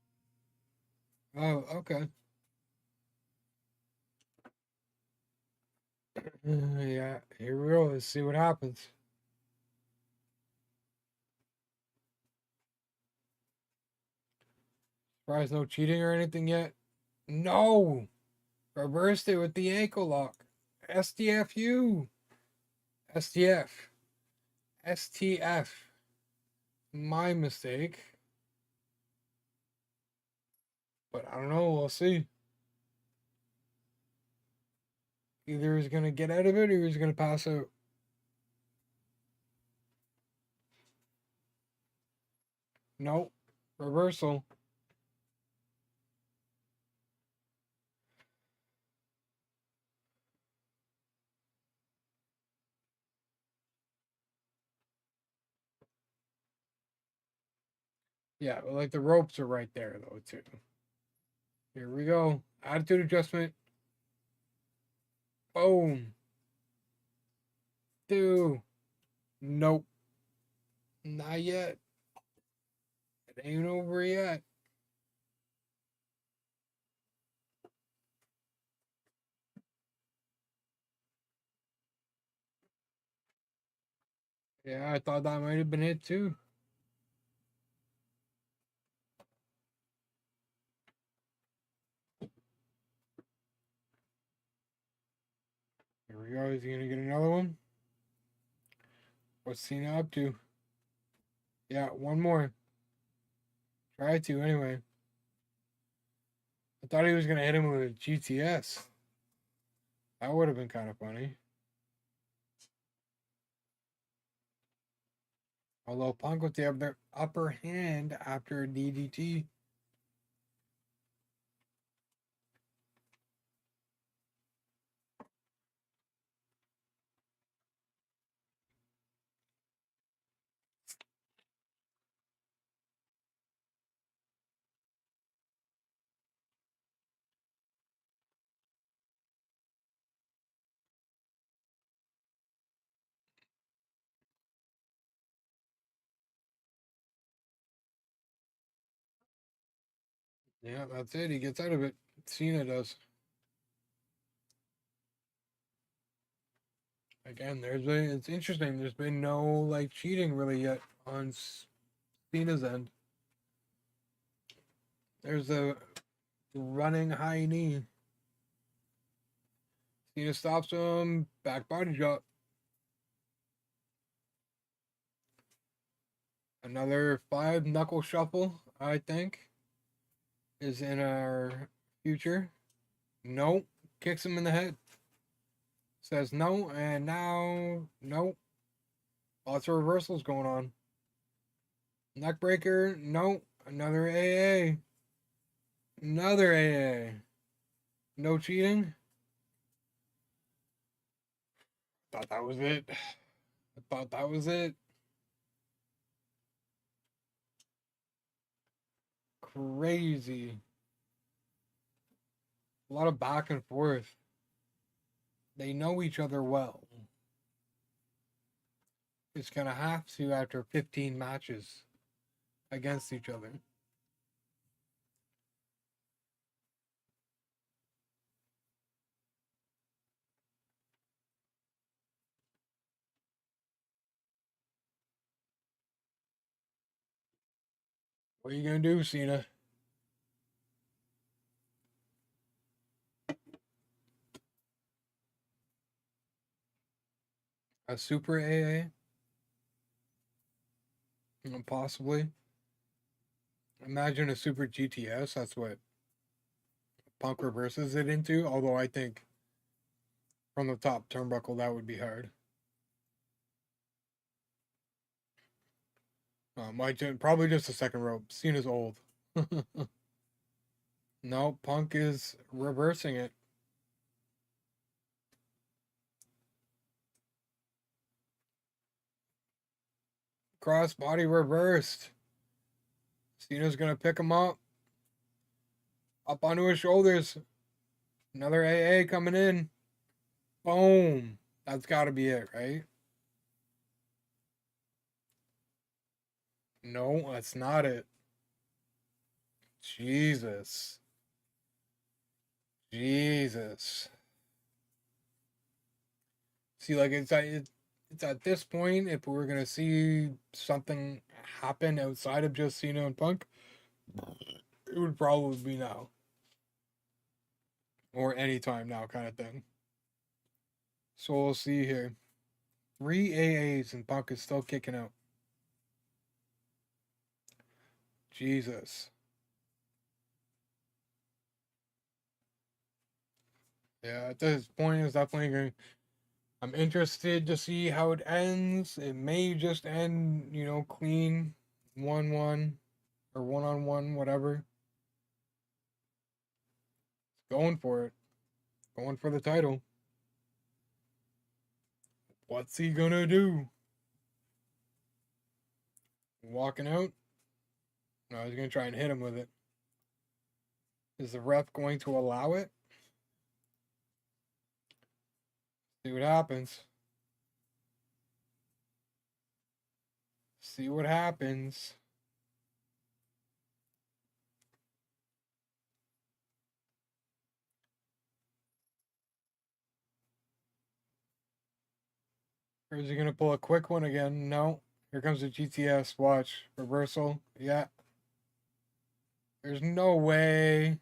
Oh, okay. Yeah, here we go. Let's see what happens. Surprised no cheating or anything yet. No! Reversed it with the ankle lock. STFU. STF. STF. My mistake. But I don't know. We'll see. Either he's going to get out of it or he's going to pass out. Nope. Reversal. Yeah, like the ropes are right there though too. Here we go. Attitude adjustment. Boom. Two. Nope. Not yet. It ain't over yet. Yeah, I thought that might have been it too. Here we go. Is he gonna get another one? What's Cena up to? Yeah, one more. Try to anyway. I thought he was gonna hit him with a GTS. That would have been kind of funny. Although Punk with the upper hand after DDT. Yeah, that's it. He gets out of it. Cena does. Again, it's interesting. There's been no like cheating really yet on Cena's end. There's a running high knee. Cena stops him. Back body drop. Another 5 knuckle shuffle, I think, is in our future. Nope. Kicks him in the head. Says no, and now, nope. Lots of reversals going on. Neck breaker, nope. Another AA. Another AA. No cheating. Thought that was it. I thought that was it. Crazy. A lot of back and forth. They know each other well. It's going to have to after 15 matches against each other. What are you going to do, Cena? A super AA? Possibly. Imagine a super GTS. That's what Punk reverses it into. Although I think from the top turnbuckle that would be hard. Probably just the second rope. Cena's old. No, Punk is reversing it. Cross body reversed. Cena's gonna pick him up. Up onto his shoulders. Another AA coming in. Boom. That's gotta be it, right? No, that's not it. Jesus. Jesus. See, like it's at this point, if we're gonna see something happen outside of just Cena and Punk, it would probably be now. Or anytime now kind of thing. So we'll see here. 3 AAs and Punk is still kicking out. Jesus. Yeah, at this point it's definitely going. I'm interested to see how it ends. It may just end, clean 1-1. or one-on-one, whatever. Going for it. Going for the title. What's he gonna do? Walking out? No, he's gonna try and hit him with it. Is the ref going to allow it? See what happens. See what happens. Or is he gonna pull a quick one again? No. Here comes the GTS. Watch. Reversal. Yeah. There's no way.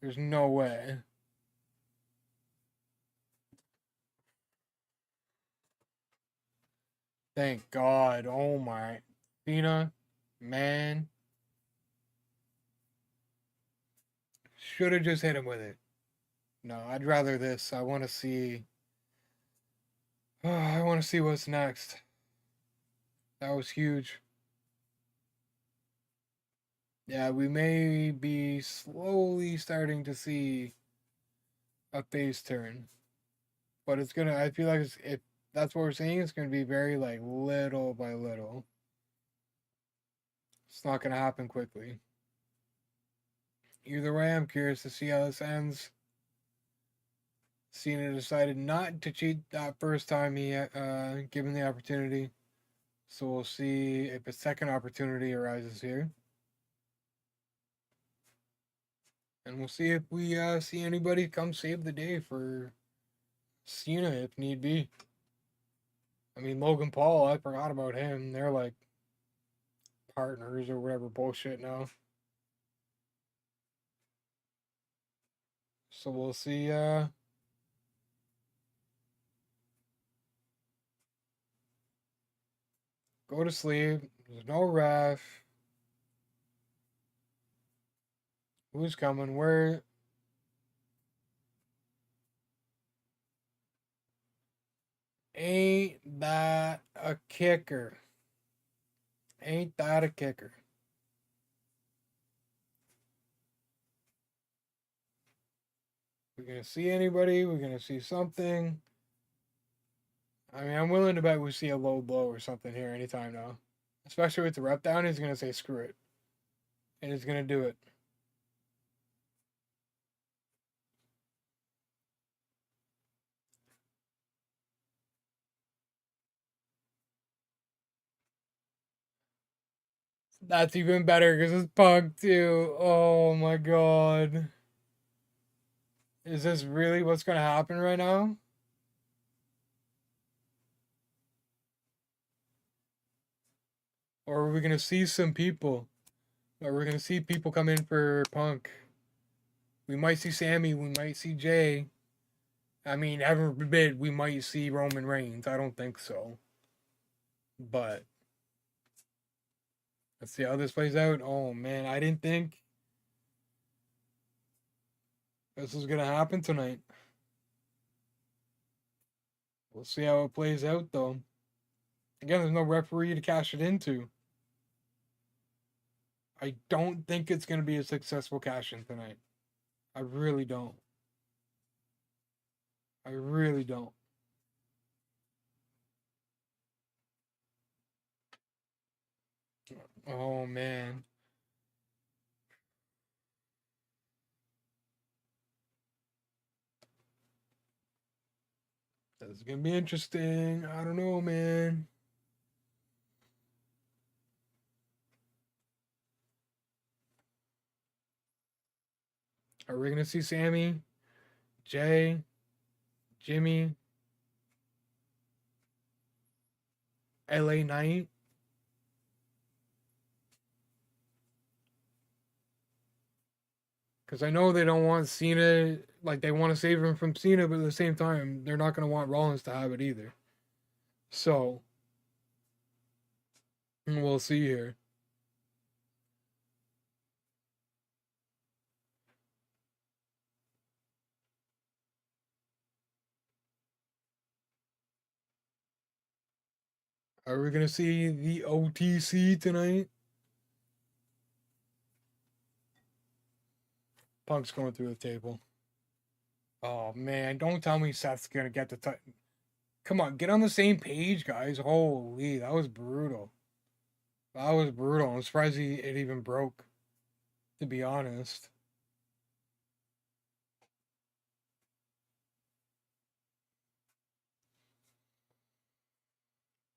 There's no way. Thank God. Oh my. Cena. Man. Should have just hit him with it. No, I'd rather this. I want to see. I want to see what's next. That was huge. Yeah, we may be slowly starting to see a face turn. But it's gonna, I feel like if that's what we're seeing, it's gonna be very like little by little. It's not gonna happen quickly. Either way, I'm curious to see how this ends. Cena decided not to cheat that first time he given the opportunity. So we'll see if a second opportunity arises here. And we'll see if we see anybody come save the day for Cena if need be. I mean, Logan Paul, I forgot about him. They're like partners or whatever bullshit now. So we'll see. Go to sleep. There's no ref. Who's coming? Where? Ain't that a kicker? Ain't that a kicker? We're gonna see anybody? We're gonna see something. I mean, I'm willing to bet we see a low blow or something here anytime now. Especially with the rep down, he's gonna say screw it. And he's gonna do it. That's even better because it's Punk too. Oh my god. Is this really what's gonna happen right now? Or are we gonna see some people? Or we're gonna see people come in for Punk? We might see Sammy, we might see Jay. I mean, heaven forbid we might see Roman Reigns. I don't think so. But let's see how this plays out. Oh man, I didn't think this was gonna happen tonight. We'll see how it plays out though. Again, there's no referee to cash it into. I don't think it's gonna be a successful cash in tonight. I really don't. I really don't. Oh man. This is gonna be interesting. I don't know, man. Are we gonna see Sammy, Jay, Jimmy, LA Knight? Because I know they don't want Cena, like they want to save him from Cena, but at the same time, they're not gonna want Rollins to have it either. So we'll see here. Are we gonna see the OTC tonight? Punk's going through the table. Oh man, don't tell me Seth's gonna get the Come on, get on the same page, guys. Holy, that was brutal. That was brutal. I'm surprised it even broke, to be honest.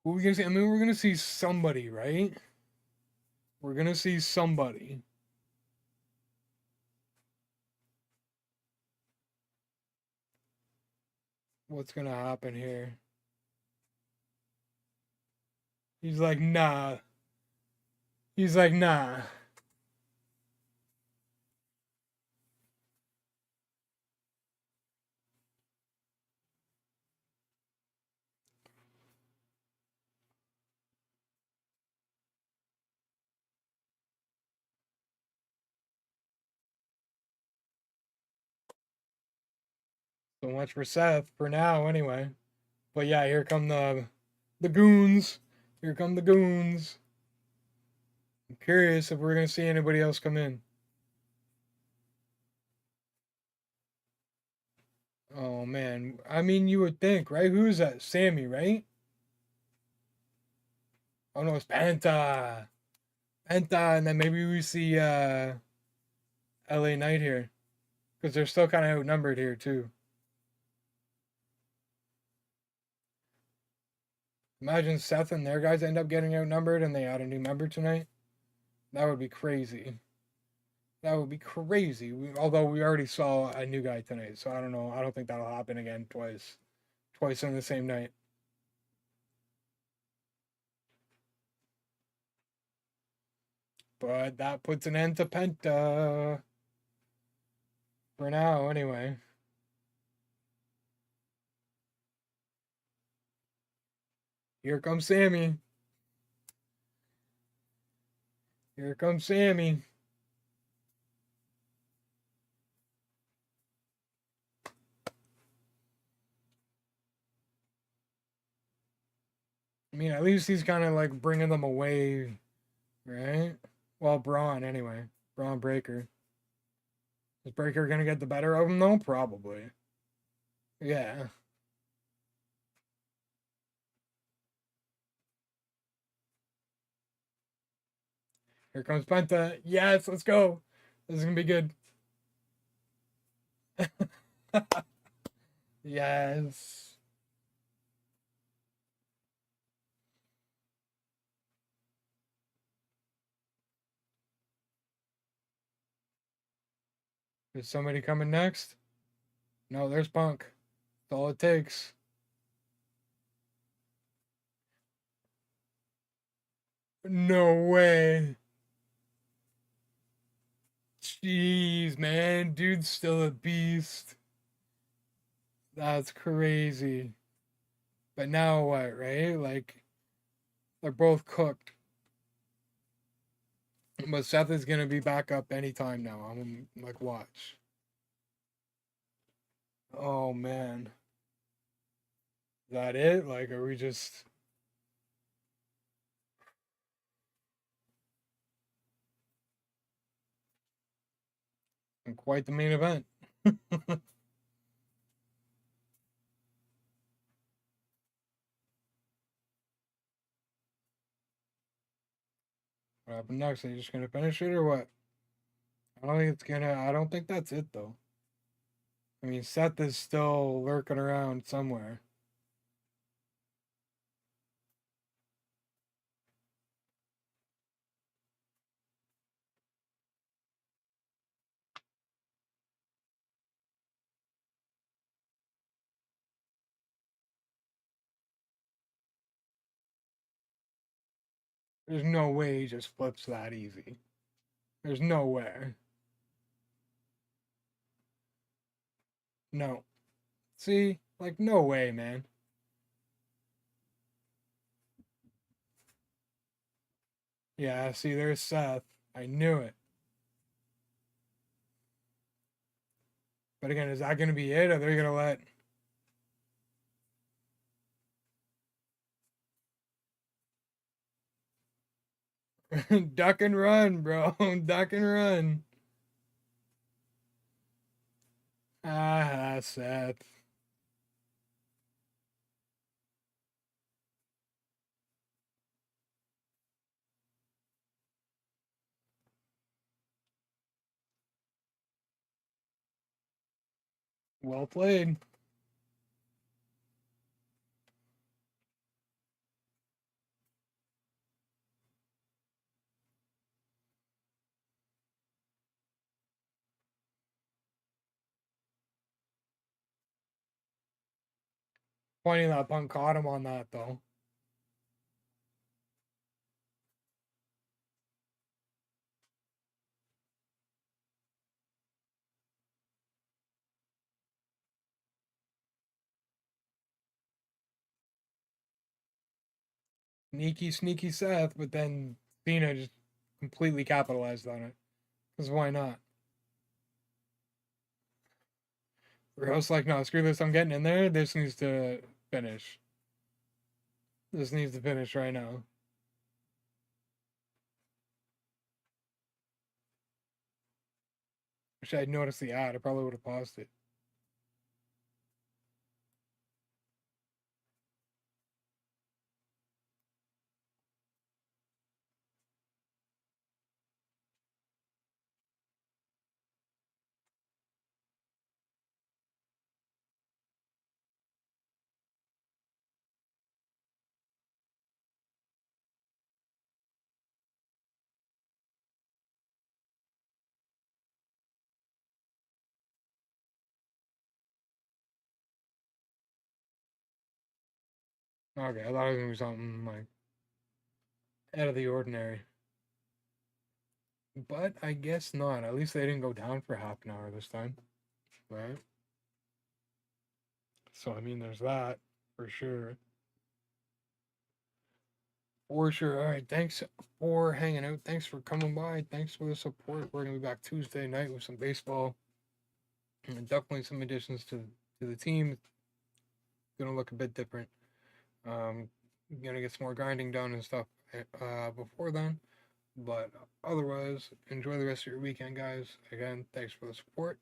Who are we gonna see? I mean, we're gonna see somebody, right? We're gonna see somebody. What's gonna happen here? He's like, nah. He's like, nah. So much for Seth for now, anyway. But yeah, here come the goons. Here come the goons. I'm curious if we're gonna see anybody else come in. Oh man, I mean, you would think, right? Who is that? Sammy, right? Oh no, it's Penta. Penta, and then maybe we see LA Knight here, because they're still kind of outnumbered here too. Imagine Seth and their guys end up getting outnumbered, and they add a new member tonight. That would be crazy. That would be crazy. Although we already saw a new guy tonight, so I don't know. I don't think that'll happen again twice on the same night. But that puts an end to Penta. For now, anyway. Here comes Sammy. Here comes Sammy. I mean, at least he's kind of like bringing them away, right? Well, Braun, anyway. Braun Breaker. Is Breaker going to get the better of him, though? Probably. Yeah. Here comes Penta. Yes, let's go. This is going to be good. Yes. Is somebody coming next? No, there's Punk. That's all it takes. No way. Jeez, man. Dude's still a beast. That's crazy. But now what, right? Like, they're both cooked. But Seth is going to be back up anytime now. I'm like, watch. Oh, man. Is that it? Like, are we just. Quite the main event. What happened next? Are you just gonna finish it or what? I don't think that's it though. I mean, Seth is still lurking around somewhere. There's no way he just flips that easy. There's no way. No. See? Like, no way, man. Yeah, see, there's Seth. I knew it. But again, is that going to be it? Or are they going to let. Duck and run, bro. Duck and run. Ah, Seth. Well played. Funny that punk caught him on that though. Sneaky Seth, but then Cena just completely capitalized on it. Because why not? Rose like, no, screw this. I'm getting in there. This needs to finish. This needs to finish right now. Wish I'd noticed the ad. I probably would have paused it. Okay, I thought it was gonna be something like out of the ordinary. But I guess not. At least they didn't go down for half an hour this time. Right? So I mean there's that for sure. For sure. All right. Thanks for hanging out. Thanks for coming by. Thanks for the support. We're gonna be back Tuesday night with some baseball and definitely some additions to the team. Gonna look a bit different. Um, gonna get some more grinding done and stuff before then. But otherwise, enjoy the rest of your weekend, guys. Again, thanks for the support.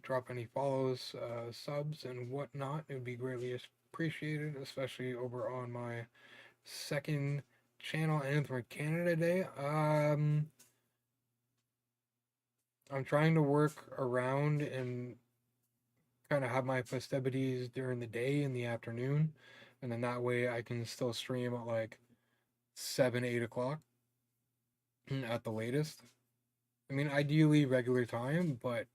Drop any follows, subs, and whatnot. It would be greatly appreciated, especially over on my second channel, Anthem Canada Day. I'm trying to work around and kind of have my festivities during the day in the afternoon, and then that way I can still stream at like 7, 8 o'clock at the latest. I mean, ideally regular time, but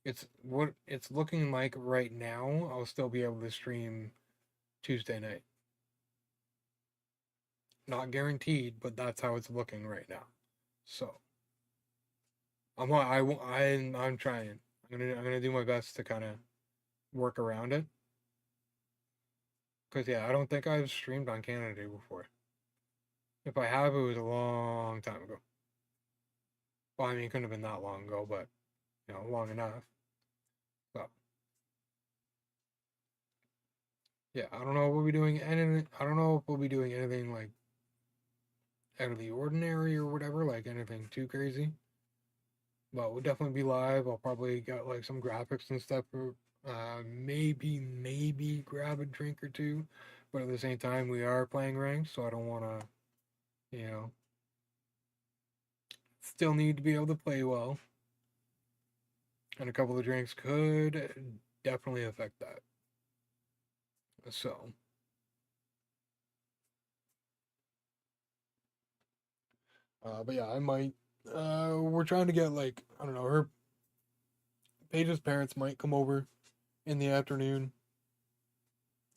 it's what it's looking like right now. I'll still be able to stream Tuesday night. Not guaranteed, but that's how it's looking right now. So I'm trying. I'm gonna do my best to kind of work around it. Cause yeah, I don't think I've streamed on Canada Day before. If I have, it was a long time ago. Well, I mean, it couldn't have been that long ago, but long enough. So yeah, I don't know if we'll be doing anything. I don't know if we'll be doing anything like out of the ordinary or whatever, like anything too crazy. But we'll definitely be live. I'll probably get like some graphics and stuff for maybe grab a drink or two. But at the same time, we are playing ranked, so I don't want to, you know, still need to be able to play well. And a couple of drinks could definitely affect that. So, but yeah, I might. We're trying to get like I don't know. Her Paige's parents might come over in the afternoon,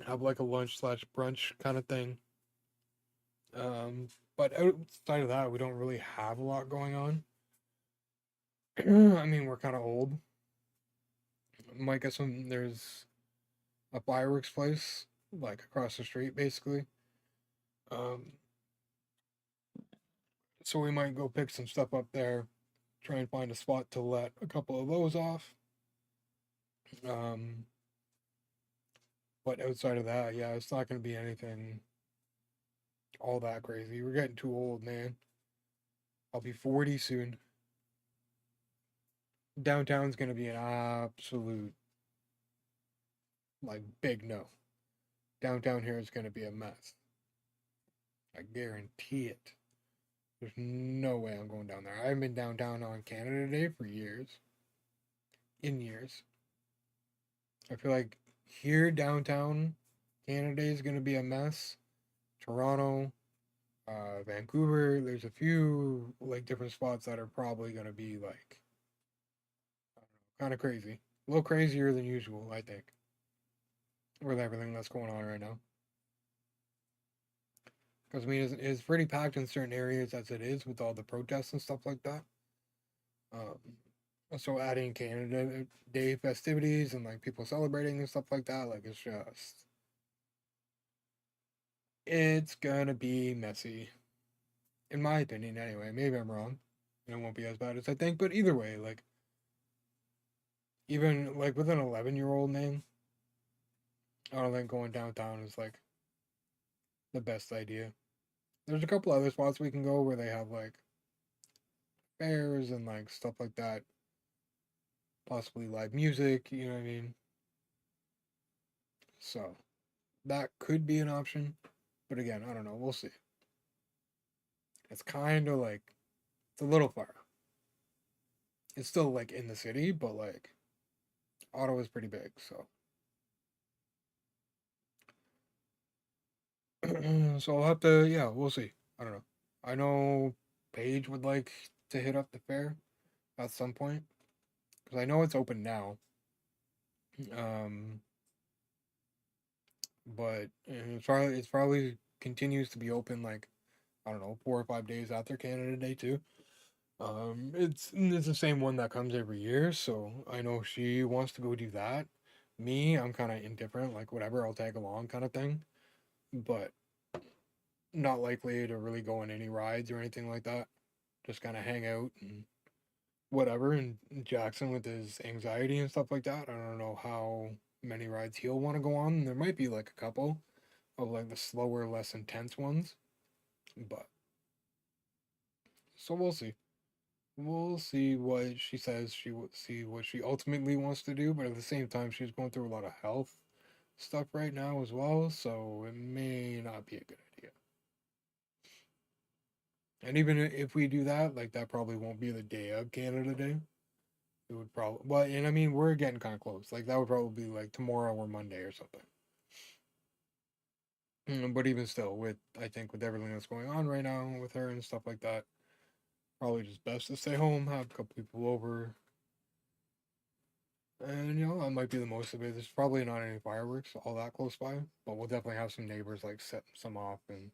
have like a lunch slash brunch kind of thing. But outside of that, we don't really have a lot going on. I mean, we're kind of old. Might get some. There's a fireworks place like across the street, basically. Um, so we might go pick some stuff up there, try and find a spot to let a couple of those off. Um, but outside of that, yeah, it's not going to be anything all that crazy. We're getting too old, man. I'll be 40 soon. downtown's gonna be an absolute like big no. Downtown here is gonna be a mess. I guarantee it. There's no way I'm going down there. I haven't been downtown on Canada Day for years. In years. I feel like here downtown, Canada Day is gonna be a mess. Toronto, Vancouver, there's a few like different spots that are probably gonna be like kind of crazy. A little crazier than usual, I think, with everything that's going on right now. Because I mean, it's pretty packed in certain areas as it is with all the protests and stuff like that. Um, so adding Canada Day festivities and like people celebrating and stuff like that, like it's gonna be messy, in my opinion. Anyway, maybe I'm wrong, and it won't be as bad as I think. But either way, like even like with an 11-year-old man, I don't think going downtown is like the best idea. There's a couple other spots we can go where they have like fairs and like stuff like that, possibly live music, you know what I mean? So that could be an option. But again, I don't know. We'll see. It's kind of like, it's a little far. It's still like in the city, but like Ottawa is pretty big. So, so I'll have to, yeah, we'll see. I don't know. I know Paige would like to hit up the fair at some point because I know it's open now. Um, but it's probably continues to be open like I don't know 4 or 5 days after Canada Day too. It's the same one that comes every year, so I know she wants to go do that. Me, I'm kind of indifferent, like whatever, I'll tag along kind of thing, but not likely to really go on any rides or anything like that. Just kind of hang out and whatever. And Jackson with his anxiety and stuff like that, I don't know how many rides he'll want to go on. There might be like a couple of like the slower, less intense ones, but so we'll see. We'll see what she says. She will see what she ultimately wants to do, but at the same time, she's going through a lot of health stuff right now as well, so it may not be a good idea. And even if we do that, like that probably won't be the day of Canada Day. It would probably, well, and I mean, we're getting kind of close. Like that would probably be like tomorrow or Monday or something. But even still, with I think with everything that's going on right now with her and stuff like that, probably just best to stay home, have a couple people over, and that might be the most of it. There's probably not any fireworks all that close by, but we'll definitely have some neighbors like set some off and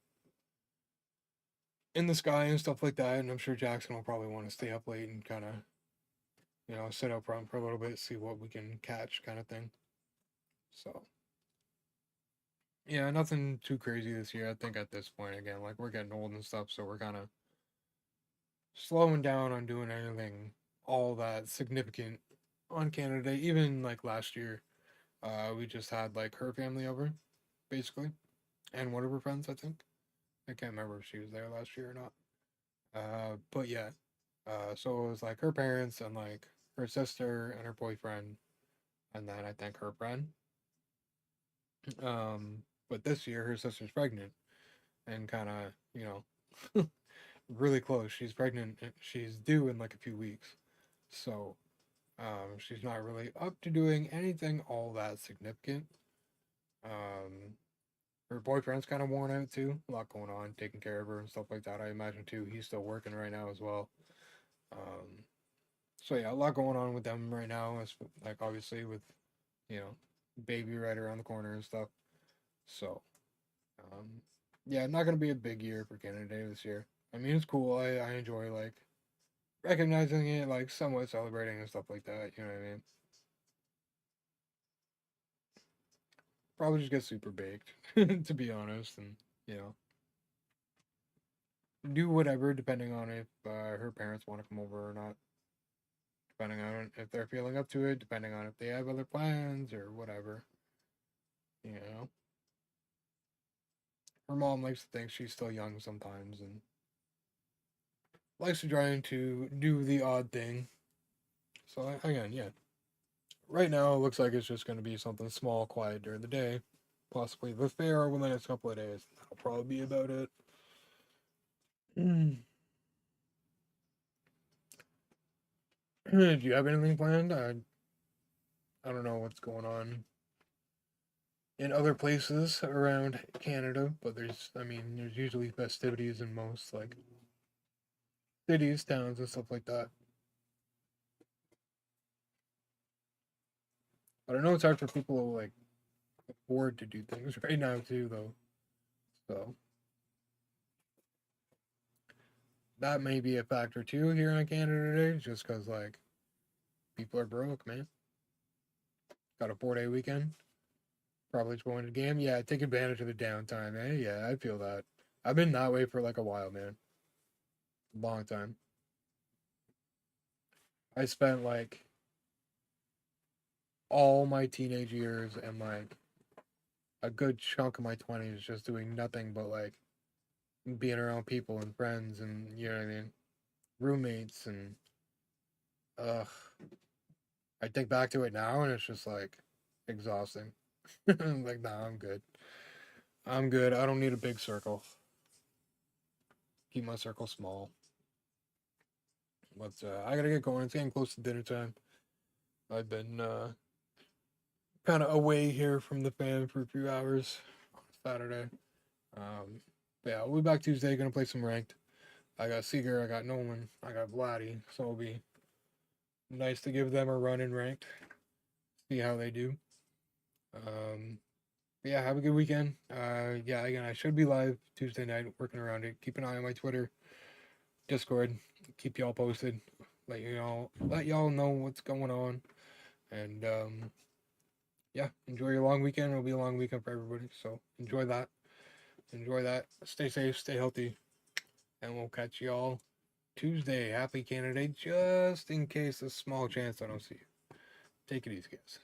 in the sky and stuff like that. And I'm sure Jackson will probably want to stay up late and kind of sit up front for a little bit, see what we can catch, kind of thing. So yeah, nothing too crazy this year. I think at this point, again, like we're getting old and stuff, so we're kind of slowing down on doing anything all that significant on Canada Day. Even like last year, we just had like her family over, basically, and one of her friends. I think I can't remember if she was there last year or not. But yeah, so it was like her parents and like her sister and her boyfriend, and then I think her friend. But this year her sister's pregnant and kind of really close. She's pregnant. She's due in like a few weeks, so she's not really up to doing anything all that significant. Um, Her boyfriend's kind of worn out too. A lot going on, taking care of her and stuff like that. I imagine too. He's still working right now as well. Um, so yeah, a lot going on with them right now. As like obviously with you know, baby right around the corner and stuff. So yeah, not gonna be a big year for Canada Day this year. I mean, it's cool. I enjoy like recognizing it, like somewhat celebrating and stuff like that. You know what I mean? Probably just get super baked, to be honest, and you know, do whatever depending on if her parents want to come over or not. Depending on if they're feeling up to it, depending on if they have other plans or whatever. You know, her mom likes to think she's still young sometimes and likes to try to do the odd thing. So again, yeah. Right now, it looks like it's just going to be something small, quiet during the day. Possibly the fair over the next couple of days. That'll probably be about it. Do you have anything planned? I don't know what's going on in other places around Canada, but there's usually festivities in most, like, cities, towns, and stuff like that. But I know it's hard for people to, like, afford to do things right now, too, though. So, that may be a factor, too, here in Canada today, just because, like, people are broke, man. Got a 4-day weekend. Probably just going to the game. Yeah, take advantage of the downtime, eh? Yeah, I feel that. I've been that way for like a while, man. Long time. I spent like all my teenage years and like a good chunk of my 20s just doing nothing but like being around people and friends and, you know what I mean, roommates and ugh. I think back to it now and it's just like exhausting. Like, nah, I'm good. I'm good. I don't need a big circle. Keep my circle small. But I gotta get going. It's getting close to dinner time. I've been kind of away here from the fam for a few hours on Saturday. But yeah, we'll be back Tuesday. Gonna play some ranked. I got Seeger, I got Nolan, I got Vladdy. So it'll be nice to give them a run in ranked. See how they do. But yeah, have a good weekend. Yeah, again, I should be live Tuesday night, working around it. Keep an eye on my Twitter, Discord. Keep y'all posted. Let y'all know what's going on. And yeah, enjoy your long weekend. It'll be a long weekend for everybody. So enjoy that. Enjoy that. Stay safe, stay healthy. And we'll catch y'all Tuesday. Happy Canada Day, just in case a small chance I don't see you. Take it easy, guys.